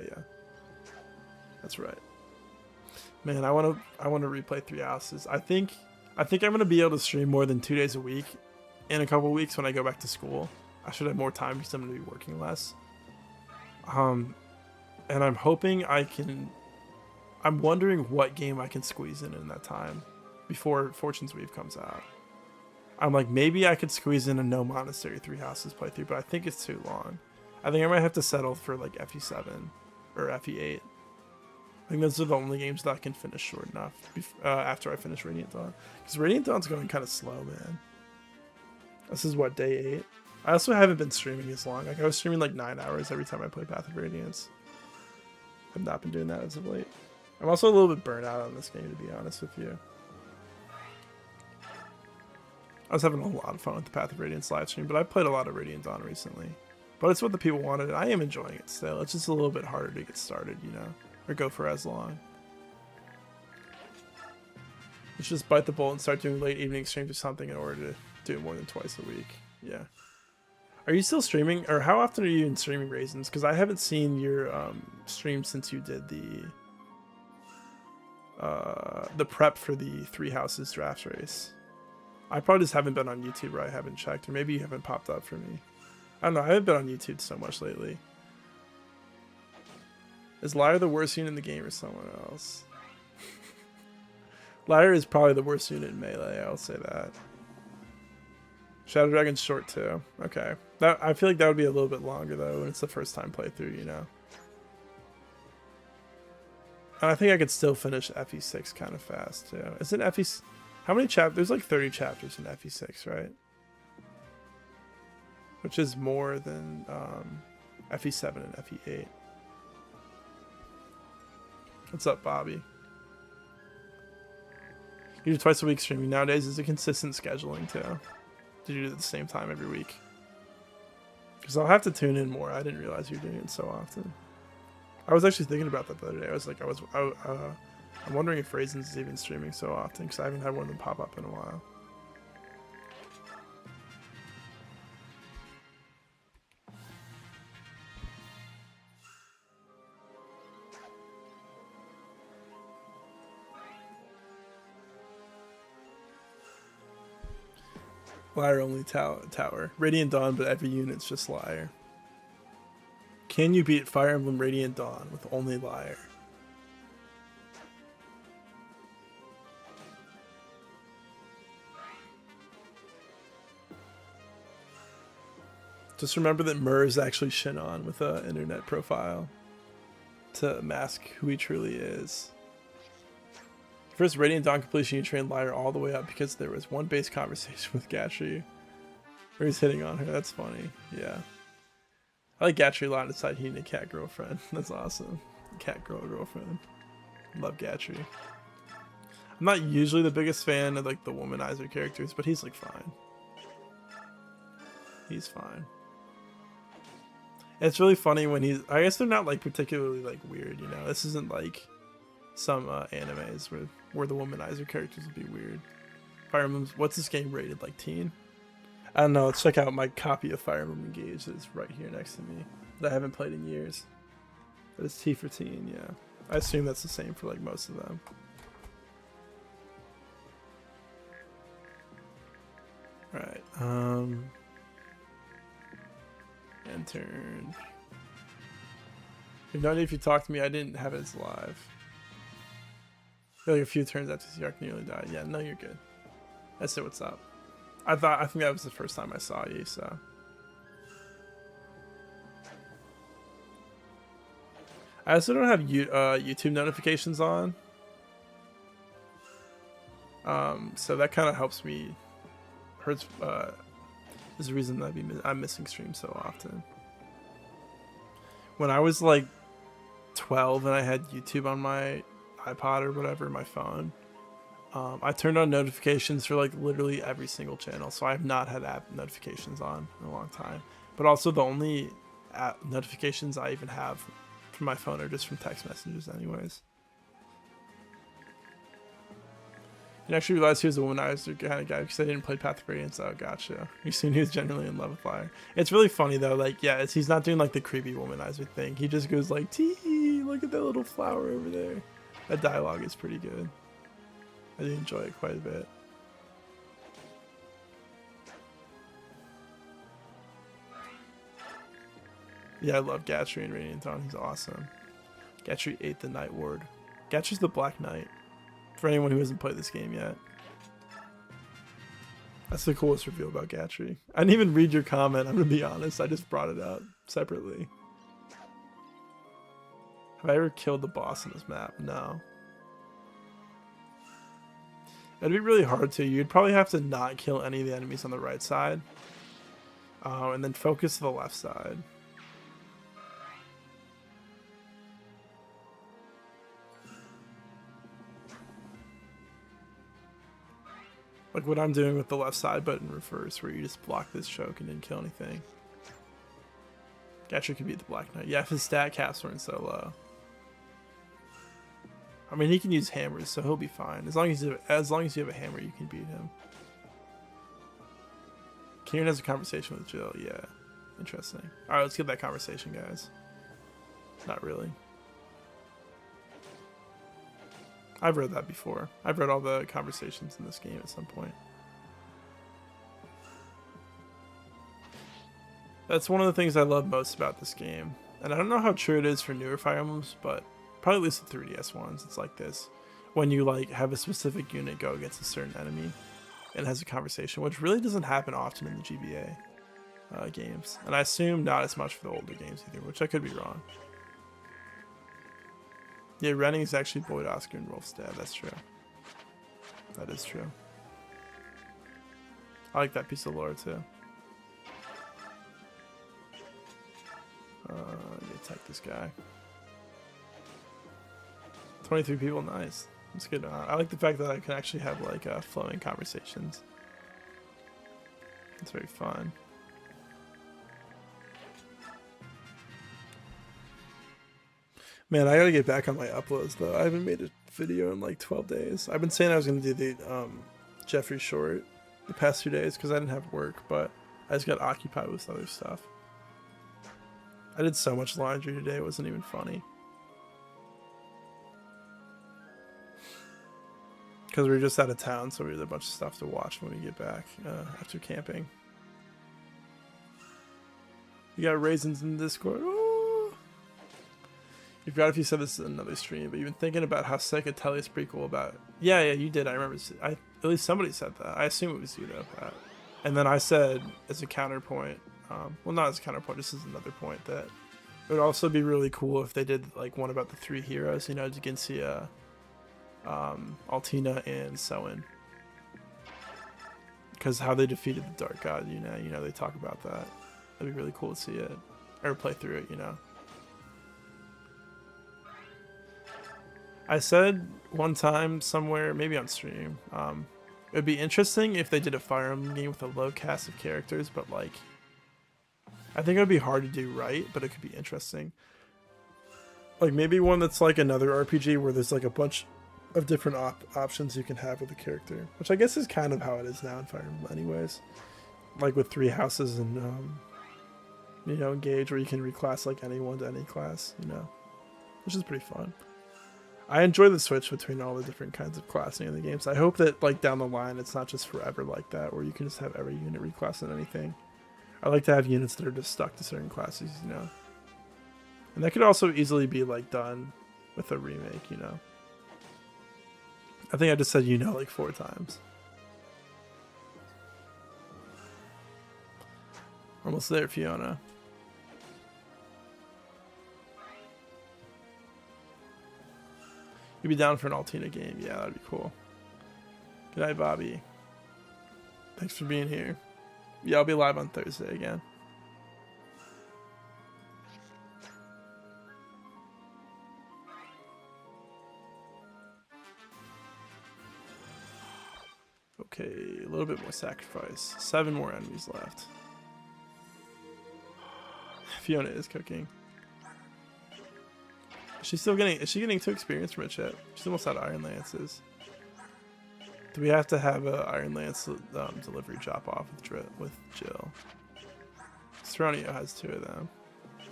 That's right. Man, I want to replay 3 houses. I think I'm gonna be able to stream more than 2 days a week in a couple weeks when I go back to school. I should have more time because I'm gonna be working less. And I'm hoping I can. I'm wondering what game I can squeeze in that time before Fortune's Weave comes out. I'm like, maybe I could squeeze in a No Monastery 3 houses playthrough, but I think it's too long. I think I might have to settle for like FE7 or FE8. I think those are the only games that I can finish short enough after I finish Radiant Dawn. Because Radiant Dawn's going kind of slow, man. This is what, day 8? I also haven't been streaming as long. Like I was streaming like 9 hours every time I play Path of Radiance. I've not been doing that as of late. I'm also a little bit burnt out on this game, to be honest with you. I was having a lot of fun with the Path of Radiance live stream, but I've played a lot of Radiant Dawn recently. But it's what the people wanted, and I am enjoying it still. It's just a little bit harder to get started, you know? Or go for as long. Let's just bite the bullet and start doing late evening streams or something in order to do it more than twice a week. Yeah. Are you still streaming? Or how often are you in streaming Raisins? Because I haven't seen your stream since you did the prep for the 3 houses draft race. I probably just haven't been on YouTube, or I haven't checked, or maybe you haven't popped up for me. I don't know, I haven't been on YouTube so much lately. Is Liar the worst unit in the game or someone else? Liar is probably the worst unit in Melee, I'll say that. Shadow Dragon's short too. Okay. I feel like that would be a little bit longer though when it's the first time playthrough, you know. And I think I could still finish FE6 kind of fast too. Isn't FE... How many chapters? There's like 30 chapters in FE6, right? Which is more than FE7 and FE8. What's up, Bobby? You do twice a week streaming nowadays is a consistent scheduling too. Did you do it at the same time every week? Because I'll have to tune in more. I didn't realize you were doing it so often. I was actually thinking about that the other day. I was like, I'm wondering if Raisins is even streaming so often because I haven't had one of them pop up in a while. Liar only tower. Radiant Dawn, but every unit's just Liar. Can you beat Fire Emblem Radiant Dawn with only Liar? Just remember that Mur is actually Shinon with an internet profile to mask who he truly is. First Radiant Dawn completion, you train Liar all the way up because there was one base conversation with Gatry where he's hitting on her. That's funny. Yeah. I like Gatry a lot inside he and a cat girlfriend. That's awesome. Cat girlfriend. Love Gatry. I'm not usually the biggest fan of like the womanizer characters, but he's like fine. He's fine. It's really funny when he's... I guess they're not like particularly like weird, you know? This isn't like some animes where the womanizer characters would be weird. Fire Emblem's... What's this game rated? Like teen? I don't know. Let's check out my copy of Fire Emblem Engage that's right here next to me that I haven't played in years. But it's T for teen, yeah. I assume that's the same for like most of them. Right. End turn. No idea if you talked to me. I didn't have it as live. I feel like a few turns after Yark nearly died. Yeah, no, you're good. I said what's up. I think that was the first time I saw you, so. I also don't have YouTube notifications on. So that kind of helps me. Hurts. There's a reason that I'm missing streams so often. When I was like 12 and I had YouTube on my iPod or whatever, my phone, I turned on notifications for like literally every single channel. So I have not had app notifications on in a long time. But also the only app notifications I even have from my phone are just from text messages anyways. You actually realized he was a womanizer kind of guy because I didn't play Path of Radiance. Oh, gotcha. You soon he was genuinely in love with Fire. It's really funny though. Like, yeah, he's not doing like the creepy womanizer thing. He just goes like, "Tee, look at that little flower over there." That dialogue is pretty good. I do enjoy it quite a bit. Yeah, I love Gatry and Radiant Dawn. He's awesome. Gatry ate the Night Ward. Gatry's the Black Knight. For anyone who hasn't played this game yet. That's the coolest reveal about Gatry. I didn't even read your comment, I'm gonna be honest. I just brought it up separately. Have I ever killed the boss on this map? No. It'd be really hard to. You'd probably have to not kill any of the enemies on the right side. And then focus to the left side. Like what I'm doing with the left side button reverse, where you just block this choke and didn't kill anything. Gatry could beat the Black Knight. Yeah, if his stat caps weren't so low. I mean, he can use hammers, so he'll be fine. As long as you have a hammer, you can beat him. Kieran has a conversation with Jill. Yeah, interesting. All right, let's get that conversation, guys. Not really. I've read that before. I've read all the conversations in this game at some point. That's one of the things I love most about this game. And I don't know how true it is for newer Fire Emblems, but probably at least the 3DS ones, it's like this. When you like have a specific unit go against a certain enemy and has a conversation, which really doesn't happen often in the GBA games. And I assume not as much for the older games either, which I could be wrong. Yeah, Renning is actually Boyd, Oscar, and Rolf's dad. That's true. That is true. I like that piece of lore too. Let me attack this guy. 23 people, nice. That's good. I like the fact that I can actually have like flowing conversations. It's very fun. Man, I gotta get back on my uploads though. I haven't made a video in like 12 days. I've been saying I was gonna do the Jeffrey short the past 2 days because I didn't have work, but I just got occupied with other stuff. I did so much laundry today, it wasn't even funny. Because we were just out of town, so we had a bunch of stuff to watch when we get back after camping. You got raisins in the Discord. Oh! You forgot if you said this in another stream, but you've been thinking about how sick a Tellius prequel about. Yeah, you did. I remember. At least somebody said that. I assume it was you though, Pat. And then I said as a counterpoint, well, not as a counterpoint, just as another point, that it would also be really cool if they did like one about the 3 heroes. You know, Jigensia, Altina, and Soin. Because how they defeated the Dark God, you know, they talk about that. That'd be really cool to see it or play through it. You know. I said one time somewhere, maybe on stream, it would be interesting if they did a Fire Emblem game with a low cast of characters, but like, I think it would be hard to do right, but it could be interesting. Like maybe one that's like another RPG where there's like a bunch of different options you can have with a character, which I guess is kind of how it is now in Fire Emblem anyways. Like with 3 houses and, you know, Engage, where you can reclass like anyone to any class, you know, which is pretty fun. I enjoy the switch between all the different kinds of classing in the games. I hope that like down the line it's not just forever like that, where you can just have every unit reclass in anything. I like to have units that are just stuck to certain classes, you know. And that could also easily be like done with a remake, you know. I think I just said you know like 4 times. Almost there, Fiona. You'd be down for an Altina game. Yeah, that'd be cool. Good night, Bobby. Thanks for being here. Yeah, I'll be live on Thursday again. Okay, a little bit more sacrifice. 7 more enemies left. Fiona is cooking. Is she getting 2 experience from it yet? She's almost out of Iron Lances. Do we have to have a Iron Lance delivery drop off with Jill? Serenio has 2 of them.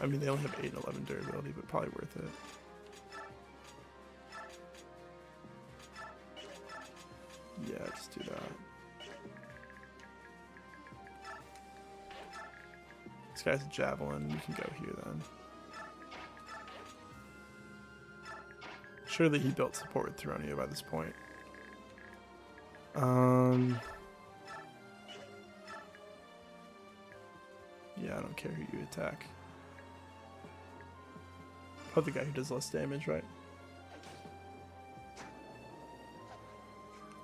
I mean, they only have 8 and 11 durability, but probably worth it. Yeah, just do that. This guy's a javelin. You can go here then. Surely he built support with Serenio by this point. Yeah, I don't care who you attack. Probably the guy who does less damage, right?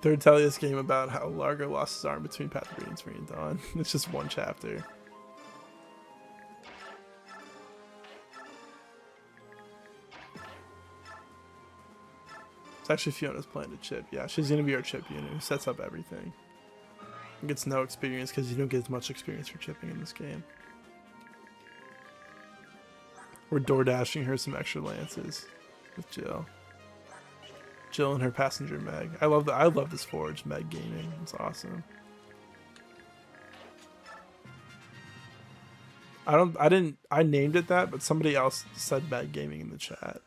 Third Tellius game about how Largo lost his arm between Path of Radiance and Dawn. It's just 1 chapter. It's actually Fiona's plan to chip. Yeah, she's going to be our chip unit who sets up everything. And gets no experience because you don't get as much experience for chipping in this game. We're door dashing her some extra lances with Jill. Jill and her passenger Meg. I love this forge, Meg Gaming. It's awesome. I named it that, but somebody else said Meg Gaming in the chat.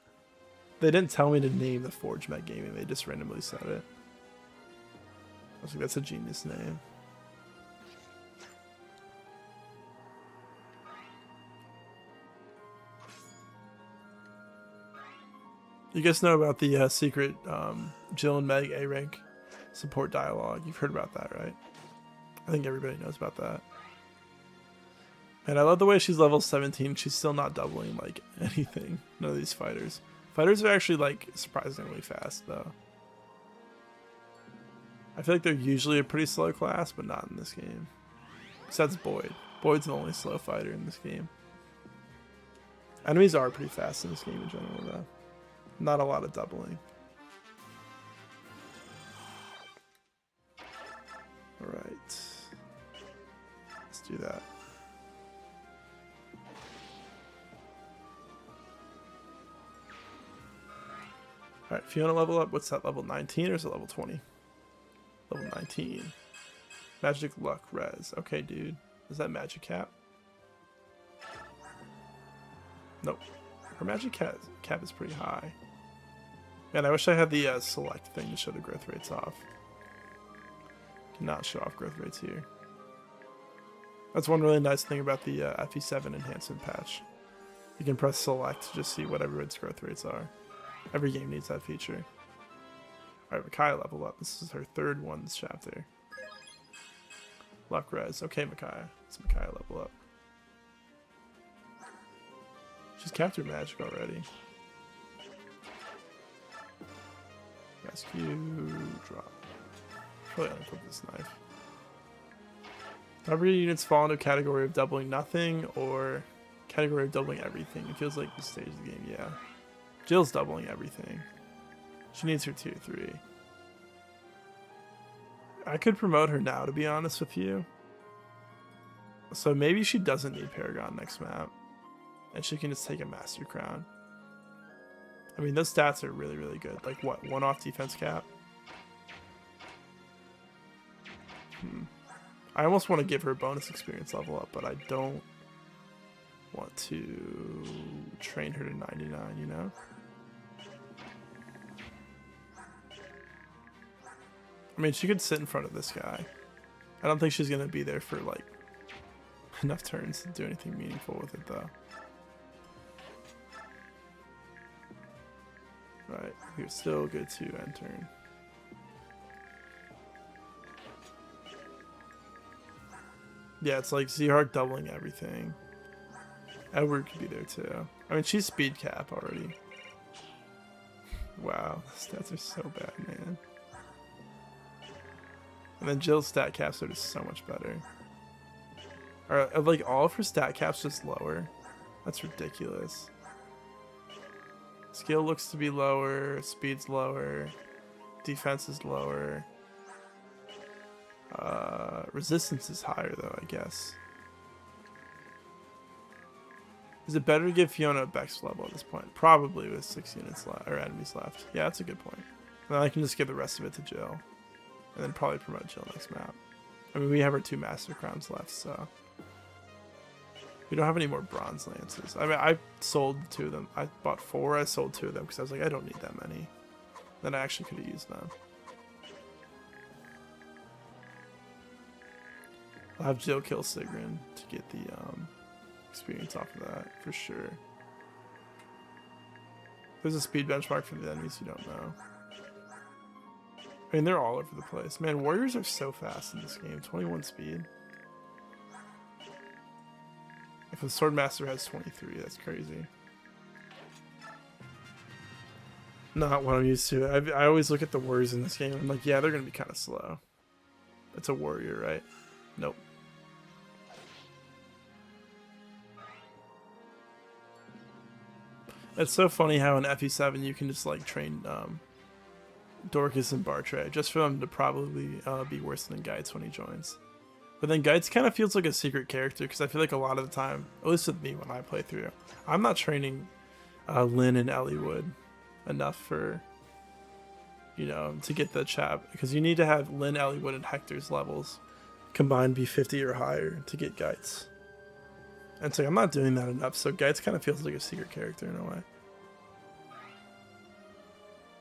They didn't tell me to name the forge Meg Gaming, they just randomly said it. I was like, that's a genius name. You guys know about the secret Jill and Meg A-rank support dialogue. You've heard about that, right? I think everybody knows about that. And I love the way she's level 17. She's still not doubling like anything. None of these fighters. Fighters are actually like surprisingly fast though. I feel like they're usually a pretty slow class, but not in this game. Besides Boyd. Boyd's the only slow fighter in this game. Enemies are pretty fast in this game in general though. Not a lot of doubling. Alright. Let's do that. Alright, Fiona level up. What's that, level 19 or is it level 20? Level 19. Magic Luck Res. Okay, dude. Is that Magic Cap? Nope. Her Magic Cap is pretty high. Man, I wish I had the select thing to show the growth rates off. Cannot show off growth rates here. That's one really nice thing about the FE7 enhancement patch. You can press select to just see what everyone's growth rates are. Every game needs that feature. Alright, Micaiah level up. This is her 3rd one this chapter. Luck Res. Okay, Micaiah. Let's Micaiah level up. She's captured magic already. Rescue, drop. Probably unequip this knife. Every units fall into a category of doubling nothing or category of doubling everything. It feels like the stage of the game, yeah. Jill's doubling everything. She needs her tier 3. I could promote her now, to be honest with you. So maybe she doesn't need Paragon next map. And she can just take a Master Crown. I mean, those stats are really, really good. Like, what? 1 off defense cap? I almost want to give her bonus experience level up, but I don't want to train her to 99, you know? I mean, she could sit in front of this guy. I don't think she's going to be there for, like, enough turns to do anything meaningful with it, though. Right, we still get to end turn. Yeah, it's like Z-Hark doubling everything. Edward could be there too. I mean, she's speed cap already. Wow, the stats are so bad, man. And then Jill's stat caps are just so much better. Are like all of her stat caps just lower? That's ridiculous. Skill looks to be lower, speed's lower, defense is lower. Resistance is higher though, I guess. Is it better to give Fiona a Bex level at this point? Probably with 6 units left, or enemies left. Yeah, that's a good point. And then I can just give the rest of it to Jill. And then probably promote Jill next map. I mean, we have our 2 Master Crowns left, so. We don't have any more Bronze Lances. I mean, I sold 2 of them. I bought 4, I sold 2 of them because I was like, I don't need that many. Then I actually could have used them. I'll have Jill kill Sigrun to get the experience off of that, for sure. There's a speed benchmark for the enemies you don't know. I mean, they're all over the place. Man, warriors are so fast in this game. 21 speed. If the Swordmaster has 23, that's crazy. Not what I'm used to. I always look at the warriors in this game. I'm like, yeah, they're going to be kind of slow. It's a warrior, right? Nope. It's so funny how in FE7 you can just like train Dorcas and Bartray just for them to probably be worse than Geitz when he joins. But then Geitz kind of feels like a secret character because I feel like a lot of the time, at least with me when I play through, I'm not training Lynn and Elliewood enough for, you know, to get the chap, because you need to have Lynn, Elliewood, and Hector's levels combined be 50 or higher to get Geitz. And so I'm not doing that enough, so Geitz kind of feels like a secret character in a way.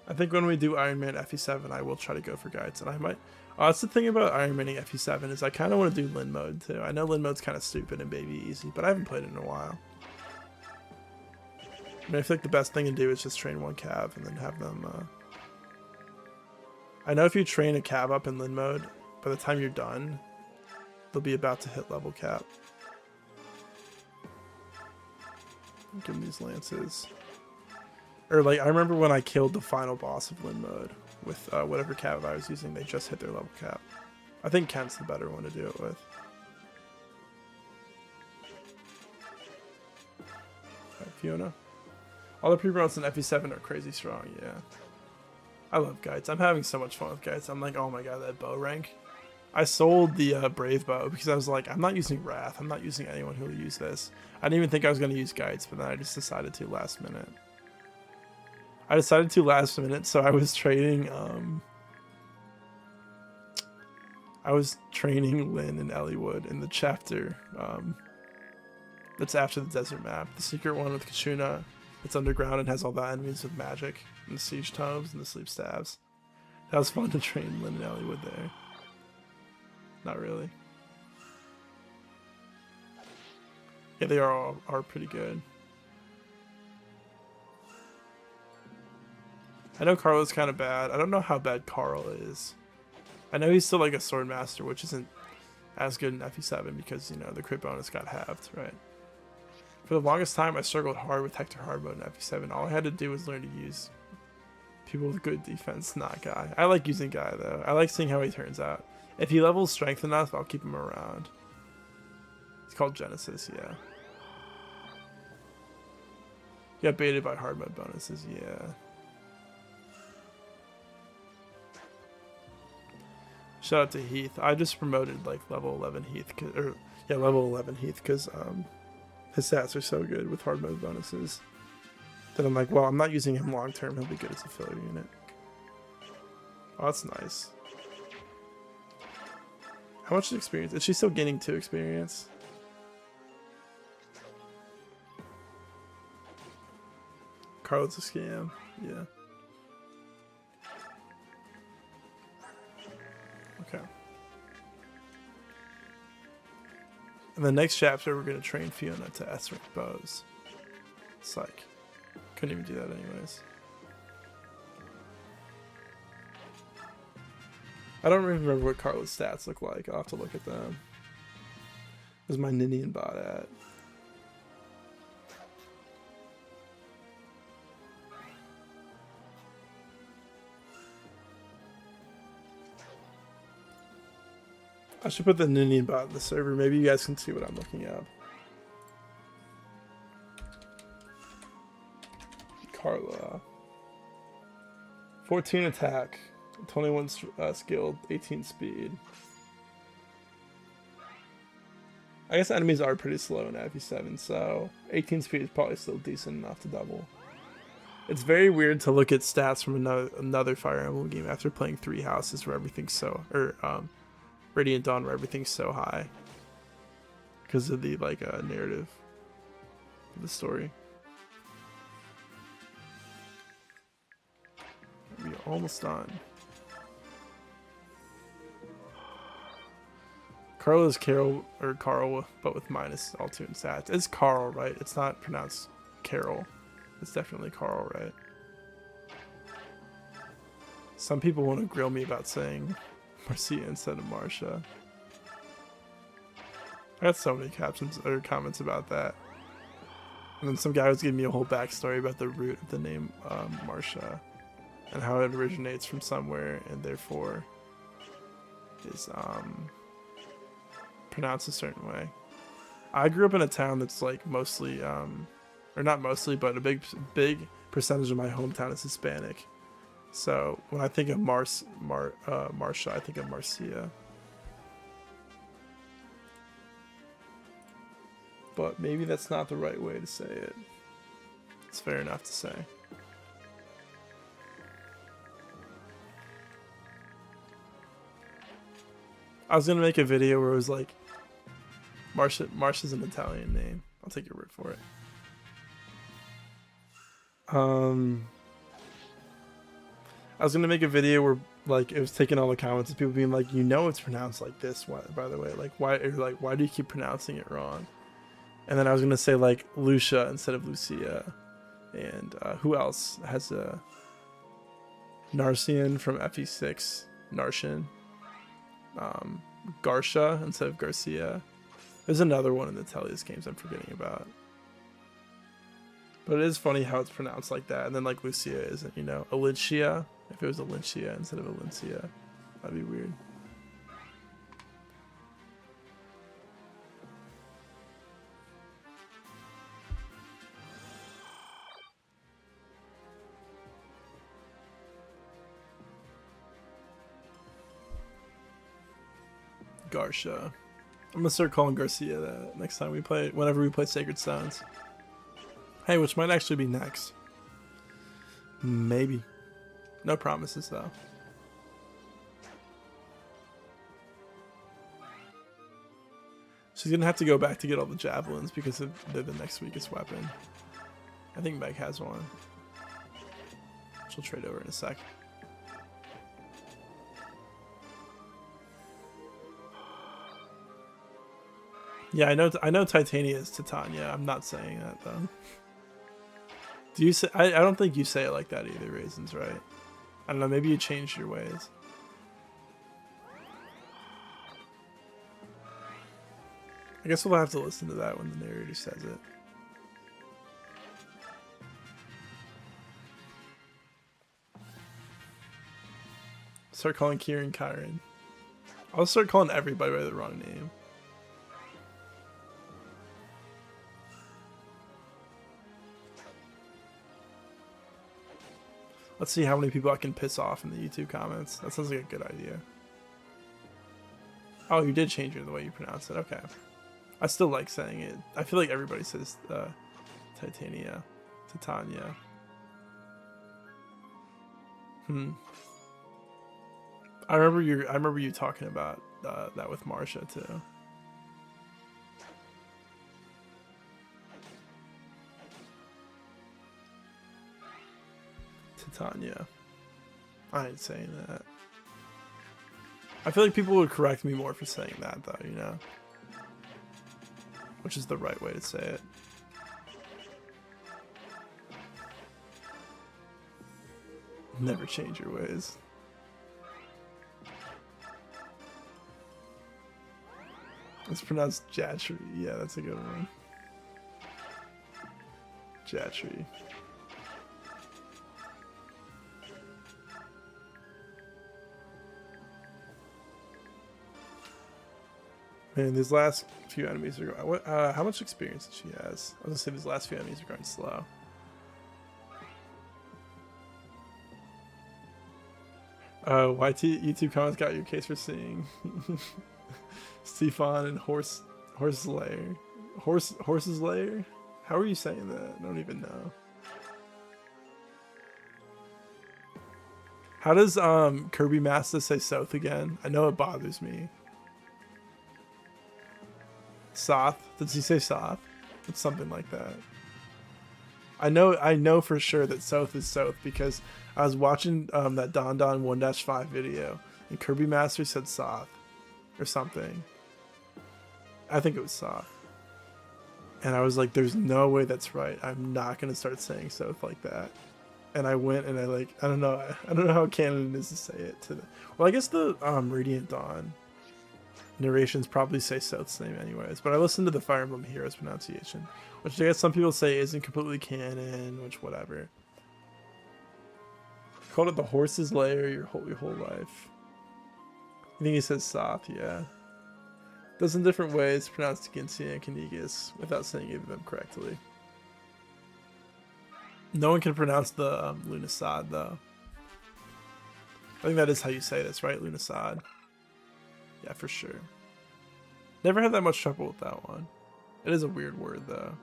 I think when we do Ironman FE7, I will try to go for Geitz, and I might. Oh, that's the thing about Ironman FE7 is I kind of want to do Lynn mode too. I know Lynn mode's kind of stupid and baby easy, but I haven't played it in a while. I mean, I feel like the best thing to do is just train one cav and then have them. I know if you train a cav up in Lynn mode, by the time you're done, they'll be about to hit level cap. Give them these lances. Or like, I remember when I killed the final boss of Lynn mode with whatever cav I was using, they just hit their level cap. I think Kent's the better one to do it with. Right, Fiona. All the pre-promotes in FE7 are crazy strong, yeah. I love Geitz. I'm having so much fun with Geitz. I'm like, oh my god, that bow rank. I sold the Brave Bow because I was like, I'm not using Wrath. I'm not using anyone who will use this. I didn't even think I was going to use Geitz, but then I just decided to last minute. So I was trading, I was training Lynn and Elliewood in the chapter that's after the desert map. The secret one with Kachuna. It's underground and has all the enemies with magic and the siege tomes and the sleep staves. That was fun to train Lynn and Elliewood there. Not really. Yeah, they are pretty good. I know Carl is kind of bad. I don't know how bad Carl is. I know he's still like a Swordmaster, which isn't as good in FE7 because, you know, the crit bonus got halved, right? For the longest time, I struggled hard with Hector hard mode in FE7. All I had to do was learn to use people with good defense, not Guy. I like using Guy, though. I like seeing how he turns out. If he levels strength enough, I'll keep him around. It's called Genesis, yeah. Got baited by hard mode bonuses, yeah. Shout out to Heath. I just promoted like level 11 Heath, level 11 Heath, because his stats are so good with hard mode bonuses that I'm like, well, I'm not using him long term. He'll be good as a filler unit. Oh, that's nice. How much experience? Is she still gaining 2 experience? Carl's a scam. Yeah. In the next chapter, we're gonna train Fiona to S-rank bows. Psych. Couldn't even do that anyways. I don't remember what Carla's stats look like. I'll have to look at them. Where's my Ninian bot at? I should put the Ninian bot in the server. Maybe you guys can see what I'm looking up. Carla. 14 attack, 21 skilled, 18 speed. I guess enemies are pretty slow in FE7, so 18 speed is probably still decent enough to double. It's very weird to look at stats from another Fire Emblem game after playing 3 houses where everything's so, Radiant Dawn where everything's so high because of the narrative of the story. We're almost done. Carl is Carol or Carl, but with minus all 2 in stats. It's Carl, right? It's not pronounced Carol. It's definitely Carl, right? Some people want to grill me about saying Marcia instead of Marcia. I got so many captions or comments about that. And then some guy was giving me a whole backstory about the root of the name Marcia and how it originates from somewhere and therefore is pronounced a certain way. I grew up in a town that's like mostly, or not mostly, but a big percentage of my hometown is Hispanic. So when I think of Marcia, I think of Marcia. But maybe that's not the right way to say it. It's fair enough to say. I was gonna make a video where it was like, Marcia's an Italian name. I'll take your word for it. I was gonna make a video where like it was taking all the comments of people being like, you know, it's pronounced like this. Why, by the way, like why do you keep pronouncing it wrong? And then I was gonna say like Lucia instead of Lucia, and who else has a Narcian from FE6? Narcian. Garcia instead of Garcia. There's another one in the Tellius games I'm forgetting about. But it is funny how it's pronounced like that. And then like Lucia isn't, you know, Alicia. If it was Alicia instead of Alencia, that'd be weird. Garcia. I'm gonna start calling Garcia that next time we play, whenever we play Sacred Stones. Hey, which might actually be next. Maybe. No promises though. She's gonna have to go back to get all the javelins because they're the next weakest weapon. I think Meg has one. She'll trade over in a sec. Yeah, I know Titania is Titania. I'm not saying that though. Do you say? I don't think you say it like that either, Raisins, right? I don't know. Maybe you changed your ways. I guess we'll have to listen to that when the narrator says it. Start calling Kieran Kyron. I'll start calling everybody by the wrong name. Let's see how many people I can piss off in the YouTube comments. That sounds like a good idea. Oh, you did change it the way you pronounce it. Okay. I still like saying it. I feel like everybody says Titania. Titania. I remember you talking about that with Marcia too. Titania. I ain't saying that. I feel like people would correct me more for saying that though, you know? which is the right way to say it. Never change your ways. It's pronounced Jatri. Yeah, that's a good one. Jatri. Man, these last few enemies are going. How much experience does she has? I was gonna say these last few enemies are going slow. YT YouTube comments got your case for seeing Stefan and Horse's Lair. Horse's Lair? How are you saying that? I don't even know. How does Kirby Master say south again? I know it bothers me. Soth? Does he say Soth? It's something like that. I know for sure that south is south because I was watching that Don 1-5 video and Kirby Master said Soth or something. I think it was Soth. And I was like, there's no way that's right. I'm not going to start saying south like that. And I went and I don't know how canon it is to say it to the, well, I guess the Radiant Dawn narrations probably say South's name anyways, but I listened to the Fire Emblem Heroes pronunciation, which I guess some people say isn't completely canon, which whatever. Called it the Horse's Lair your whole life. I think he says Soth, yeah. Does in different ways pronounce Ginsia and Kanigas without saying either of them correctly. No one can pronounce the Lunasad though. I think that is how you say this, right? Lunasad. Yeah, for sure. Never had that much trouble with that one. It is a weird word, though.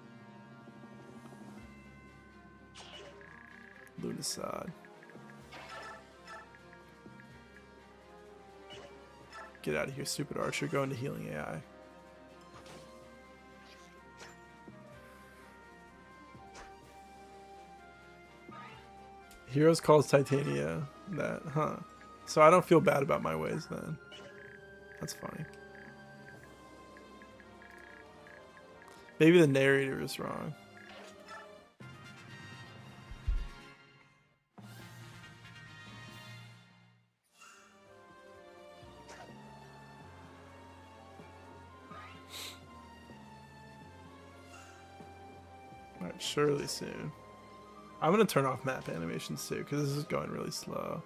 Lunasad. Get out of here, stupid archer. Go into healing AI. Heroes calls Titania that, huh? So I don't feel bad about my ways then. That's funny. Maybe the narrator is wrong. Alright, surely soon. I'm gonna turn off map animations too, because this is going really slow.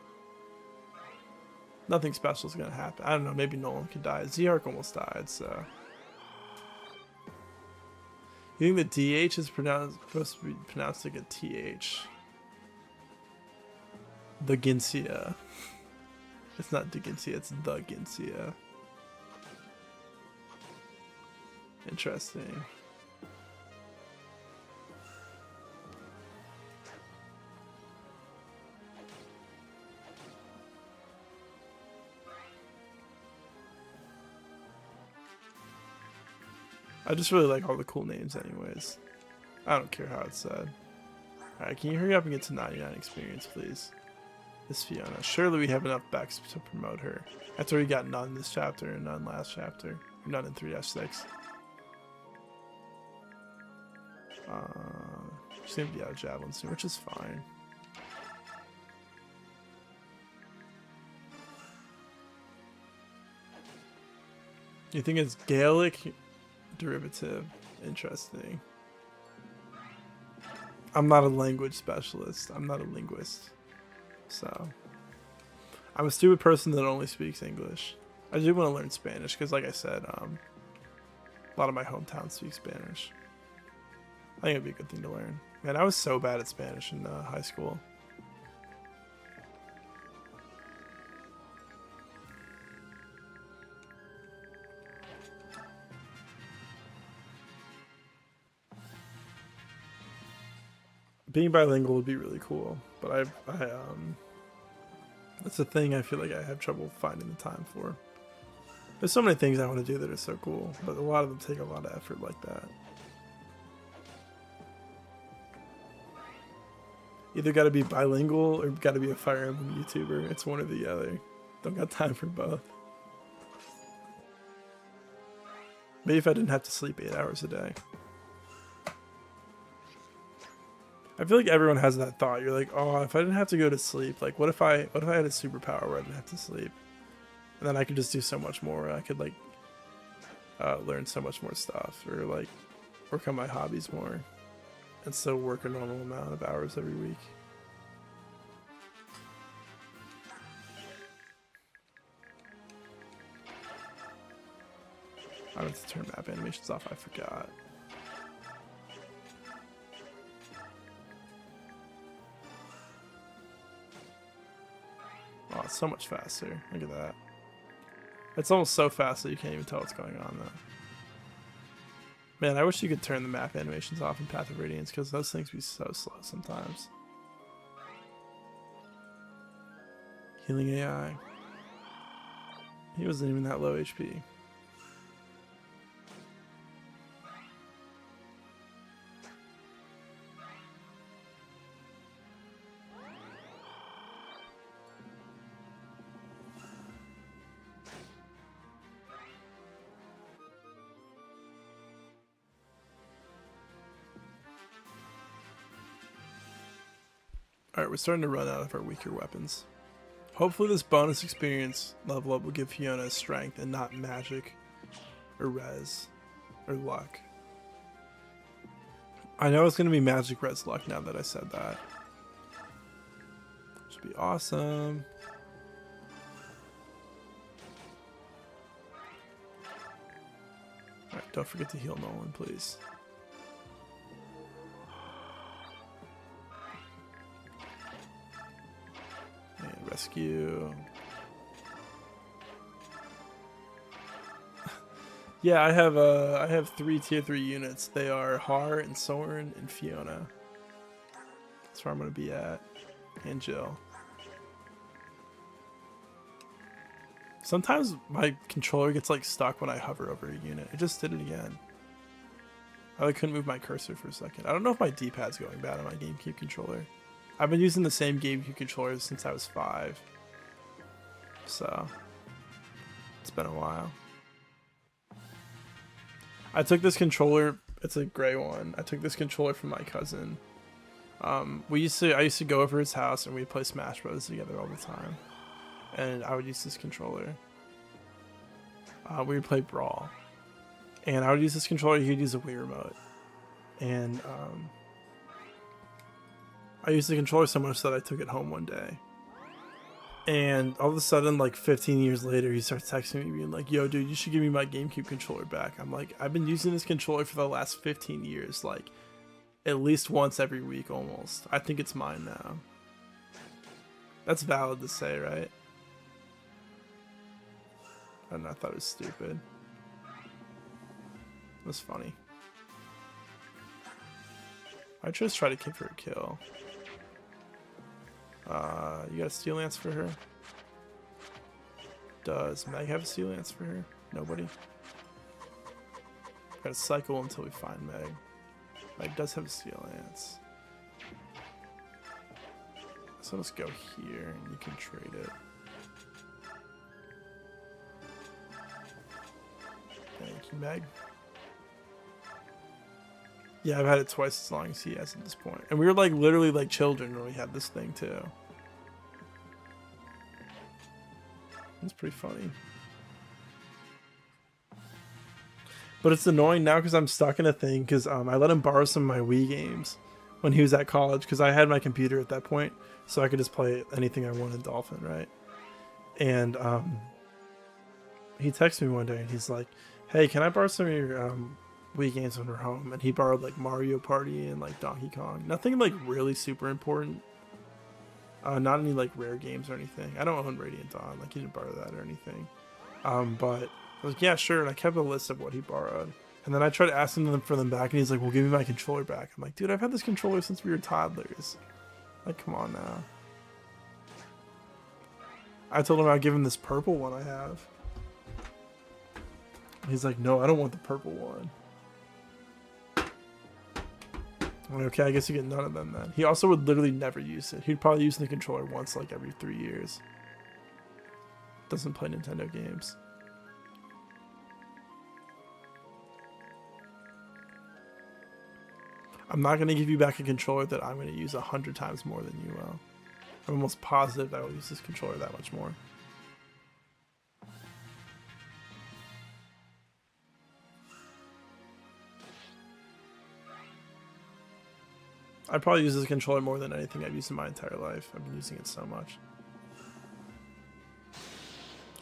Nothing special is gonna happen. I don't know, maybe Nolan could die. Z-Arc almost died, so. You think the DH is supposed to be pronounced like a TH? The Ginsia. It's not the Ginsia, it's the Ginsia. Interesting. I just really like all the cool names anyways. I don't care how it's said. Alright, can you hurry up and get to 99 experience, please? This Fiona. Surely we have enough Bex to promote her. After we got none this chapter and none last chapter. None in 3-6. She's gonna be out of Javelin soon, which is fine. You think it's Gaelic? Derivative. Interesting. I'm not a language specialist. I'm not a linguist. So I'm a stupid person that only speaks English. I do want to learn Spanish because, like I said, a lot of my hometown speak Spanish. I think it'd be a good thing to learn. Man, I was so bad at Spanish in high school. Being bilingual would be really cool, but that's a thing I feel like I have trouble finding the time for. There's so many things I want to do that are so cool, but a lot of them take a lot of effort like that. Either got to be bilingual or got to be a Fire Emblem YouTuber. It's one or the other. Don't got time for both. Maybe if I didn't have to sleep 8 hours a day. I feel like everyone has that thought. You're like, oh, if I didn't have to go to sleep, like what if I had a superpower where I didn't have to sleep? And then I could just do so much more. I could like learn so much more stuff, or like work on my hobbies more, and still work a normal amount of hours every week. I meant to turn map animations off, I forgot. Oh, it's so much faster. Look at that. It's almost so fast that you can't even tell what's going on though. Man, I wish you could turn the map animations off in Path of Radiance, because those things be so slow sometimes. Healing AI. He wasn't even that low HP. Alright, we're starting to run out of our weaker weapons. Hopefully this bonus experience level up will give Fiona strength and not magic or res or luck. I know it's going to be magic, res, luck now that I said that. Should be awesome. Alright, don't forget to heal Nolan, please. Rescue. Yeah, I have 3 tier 3 units. They are Har and Soren and Fiona. That's where I'm gonna be at. And Jill. Sometimes my controller gets like stuck when I hover over a unit. It just did it again. I like, couldn't move my cursor for a second. I don't know if my D-pad's going bad on my GameCube controller. I've been using the same GameCube controller since I was 5. So, it's been a while. I took this controller, it's a gray one. I took this controller from my cousin. I used to go over his house and we'd play Smash Bros. Together all the time. And I would use this controller. We would play Brawl. And I would use this controller, he would use a Wii remote. And, I used the controller so much that I took it home one day. And all of a sudden, like 15 years later, he starts texting me being like, yo, dude, you should give me my GameCube controller back. I'm like, I've been using this controller for the last 15 years, like at least once every week almost. I think it's mine now. That's valid to say, right? I don't know, I thought it was stupid. It was funny. I just try to give her a kill. You got a Steel Lance for her? Does Meg have a Steel Lance for her? Nobody? Gotta cycle until we find Meg. Meg does have a Steel Lance. So let's go here and you can trade it. Thank you, Meg. Yeah, I've had it twice as long as he has at this point. And we were like literally like children when we had this thing too. It's pretty funny. But it's annoying now because I'm stuck in a thing because I let him borrow some of my Wii games when he was at college because I had my computer at that point. So I could just play anything I wanted Dolphin, right? And he texted me one day and he's like, hey, can I borrow some of your Wii games when we're home? And he borrowed like Mario Party and like Donkey Kong. Nothing like really super important. Not any like rare games or anything. I don't own Radiant Dawn. Like he didn't borrow that or anything. But I was like, yeah, sure. And I kept a list of what he borrowed. And then I tried asking them for them back and he's like, well, give me my controller back. I'm like, dude, I've had this controller since we were toddlers. Like, come on now. I told him I'd give him this purple one I have. He's like, no, I don't want the purple one. I'm like, okay, I guess you get none of them then. He also would literally never use it. He'd probably use the controller once like every 3 years. Doesn't play Nintendo games. I'm not going to give you back a controller that I'm going to use 100 times more than you will. I'm almost positive I will use this controller that much more. I probably use this controller more than anything I've used in my entire life. I've been using it so much.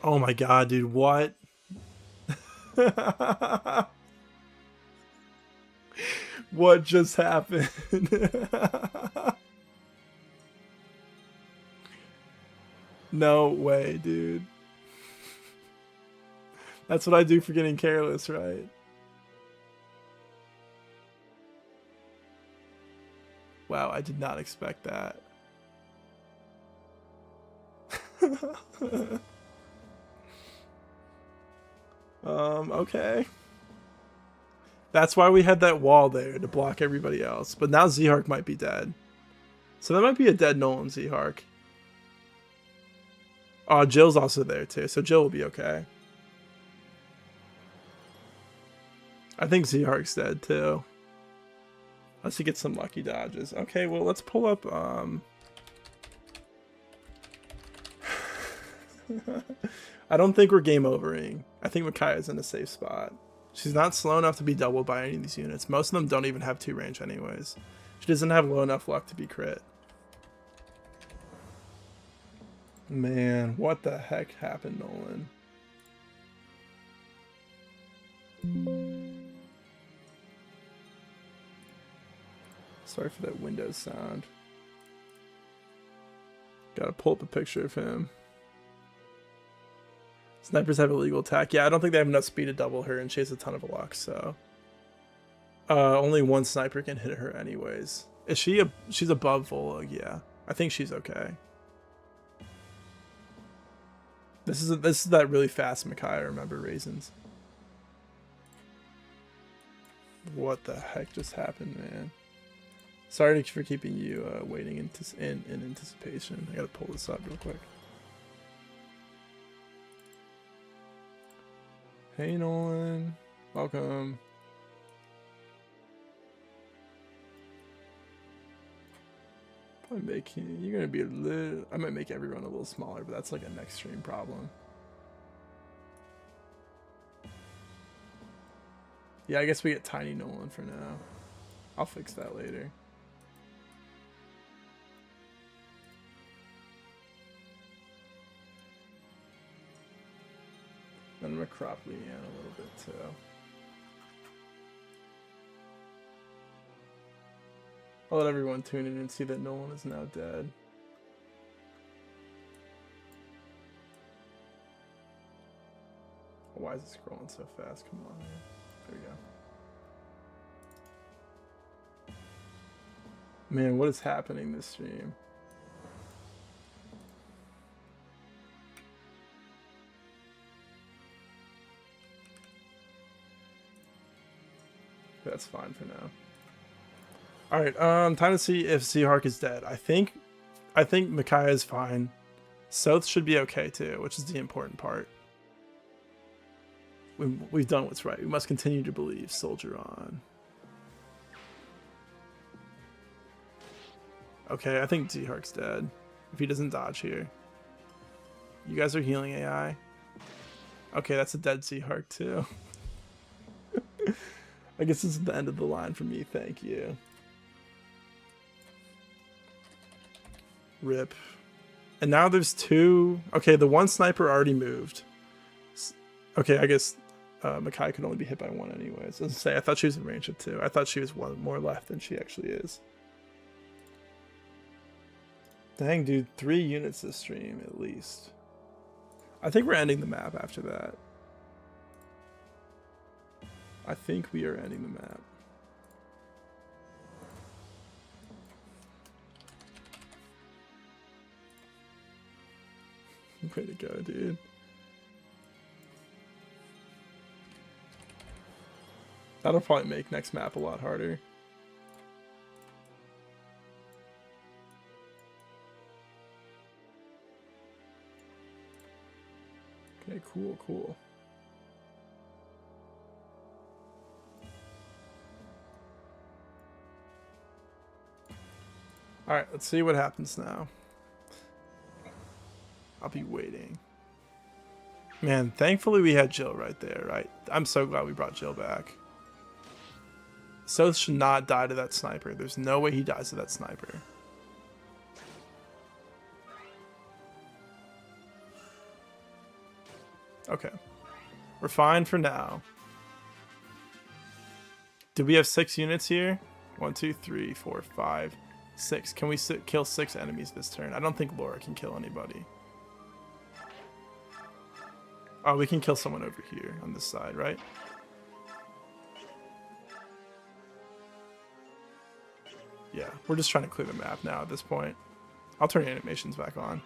Oh my god, dude, what? What just happened? No way, dude. That's what I do for getting careless, right? Wow, I did not expect that. Okay. That's why we had that wall there to block everybody else. But now Zehark might be dead. So that might be a dead Nolan Zehark. Oh, Jill's also there too, so Jill will be okay. I think Zehark's dead too. Unless he gets some lucky dodges. Okay, well, let's pull up, I don't think we're game overing. I think Micaiah's in a safe spot. She's not slow enough to be doubled by any of these units. Most of them don't even have 2 range anyways. She doesn't have low enough luck to be crit. Man, what the heck happened, Nolan? Sorry for that Windows sound. Gotta pull up a picture of him. Snipers have illegal attack. Yeah, I don't think they have enough speed to double her, and she has a ton of luck, so... only one sniper can hit her anyways. Is she she's above Volug, yeah. I think she's okay. This is that really fast Micaiah, remember, Raisins. What the heck just happened, man? Sorry for keeping you waiting in anticipation. I gotta pull this up real quick. Hey Nolan, welcome. Probably making you're gonna be a little. I might make everyone a little smaller, but that's like a next stream problem. Yeah, I guess we get tiny Nolan for now. I'll fix that later. I'm gonna crop Leanne a little bit too. I'll let everyone tune in and see that Nolan is now dead. Why is it scrolling so fast? Come on, man. There we go. Man, what is happening this stream? That's fine for now. Alright, time to see if Zehark is dead. I think Micaiah is fine. Soth should be okay too, which is the important part. We've done what's right. We must continue to believe. Soldier on. Okay, I think Zehark's dead. If he doesn't dodge here. You guys are healing AI. Okay, that's a dead Zehark too. I guess this is the end of the line for me. Thank you. Rip. And now there's 2. Okay, the one sniper already moved. Okay, I guess Micaiah could only be hit by 1 anyways. As I say, I thought she was in range of 2. I thought she was 1 more left than she actually is. Dang, dude. 3 units this stream, at least. I think we're ending the map after that. I think we are ending the map. Way to go, dude. That'll probably make next map a lot harder. Okay, cool, cool. Alright, let's see what happens now. I'll be waiting. Man, thankfully we had Jill right there, right? I'm so glad we brought Jill back. Soth should not die to that sniper. There's no way he dies to that sniper. Okay. We're fine for now. Do we have 6 units here? 1, 2, 3, 4, 5, 6. Can we kill 6 enemies this turn? I don't think Laura can kill anybody. Oh, we can kill someone over here on this side, right? Yeah, we're just trying to clear the map now at this point. I'll turn animations back on.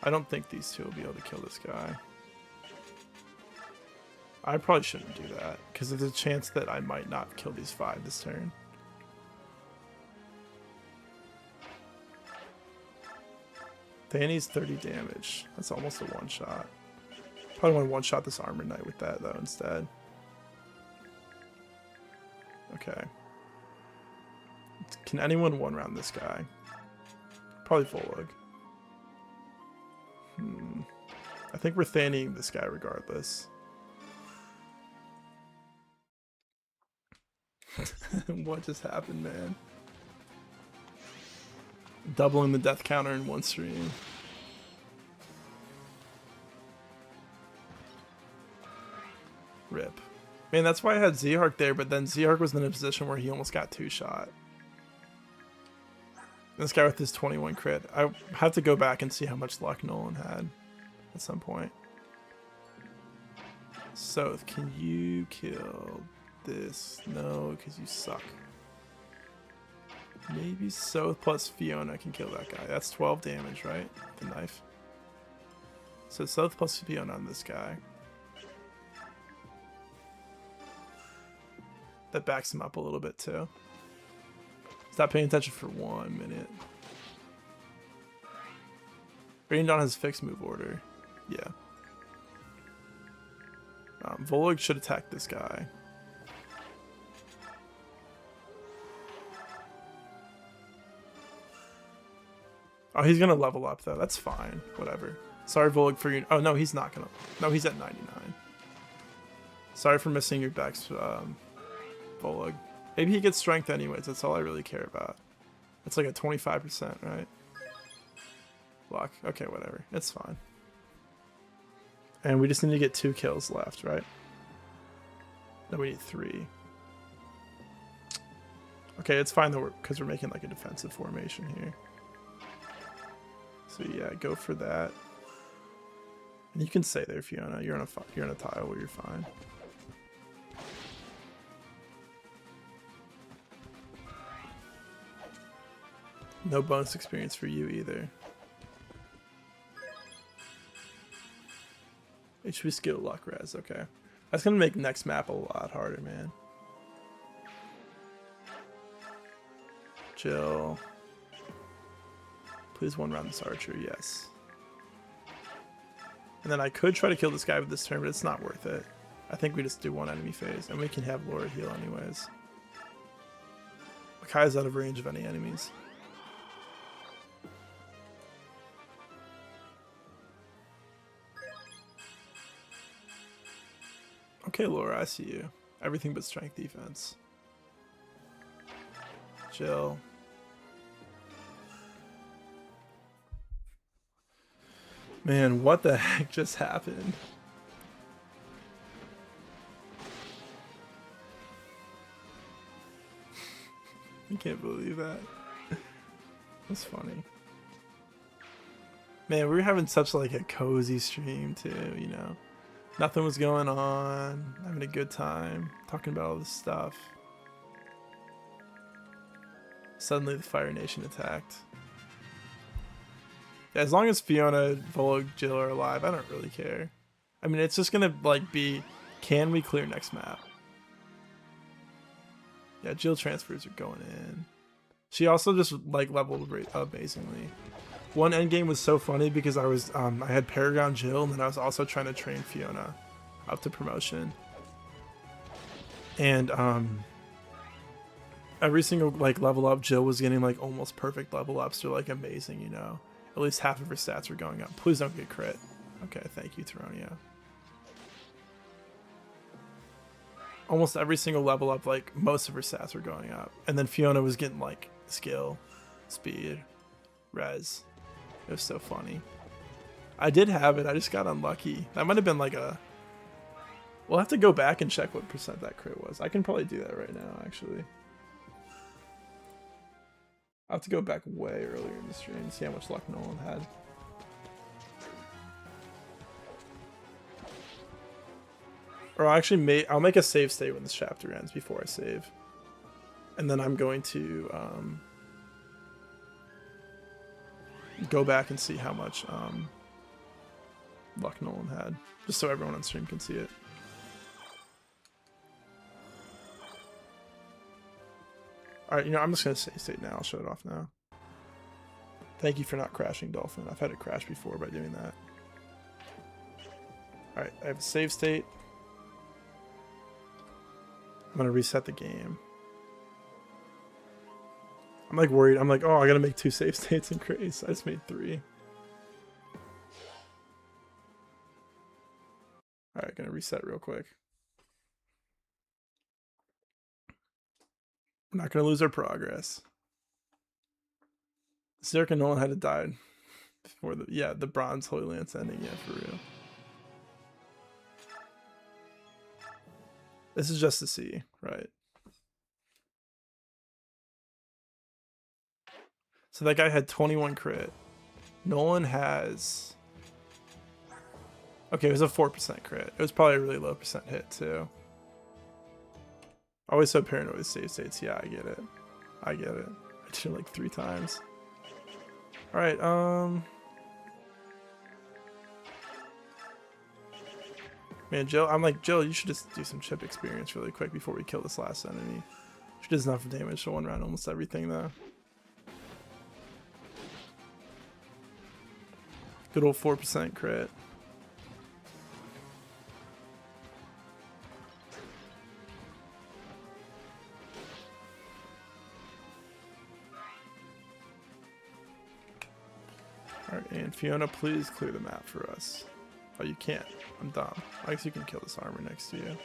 I don't think these two will be able to kill this guy. I probably shouldn't do that, because there's a chance that I might not kill these 5 this turn. Danny's 30 damage. That's almost a one-shot. Probably want to one-shot this Armor Knight with that, though, instead. Okay. Can anyone one-round this guy? Probably Volug. I think we're Thanning this guy regardless. What just happened, man? Doubling the death counter in one stream. Rip. Man, that's why I had Zehark there, but then Zehark was in a position where he almost got 2-shot. This guy with his 21 crit. I have to go back and see how much luck Nolan had at some point. Soth, can you kill this? No, because you suck. Maybe Soth plus Fiona can kill that guy. That's 12 damage, right? The knife. So Soth plus Fiona on this guy. That backs him up a little bit too. Stop paying attention for 1 minute. Raining Dawn has fixed move order. Yeah. Volug should attack this guy. Oh, he's gonna level up though. That's fine. Whatever. Sorry, Volug, for you. Oh no, he's not gonna. No, he's at 99. Sorry for missing your decks, Volug. Maybe he gets strength anyways. That's all I really care about. It's like a 25%, right? Luck. Okay, whatever. It's fine. And we just need to get 2 kills left, right? No, we need 3. Okay, it's fine though, because we're making like a defensive formation here. So yeah, go for that. And you can stay there, Fiona. You're on a tile where you're fine. No bonus experience for you either. HP skill luck res, okay. That's gonna make next map a lot harder, man. Jill. Please one round this archer, yes. And then I could try to kill this guy with this turn, but it's not worth it. I think we just do 1 enemy phase, and we can have Laura heal anyways. Kai's out of range of any enemies. Okay, Laura, I see you. Everything but strength defense. Jill. Man, what the heck just happened? I can't believe that. That's funny. Man, we were having such like a cozy stream too, you know. Nothing was going on, having a good time, talking about all this stuff. Suddenly the Fire Nation attacked. Yeah, as long as Fiona, Volug, Jill are alive, I don't really care. I mean, it's just gonna like be, can we clear next map? Yeah, Jill transfers are going in. She also just like leveled amazingly. One endgame was so funny because I was I had Paragon Jill and then I was also trying to train Fiona. up to promotion. And every single like level up, Jill was getting like almost perfect level ups. They're like amazing, you know. At least half of her stats were going up. Please don't get crit. Okay, thank you, Teronia. Almost every single level up, like most of her stats were going up. And then Fiona was getting like skill, speed, res. It was so funny. I did have it, I just got unlucky. That might have been like a... We'll have to go back and check what percent that crit was. I can probably do that right now, actually. I'll have to go back way earlier in the stream and see how much luck Nolan had. Or I'll make a save state when this chapter ends before I save. And then I'm going to go back and see how much luck Nolan had. Just so everyone on stream can see it. Alright, you know, I'm just going to save state now. I'll shut it off now. Thank you for not crashing, Dolphin. I've had it crash before by doing that. Alright, I have a save state. I'm going to reset the game. I'm like worried. I'm like, oh, I got to make 2 save states in Craze. I just made 3. Alright, going to reset real quick. We're not going to lose our progress. Zerk and Nolan had to die before the Bronze Holy Lance ending. Yeah, for real. This is just to see, right? So that guy had 21 crit. Nolan has... Okay, it was a 4% crit. It was probably a really low percent hit, too. Always so paranoid with save states. Yeah, I get it. I get it. I did it like 3 times. Alright, Man, Jill, I'm like, Jill, you should just do some chip experience really quick before we kill this last enemy. She does enough damage to one round almost everything, though. Good old 4% crit. Alright, and Fiona, please clear the map for us. Oh, you can't. I'm dumb. I guess you can kill this armor next to you.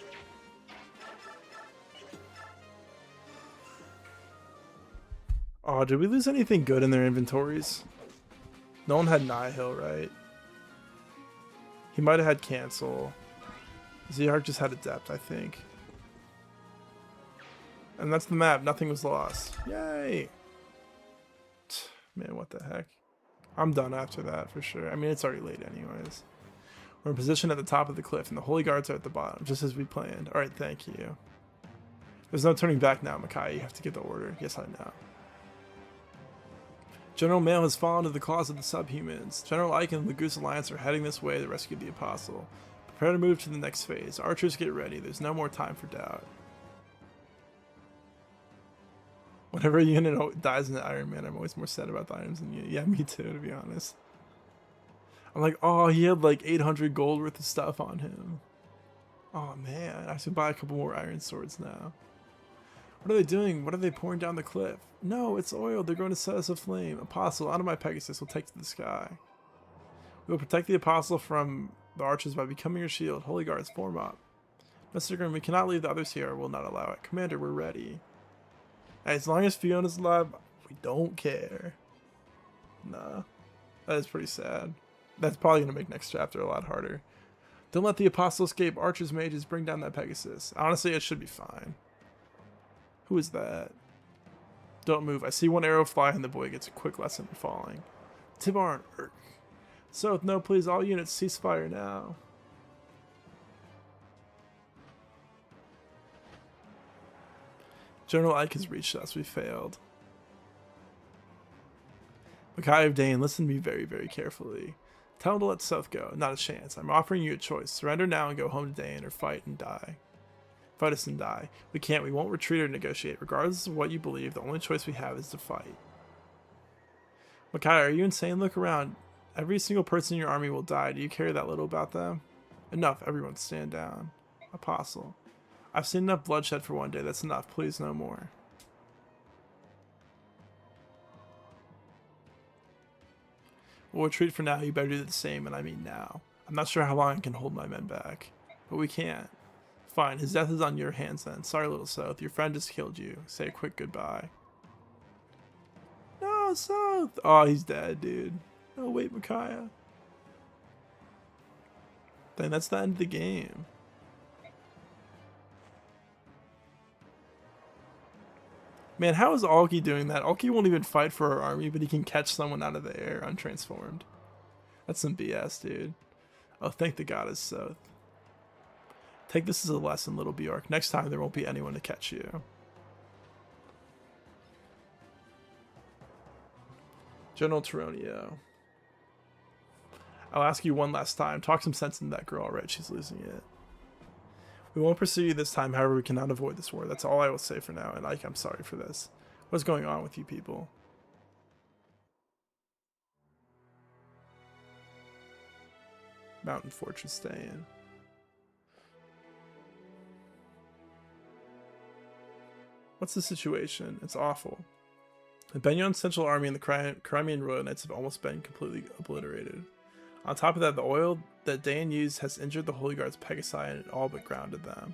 Oh, did we lose anything good in their inventories? No one had Nihil, right? He might have had Cancel. Zhark just had Adept, I think. And that's the map. Nothing was lost. Yay! Man, what the heck? I'm done after that, for sure. I mean, it's already late anyways. We're in position at the top of the cliff, and the Holy Guards are at the bottom, just as we planned. Alright, thank you. There's no turning back now, Makai. You have to get the order. Yes, I know. General Mail has fallen into the claws of the subhumans. General Ike and the Goose Alliance are heading this way to rescue the Apostle. Prepare to move to the next phase. Archers, get ready. There's no more time for doubt. Whenever a unit dies in the Ironman, I'm always more sad about the items than you. Yeah, me too, to be honest. I'm like, oh, he had like 800 gold worth of stuff on him. Oh man, I should buy a couple more iron swords now. What are they doing? What are they pouring down the cliff? No, it's oil. They're going to set us aflame. Apostle, out of my Pegasus will take to the sky. We will protect the Apostle from the archers by becoming your shield. Holy Guards, form up. Mr. Grimm, we cannot leave the others here. We'll not allow it. Commander, we're ready. As long as Fiona's alive, we don't care. Nah. That is pretty sad. That's probably going to make next chapter a lot harder. Don't let the Apostle escape. Archers, mages, bring down that Pegasus. Honestly, it should be fine. Who is that? Don't move. I see one arrow fly and the boy gets a quick lesson in falling. Tibar and Urk. So, no, please, all units, cease fire now. General Ike has reached us. We failed. Makai of Dane, listen to me very, very carefully. Tell him to let Seth go. Not a chance. I'm offering you a choice. Surrender now and go home to Dane, or fight and die. Fight us and die. We can't. We won't retreat or negotiate. Regardless of what you believe, the only choice we have is to fight. Makai, are you insane? Look around. Every single person in your army will die. Do you care that little about them? Enough, everyone stand down. Apostle. I've seen enough bloodshed for one day. That's enough. Please, no more. We'll retreat for now. You better do the same, and I mean now. I'm not sure how long I can hold my men back. But we can't. Fine, his death is on your hands then. Sorry, little South. Your friend just killed you. Say a quick goodbye. No, South! Oh, he's dead, dude. Oh, wait, Micaiah. Then that's the end of the game. Man, how is Alki doing that? Alki won't even fight for our army, but he can catch someone out of the air untransformed. That's some BS, dude. Oh, thank the goddess South. Take this as a lesson, little Bjork. Next time there won't be anyone to catch you. General Taronio. I'll ask you one last time. Talk some sense into that girl, alright? She's losing it. We won't pursue you this time, however, we cannot avoid this war. That's all I will say for now, and Ike, I'm sorry for this. What's going on with you people? Mountain Fortress stay in. What's the situation? It's awful. The Benyon Central Army and the Crimean Royal Knights have almost been completely obliterated. On top of that, the oil that Dan used has injured the Holy Guard's Pegasi and it all but grounded them.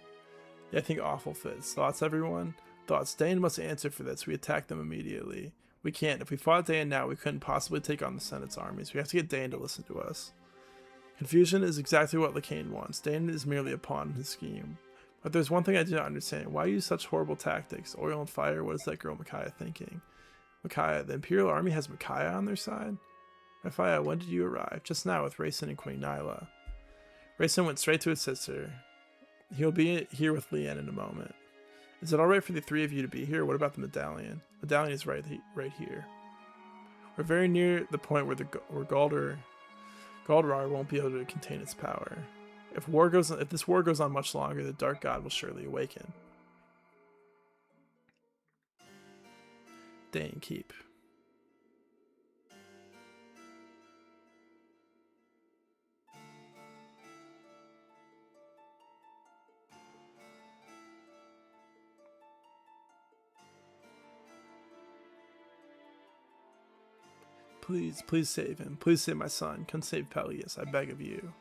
Yeah, I think awful fits. Thoughts, everyone? Thoughts. Dan must answer for this. We attack them immediately. We can't. If we fought Dan now, we couldn't possibly take on the Senate's armies. We have to get Dan to listen to us. Confusion is exactly what Lacane wants. Dan is merely a pawn in his scheme. But there's one thing I do not understand. Why use such horrible tactics? Oil and fire? What is that girl Micaiah thinking? Micaiah, the Imperial Army has Micaiah on their side? Micaiah, when did you arrive? Just now with Rayson and Queen Nyla. Rayson went straight to his sister. He'll be here with Leanne in a moment. Is it alright for the three of you to be here? What about the medallion? Medallion is right here. We're very near the point where Galdrar won't be able to contain its power. If this war goes on much longer, the Dark God will surely awaken. Dane Keep. Please, please save him. Please save my son. Come save Peleus, I beg of you.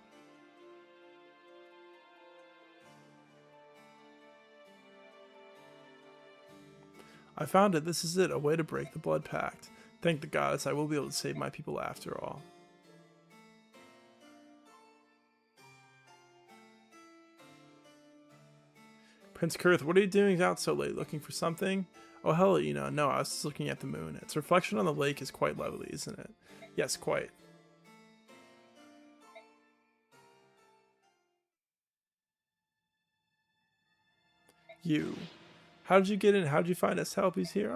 I found it. This is it. A way to break the blood pact. Thank the goddess, I will be able to save my people after all. Prince Kurth, what are you doing out so late? Looking for something? Oh, hell, no, I was just looking at the moon. Its reflection on the lake is quite lovely, isn't it? Yes, quite. You. How did you get in? How did you find us? Help, he's here.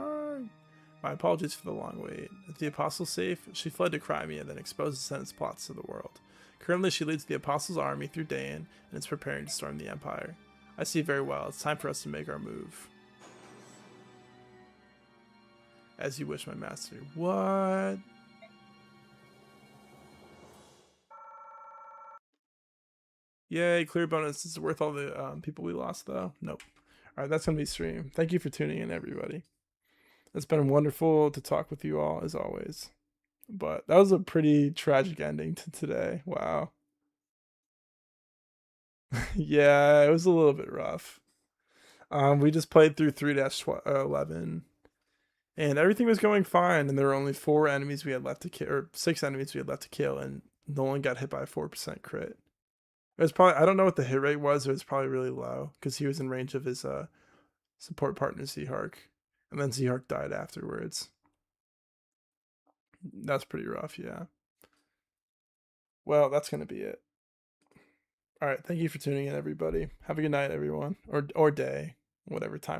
My apologies for the long wait. Is the Apostle safe? She fled to Crimea, then exposed the Senate's plots to the world. Currently, she leads the Apostle's army through Dain, and is preparing to storm the Empire. I see very well. It's time for us to make our move. As you wish, my master. What? Yay, clear bonus. Is it worth all the people we lost, though? Nope. Alright, that's going to be stream. Thank you for tuning in, everybody. It's been wonderful to talk with you all, as always. But that was a pretty tragic ending to today. Wow. Yeah, it was a little bit rough. We just played through 3-11. And everything was going fine, and there were only 4 enemies we had left to kill, or 6 enemies we had left to kill, and Nolan got hit by a 4% crit. It was probably, I don't know what the hit rate was, it was probably really low, because he was in range of his support partner Zehark, and then Zehark died afterwards. That's pretty rough, yeah. Well, that's going to be it. Alright, thank you for tuning in, everybody. Have a good night, everyone, or day, whatever time.